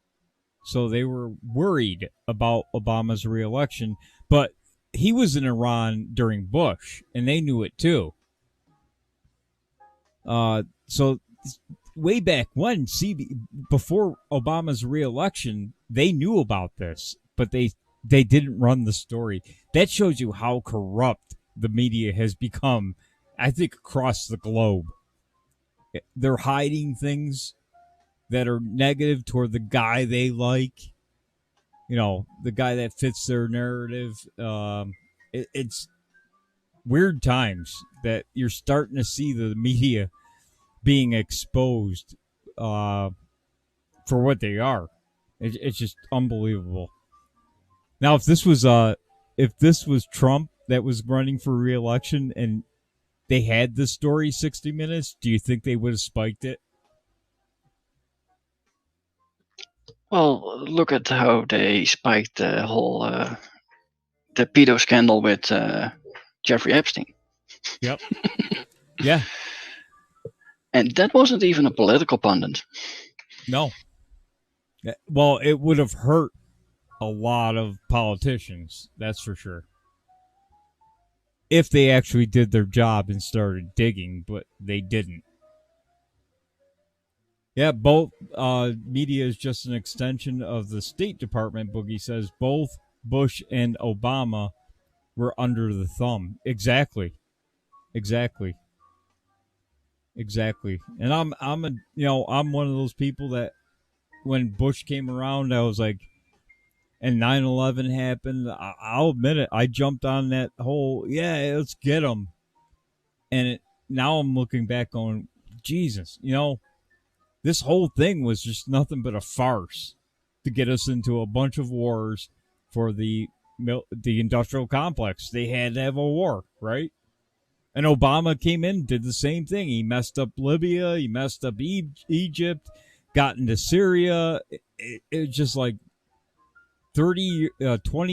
So they were worried about Obama's reelection, but he was in Iran during Bush, and they knew it too. So way back when, before Obama's reelection, they knew about this, but they didn't run the story. That shows you how corrupt the media has become, I think, across the globe. They're hiding things that are negative toward the guy they like. You know, the guy that fits their narrative. It's weird times that you're starting to see the media being exposed for what they are. It's just unbelievable. Now, if this was Trump that was running for re-election and they had this story 60 Minutes, do you think they would have spiked it? Well, look at how they spiked the whole the pedo scandal with Jeffrey Epstein. Yep. Yeah. And that wasn't even a political pundit. No. Well, it would have hurt a lot of politicians, that's for sure. If they actually did their job and started digging, but they didn't. Yeah, both media is just an extension of the State Department, Boogie says. Both Bush and Obama were under the thumb. Exactly. And I'm one of those people that when Bush came around, I was like, and 9/11 happened, I'll admit it, I jumped on that whole, let's get them. And now I'm looking back going, Jesus, this whole thing was just nothing but a farce to get us into a bunch of wars for the industrial complex. They had to have a war, right? And Obama came in, did the same thing. He messed up Libya, he messed up Egypt, got into Syria. It was just like 20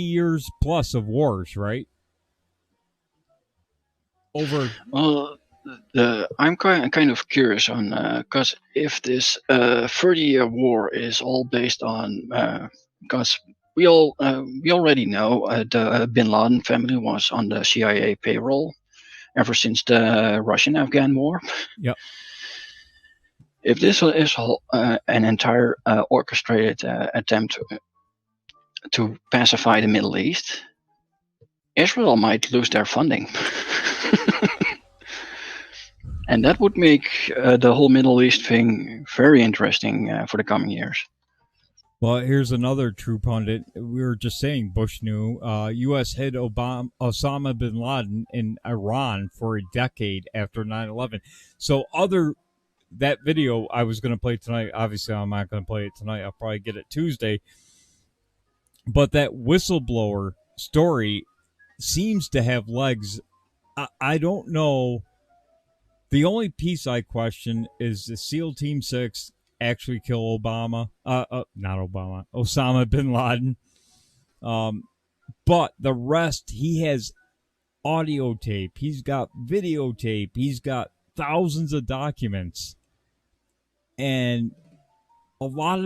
years plus of wars, right? Well, I'm kind of curious on because if this 30-year war is all based on because we already know the Bin Laden family was on the CIA payroll ever since the Russian-Afghan war. Yep. If this is an entire orchestrated attempt to pacify the Middle East, Israel might lose their funding. And that would make the whole Middle East thing very interesting for the coming years. Well, here's another true pundit. We were just saying Bush knew. U.S. hid Osama bin Laden in Iran for a decade after 9/11. So that video I was going to play tonight, obviously I'm not going to play it tonight. I'll probably get it Tuesday. But that whistleblower story seems to have legs. I don't know. The only piece I question is the SEAL Team 6 actually kill Osama bin Laden. But the rest, he has audio tape. He's got videotape. He's got thousands of documents. And a lot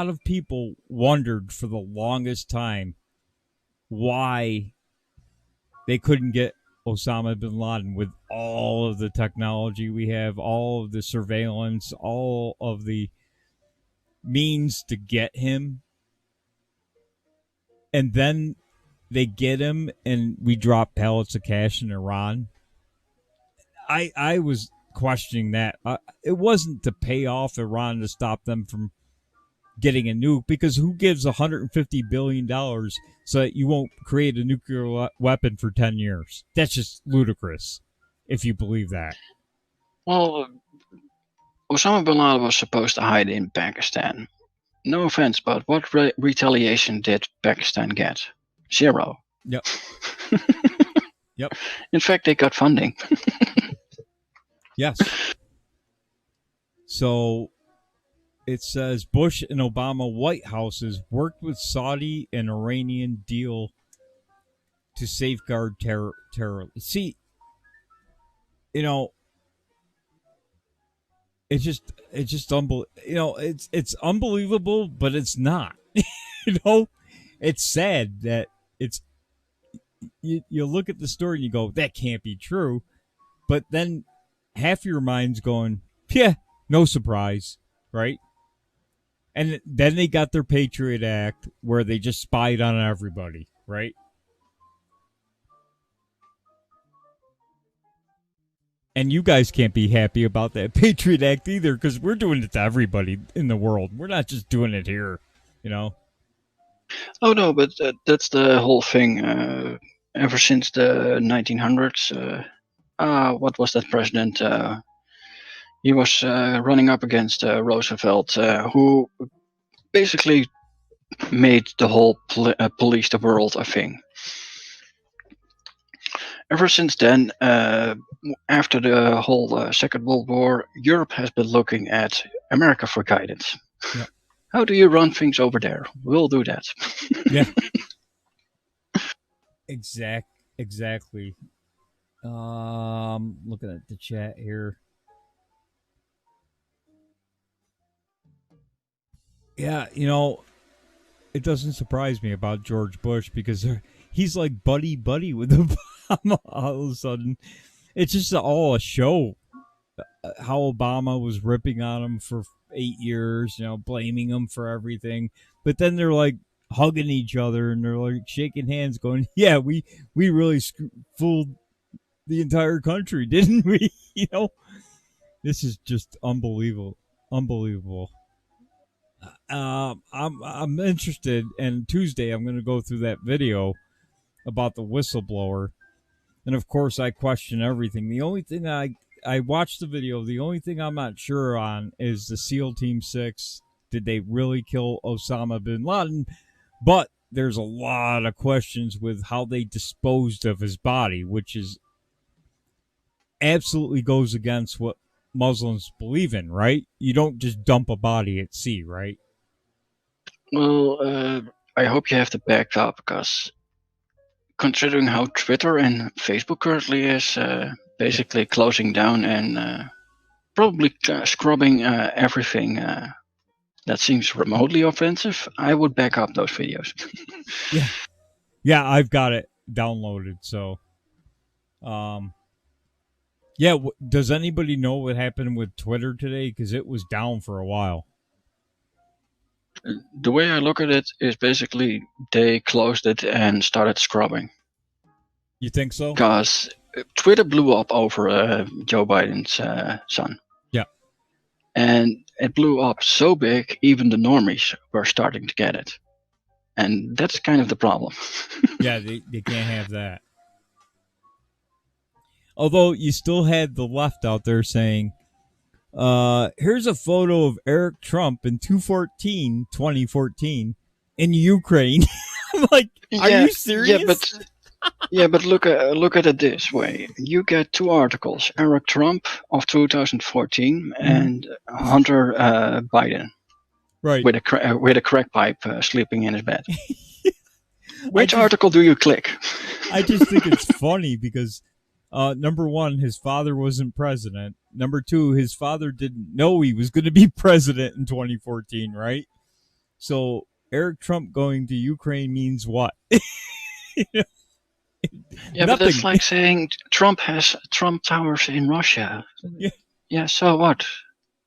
of people wondered for the longest time why they couldn't get Osama bin Laden with all of the technology we have, all of the surveillance, all of the means to get him. And then they get him and we drop pallets of cash in Iran. I was questioning that. It wasn't to pay off Iran to stop them from getting a nuke, because who gives $150 billion so that you won't create a nuclear weapon for 10 years? That's just ludicrous, if you believe that. Well, Osama bin Laden was supposed to hide in Pakistan. No offense, but what retaliation did Pakistan get? Zero. Yep. Yep. In fact, they got funding. Yes. So it says Bush and Obama White Houses worked with Saudi and Iranian deal to safeguard terror. See, you know, it's just unbelievable. You know, it's unbelievable, but it's not. You know, it's sad that it's. You look at the story and you go, that can't be true, but then half your mind's going, yeah, no surprise, right? And then they got their Patriot Act where they just spied on everybody, right? And you guys can't be happy about that Patriot Act either, because we're doing it to everybody in the world. We're not just doing it here, you know? Oh, no, but that's the whole thing. Ever since the 1900s, what was that president? He was running up against Roosevelt, who basically made the whole police the world a thing. Ever since then, after the whole Second World War, Europe has been looking at America for guidance. Yeah. How do you run things over there? We'll do that. Yeah. Exactly. Looking at the chat here. Yeah, you know, it doesn't surprise me about George Bush, because he's like buddy with Obama all of a sudden. It's just all a show. How Obama was ripping on him for 8 years, you know, blaming him for everything. But then they're like hugging each other and they're like shaking hands going, yeah, we really fooled the entire country, didn't we? You know, this is just unbelievable. I'm interested, and Tuesday I'm going to go through that video about the whistleblower, and of course I question everything. The only thing I watched the video, the only thing I'm not sure on is the SEAL Team 6. Did they really kill Osama bin Laden? But there's a lot of questions with how they disposed of his body, which is absolutely goes against what Muslims believe in, right? You don't just dump a body at sea, right? Well, I hope you have the back up, because considering how Twitter and Facebook currently is basically closing down and probably scrubbing everything that seems remotely offensive, I would back up those videos. Yeah, I've got it downloaded. So, yeah. Does anybody know what happened with Twitter today? Because it was down for a while. The way I look at it is basically they closed it and started scrubbing. You think so? Because Twitter blew up over Joe Biden's son. Yeah. And it blew up so big, even the normies were starting to get it. And that's kind of the problem. Yeah, they can't have that. Although you still had the left out there saying, here's a photo of Eric Trump in 2014 in Ukraine. I'm like, are you serious? But look at it this way. You get two articles, Eric Trump of 2014 and Hunter Biden. Right. With a crack pipe sleeping in his bed. Which article do you click? I just think it's funny because number one, his father wasn't president. Number two, his father didn't know he was going to be president in 2014, right? So Eric Trump going to Ukraine means what? Yeah, but that's like saying Trump has Trump Towers in Russia. Yeah, so what?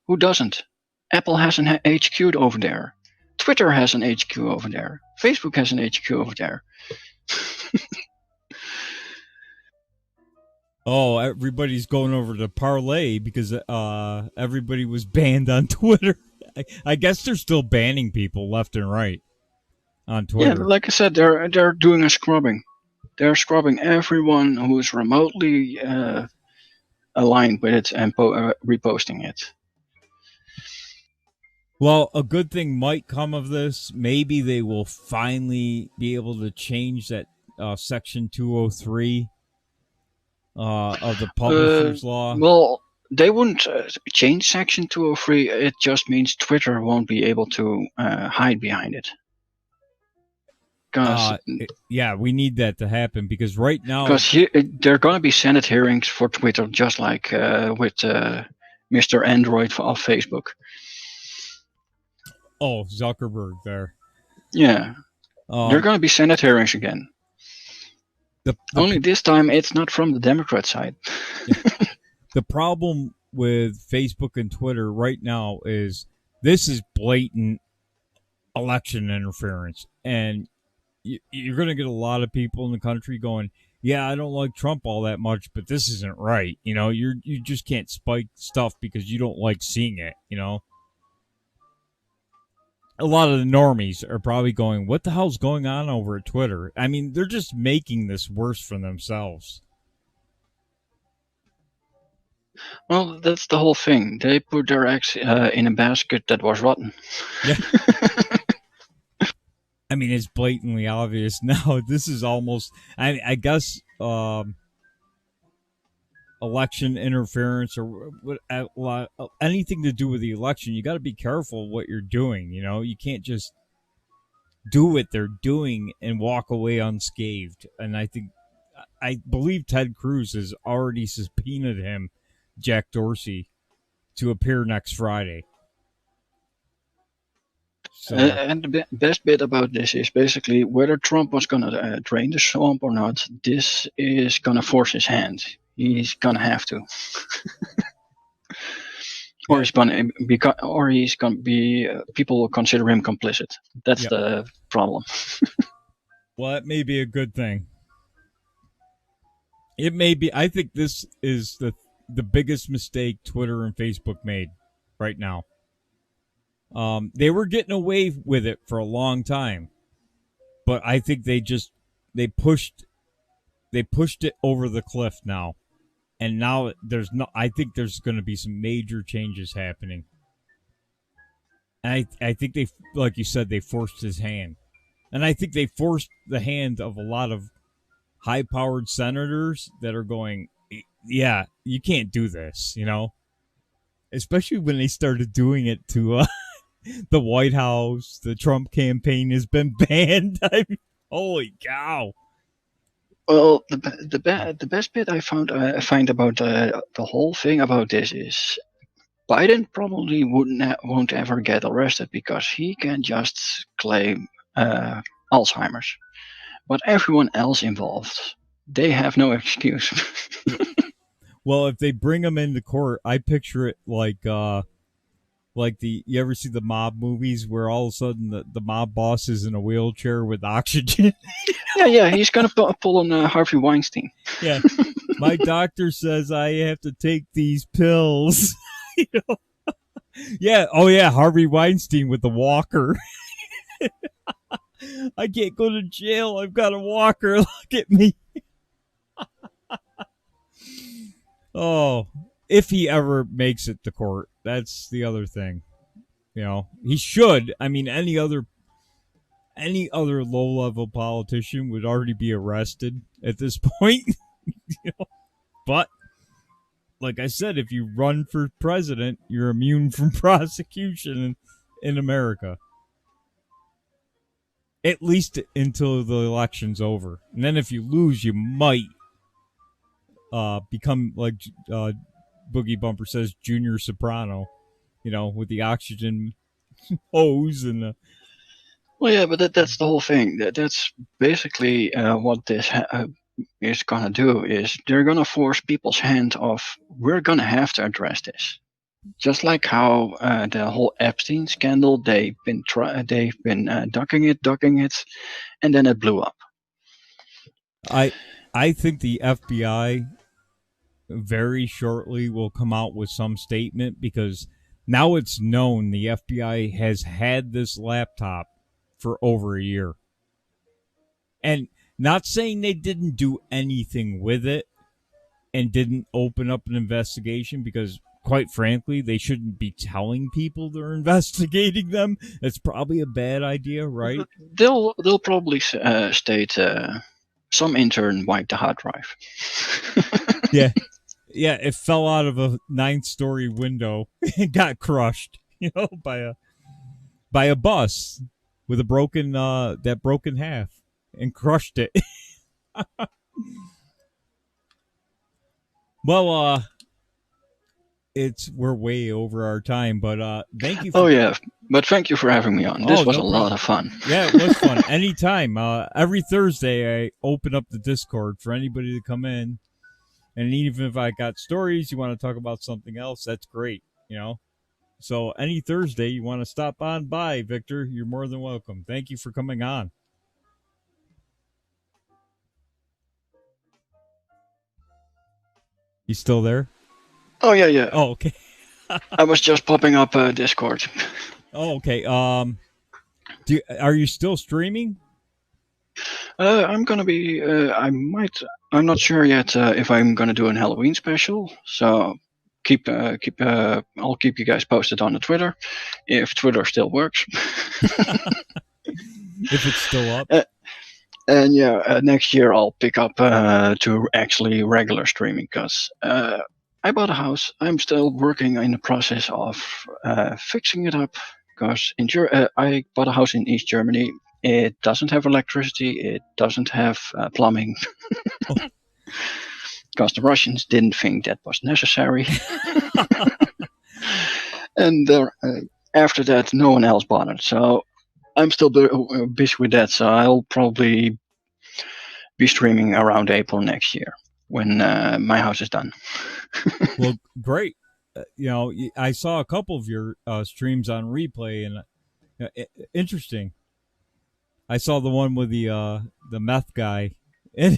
Who doesn't? Apple has an HQ over there. Twitter has an HQ over there. Facebook has an HQ over there. Oh, everybody's going over to Parlay because everybody was banned on Twitter. I guess they're still banning people left and right on Twitter. Yeah, like I said, they're doing a scrubbing. They're scrubbing everyone who is remotely aligned with it and reposting it. Well, a good thing might come of this. Maybe they will finally be able to change that Section 203 of the Publishers Law. Well, they wouldn't change Section 203. It just means Twitter won't be able to hide behind it. Yeah, we need that to happen because right now... Because there are going to be Senate hearings for Twitter, just like with Mr. Android of Facebook. Oh, Zuckerberg there. Yeah. There are going to be Senate hearings again. Only this time it's not from the Democrat side. The problem with Facebook and Twitter right now is this is blatant election interference. And you're going to get a lot of people in the country going, yeah, I don't like Trump all that much, but this isn't right. You know, you just can't spike stuff because you don't like seeing it, you know. A lot of the normies are probably going, what the hell's going on over at Twitter? I mean, they're just making this worse for themselves. Well, that's the whole thing. They put their eggs in a basket that was rotten. Yeah. I mean, it's blatantly obvious now. This is almost, I guess, election interference or anything to do with the election. You got to be careful what you're doing. You know, you can't just do what they're doing and walk away unscathed. And I believe Ted Cruz has already subpoenaed him, Jack Dorsey, to appear next Friday. So. And the best bit about this is basically whether Trump was going to drain the swamp or not, this is going to force his hand. He's going to have to. Or he's going to be, people will consider him complicit. That's the problem. Well, that may be a good thing. It may be. I think this is the biggest mistake Twitter and Facebook made right now. They were getting away with it for a long time, but I think they pushed it over the cliff now, and now I think there's going to be some major changes happening. And I think they, like you said, they forced his hand, and I think they forced the hand of a lot of high-powered senators that are going, yeah, you can't do this, you know, especially when they started doing it to. The White House, the Trump campaign has been banned. I mean, holy cow! Well, the best bit I find about the whole thing about this is Biden probably won't ever get arrested because he can just claim Alzheimer's, but everyone else involved, they have no excuse. Well, if they bring him into court, I picture it like like you ever see the mob movies where all of a sudden the mob boss is in a wheelchair with oxygen? Yeah, he's gonna pull on Harvey Weinstein. Yeah, my doctor says I have to take these pills. You know? Yeah, oh yeah, Harvey Weinstein with the walker. I can't go to jail. I've got a walker. Look at me. Oh, if he ever makes it to court, that's the other thing. You know, he should. I mean, any other low-level politician would already be arrested at this point. You know? But like I said, if you run for president, you're immune from prosecution in America. At least until the election's over. And then if you lose, you might become, like Boogie Bumper says, Junior Soprano, you know, with the oxygen hose and the... Well, yeah, but that's the whole thing. That's basically what this is going to do, is they're going to force people's hand off. We're going to have to address this. Just like how the whole Epstein scandal, they've been ducking it, and then it blew up. I think the FBI very shortly will come out with some statement, because now it's known the FBI has had this laptop for over a year. And not saying they didn't do anything with it and didn't open up an investigation, because quite frankly, they shouldn't be telling people they're investigating them. That's probably a bad idea, right? They'll probably state some intern wiped the hard drive. Yeah, it fell out of a 9th-story window and got crushed, you know, by a bus with a broken half, and crushed it. Well, we're way over our time, but thank you. But thank you for having me on. This was a lot of fun. Yeah, it was fun. Anytime. Every Thursday I open up the Discord for anybody to come in, and even if I got stories, you want to talk about something else, that's great, you know. So any Thursday you want to stop on by, Victor, you're more than welcome. Thank you for coming on. You still there? Oh, yeah. Oh, okay. I was just popping up Discord. Oh, okay. Are you still streaming? I'm gonna be. I'm not sure yet if I'm gonna do an Halloween special. So I'll keep you guys posted on the Twitter, if Twitter still works. If it's still up. And yeah, next year I'll pick up to actually regular streaming, because I bought a house. I'm still working in the process of fixing it up, because I bought a house in East Germany. It doesn't have electricity. It doesn't have plumbing. Because the Russians didn't think that was necessary. And after that, no one else bothered. So I'm still busy with that. So I'll probably be streaming around April next year, when my house is done. Well, great. You know, I saw a couple of your streams on replay, and interesting. I saw the one with the meth guy in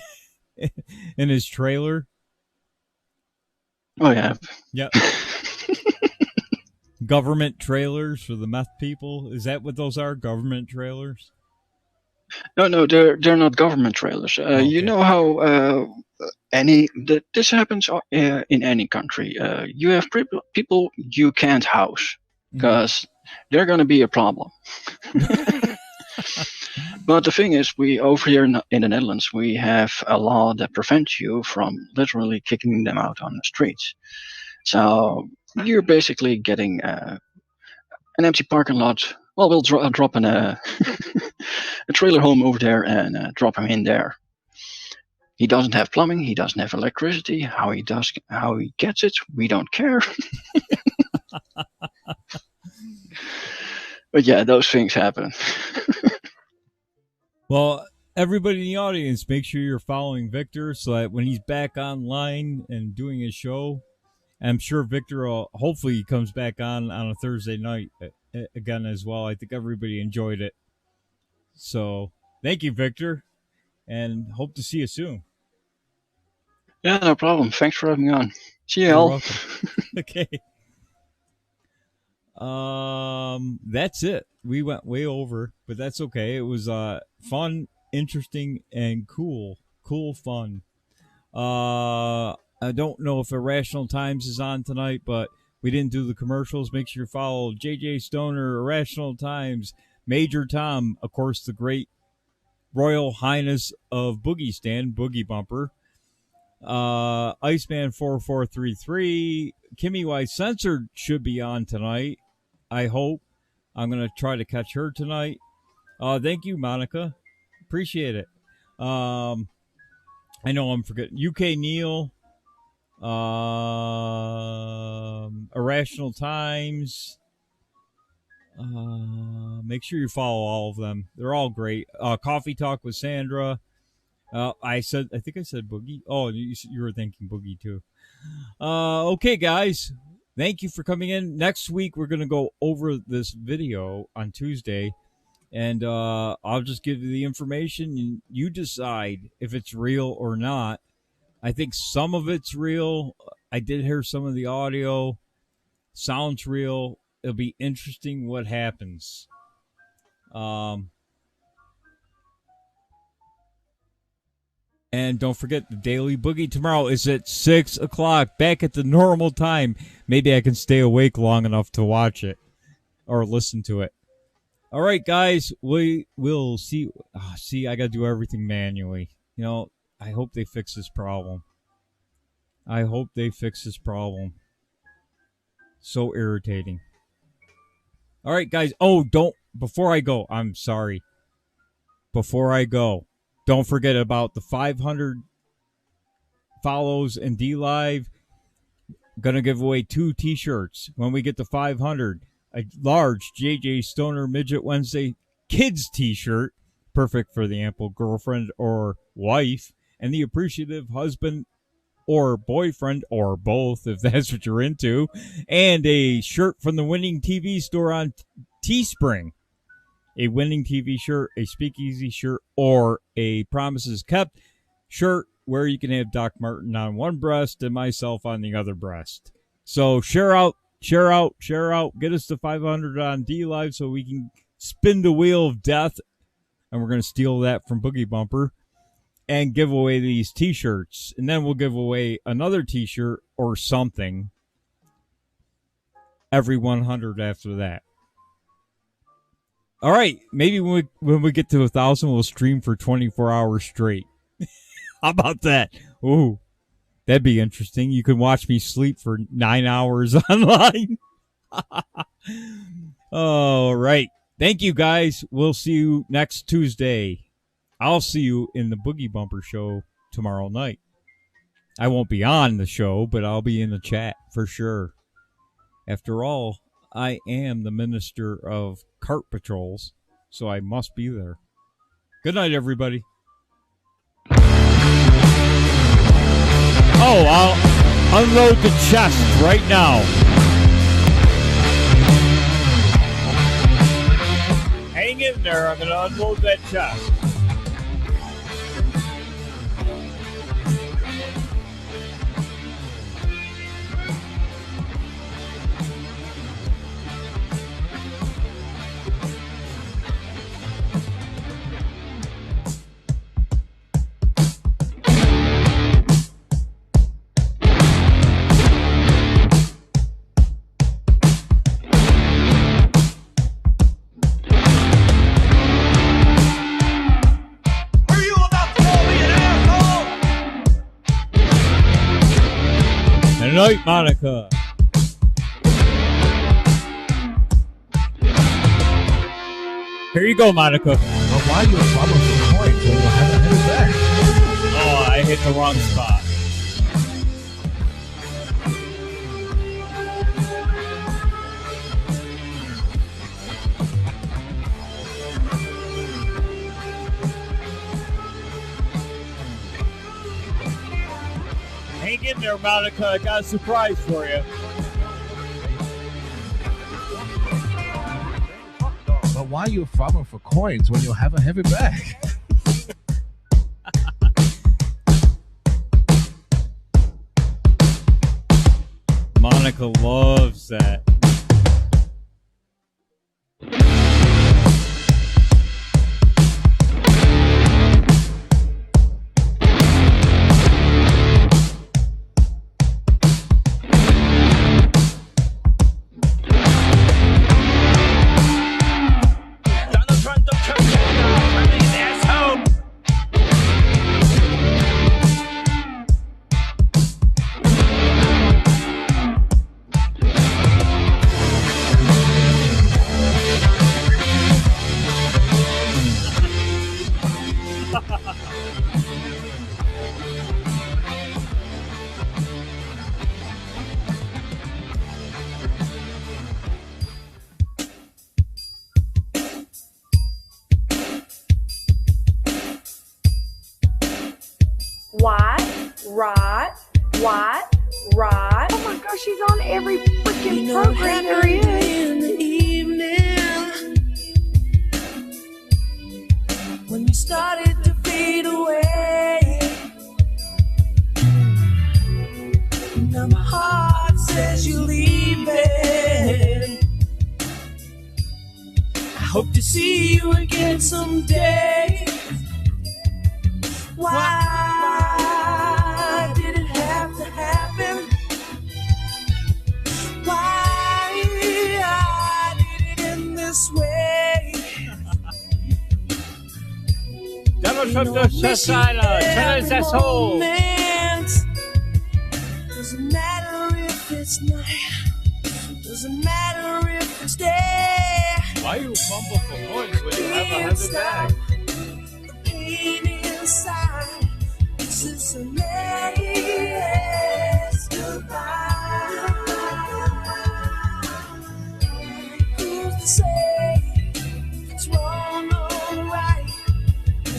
his trailer. Oh yeah. Yep. Government trailers for the meth people. Is that what those are? Government trailers? No, they're not government trailers. Okay. You know how this happens in any country. You have people you can't house because they're going to be a problem. But the thing is, we over here in the Netherlands, we have a law that prevents you from literally kicking them out on the streets. So you're basically getting an empty parking lot. Well, we'll drop a trailer home over there and drop him in there. He doesn't have plumbing. He doesn't have electricity. How he gets it, we don't care. But yeah, those things happen. Well, everybody in the audience, make sure you're following Victor so that when he's back online and doing his show, I'm sure Victor will, hopefully he comes back on a Thursday night again as well. I think everybody enjoyed it. So thank you, Victor, and hope to see you soon. Yeah, no problem. Thanks for having me on. See you, You're Al. welcome. Okay. That's it. We went way over, but that's okay. It was fun, interesting, and cool. Cool fun. I don't know if Irrational Times is on tonight, but we didn't do the commercials. Make sure you follow JJ Stoner, Irrational Times, Major Tom, of course, the great Royal Highness of Boogie Stan, Boogie Bumper, Iceman 4433, Kimmy White Censored should be on tonight. I hope. I'm going to try to catch her tonight. Thank you, Monica. Appreciate it. I know I'm forgetting. UK Neil, Irrational Times. Make sure you follow all of them. They're all great. Coffee Talk with Sandra. I think I said Boogie. Oh, you were thinking Boogie too. Okay, guys. Thank you for coming in. Next week, we're going to go over this video on Tuesday, and I'll just give you the information, and you decide if it's real or not. I think some of it's real. I did hear some of the audio. Sounds real. It'll be interesting what happens. And don't forget, the Daily Boogie tomorrow is at 6 o'clock, back at the normal time. Maybe I can stay awake long enough to watch it or listen to it. All right, guys, we will see. See, I got to do everything manually. You know, I hope they fix this problem. So irritating. All right, guys. Before I go, I'm sorry. Don't forget about the 500 follows in D-Live. Gonna give away 2 t-shirts. When we get to 500, a large JJ Stoner Midget Wednesday kids t-shirt, perfect for the ample girlfriend or wife, and the appreciative husband or boyfriend, or both, if that's what you're into, and a shirt from the Winning TV store on Teespring. A Winning TV shirt, a Speakeasy shirt, or a Promises Kept shirt where you can have Doc Martin on one breast and myself on the other breast. So share out. Get us to 500 on D-Live so we can spin the wheel of death, and we're going to steal that from Boogie Bumper and give away these t-shirts. And then we'll give away another t-shirt or something every 100 after that. All right, maybe when we get to 1,000, we'll stream for 24 hours straight. How about that? Ooh, that'd be interesting. You can watch me sleep for 9 hours online. All right. Thank you, guys. We'll see you next Tuesday. I'll see you in the Boogie Bumper show tomorrow night. I won't be on the show, but I'll be in the chat for sure. After all, I am the Minister of Cart Patrols, so I must be there. Good night, everybody. Oh, I'll unload the chest right now. Hang in there. I'm going to unload that chest. Good night, Monica. Here you go, Monica. Well, why you almost to the point, so we'll have to hit it back. Oh, I hit the wrong spot. Hang in there, Monica. I got a surprise for you. But why are you farming for coins when you have a heavy bag? Monica loves that. Rod. Oh my gosh, he's on every freaking program there is. In the evening, when you started to fade away, now my heart says you're leaving. I hope to see you again someday. Why did it have to happen? Why did it end this way? Donald Trump doesn't asshole. Doesn't matter if it's night. Doesn't matter if it's day. Why you fumble for points when you have a heavy bag?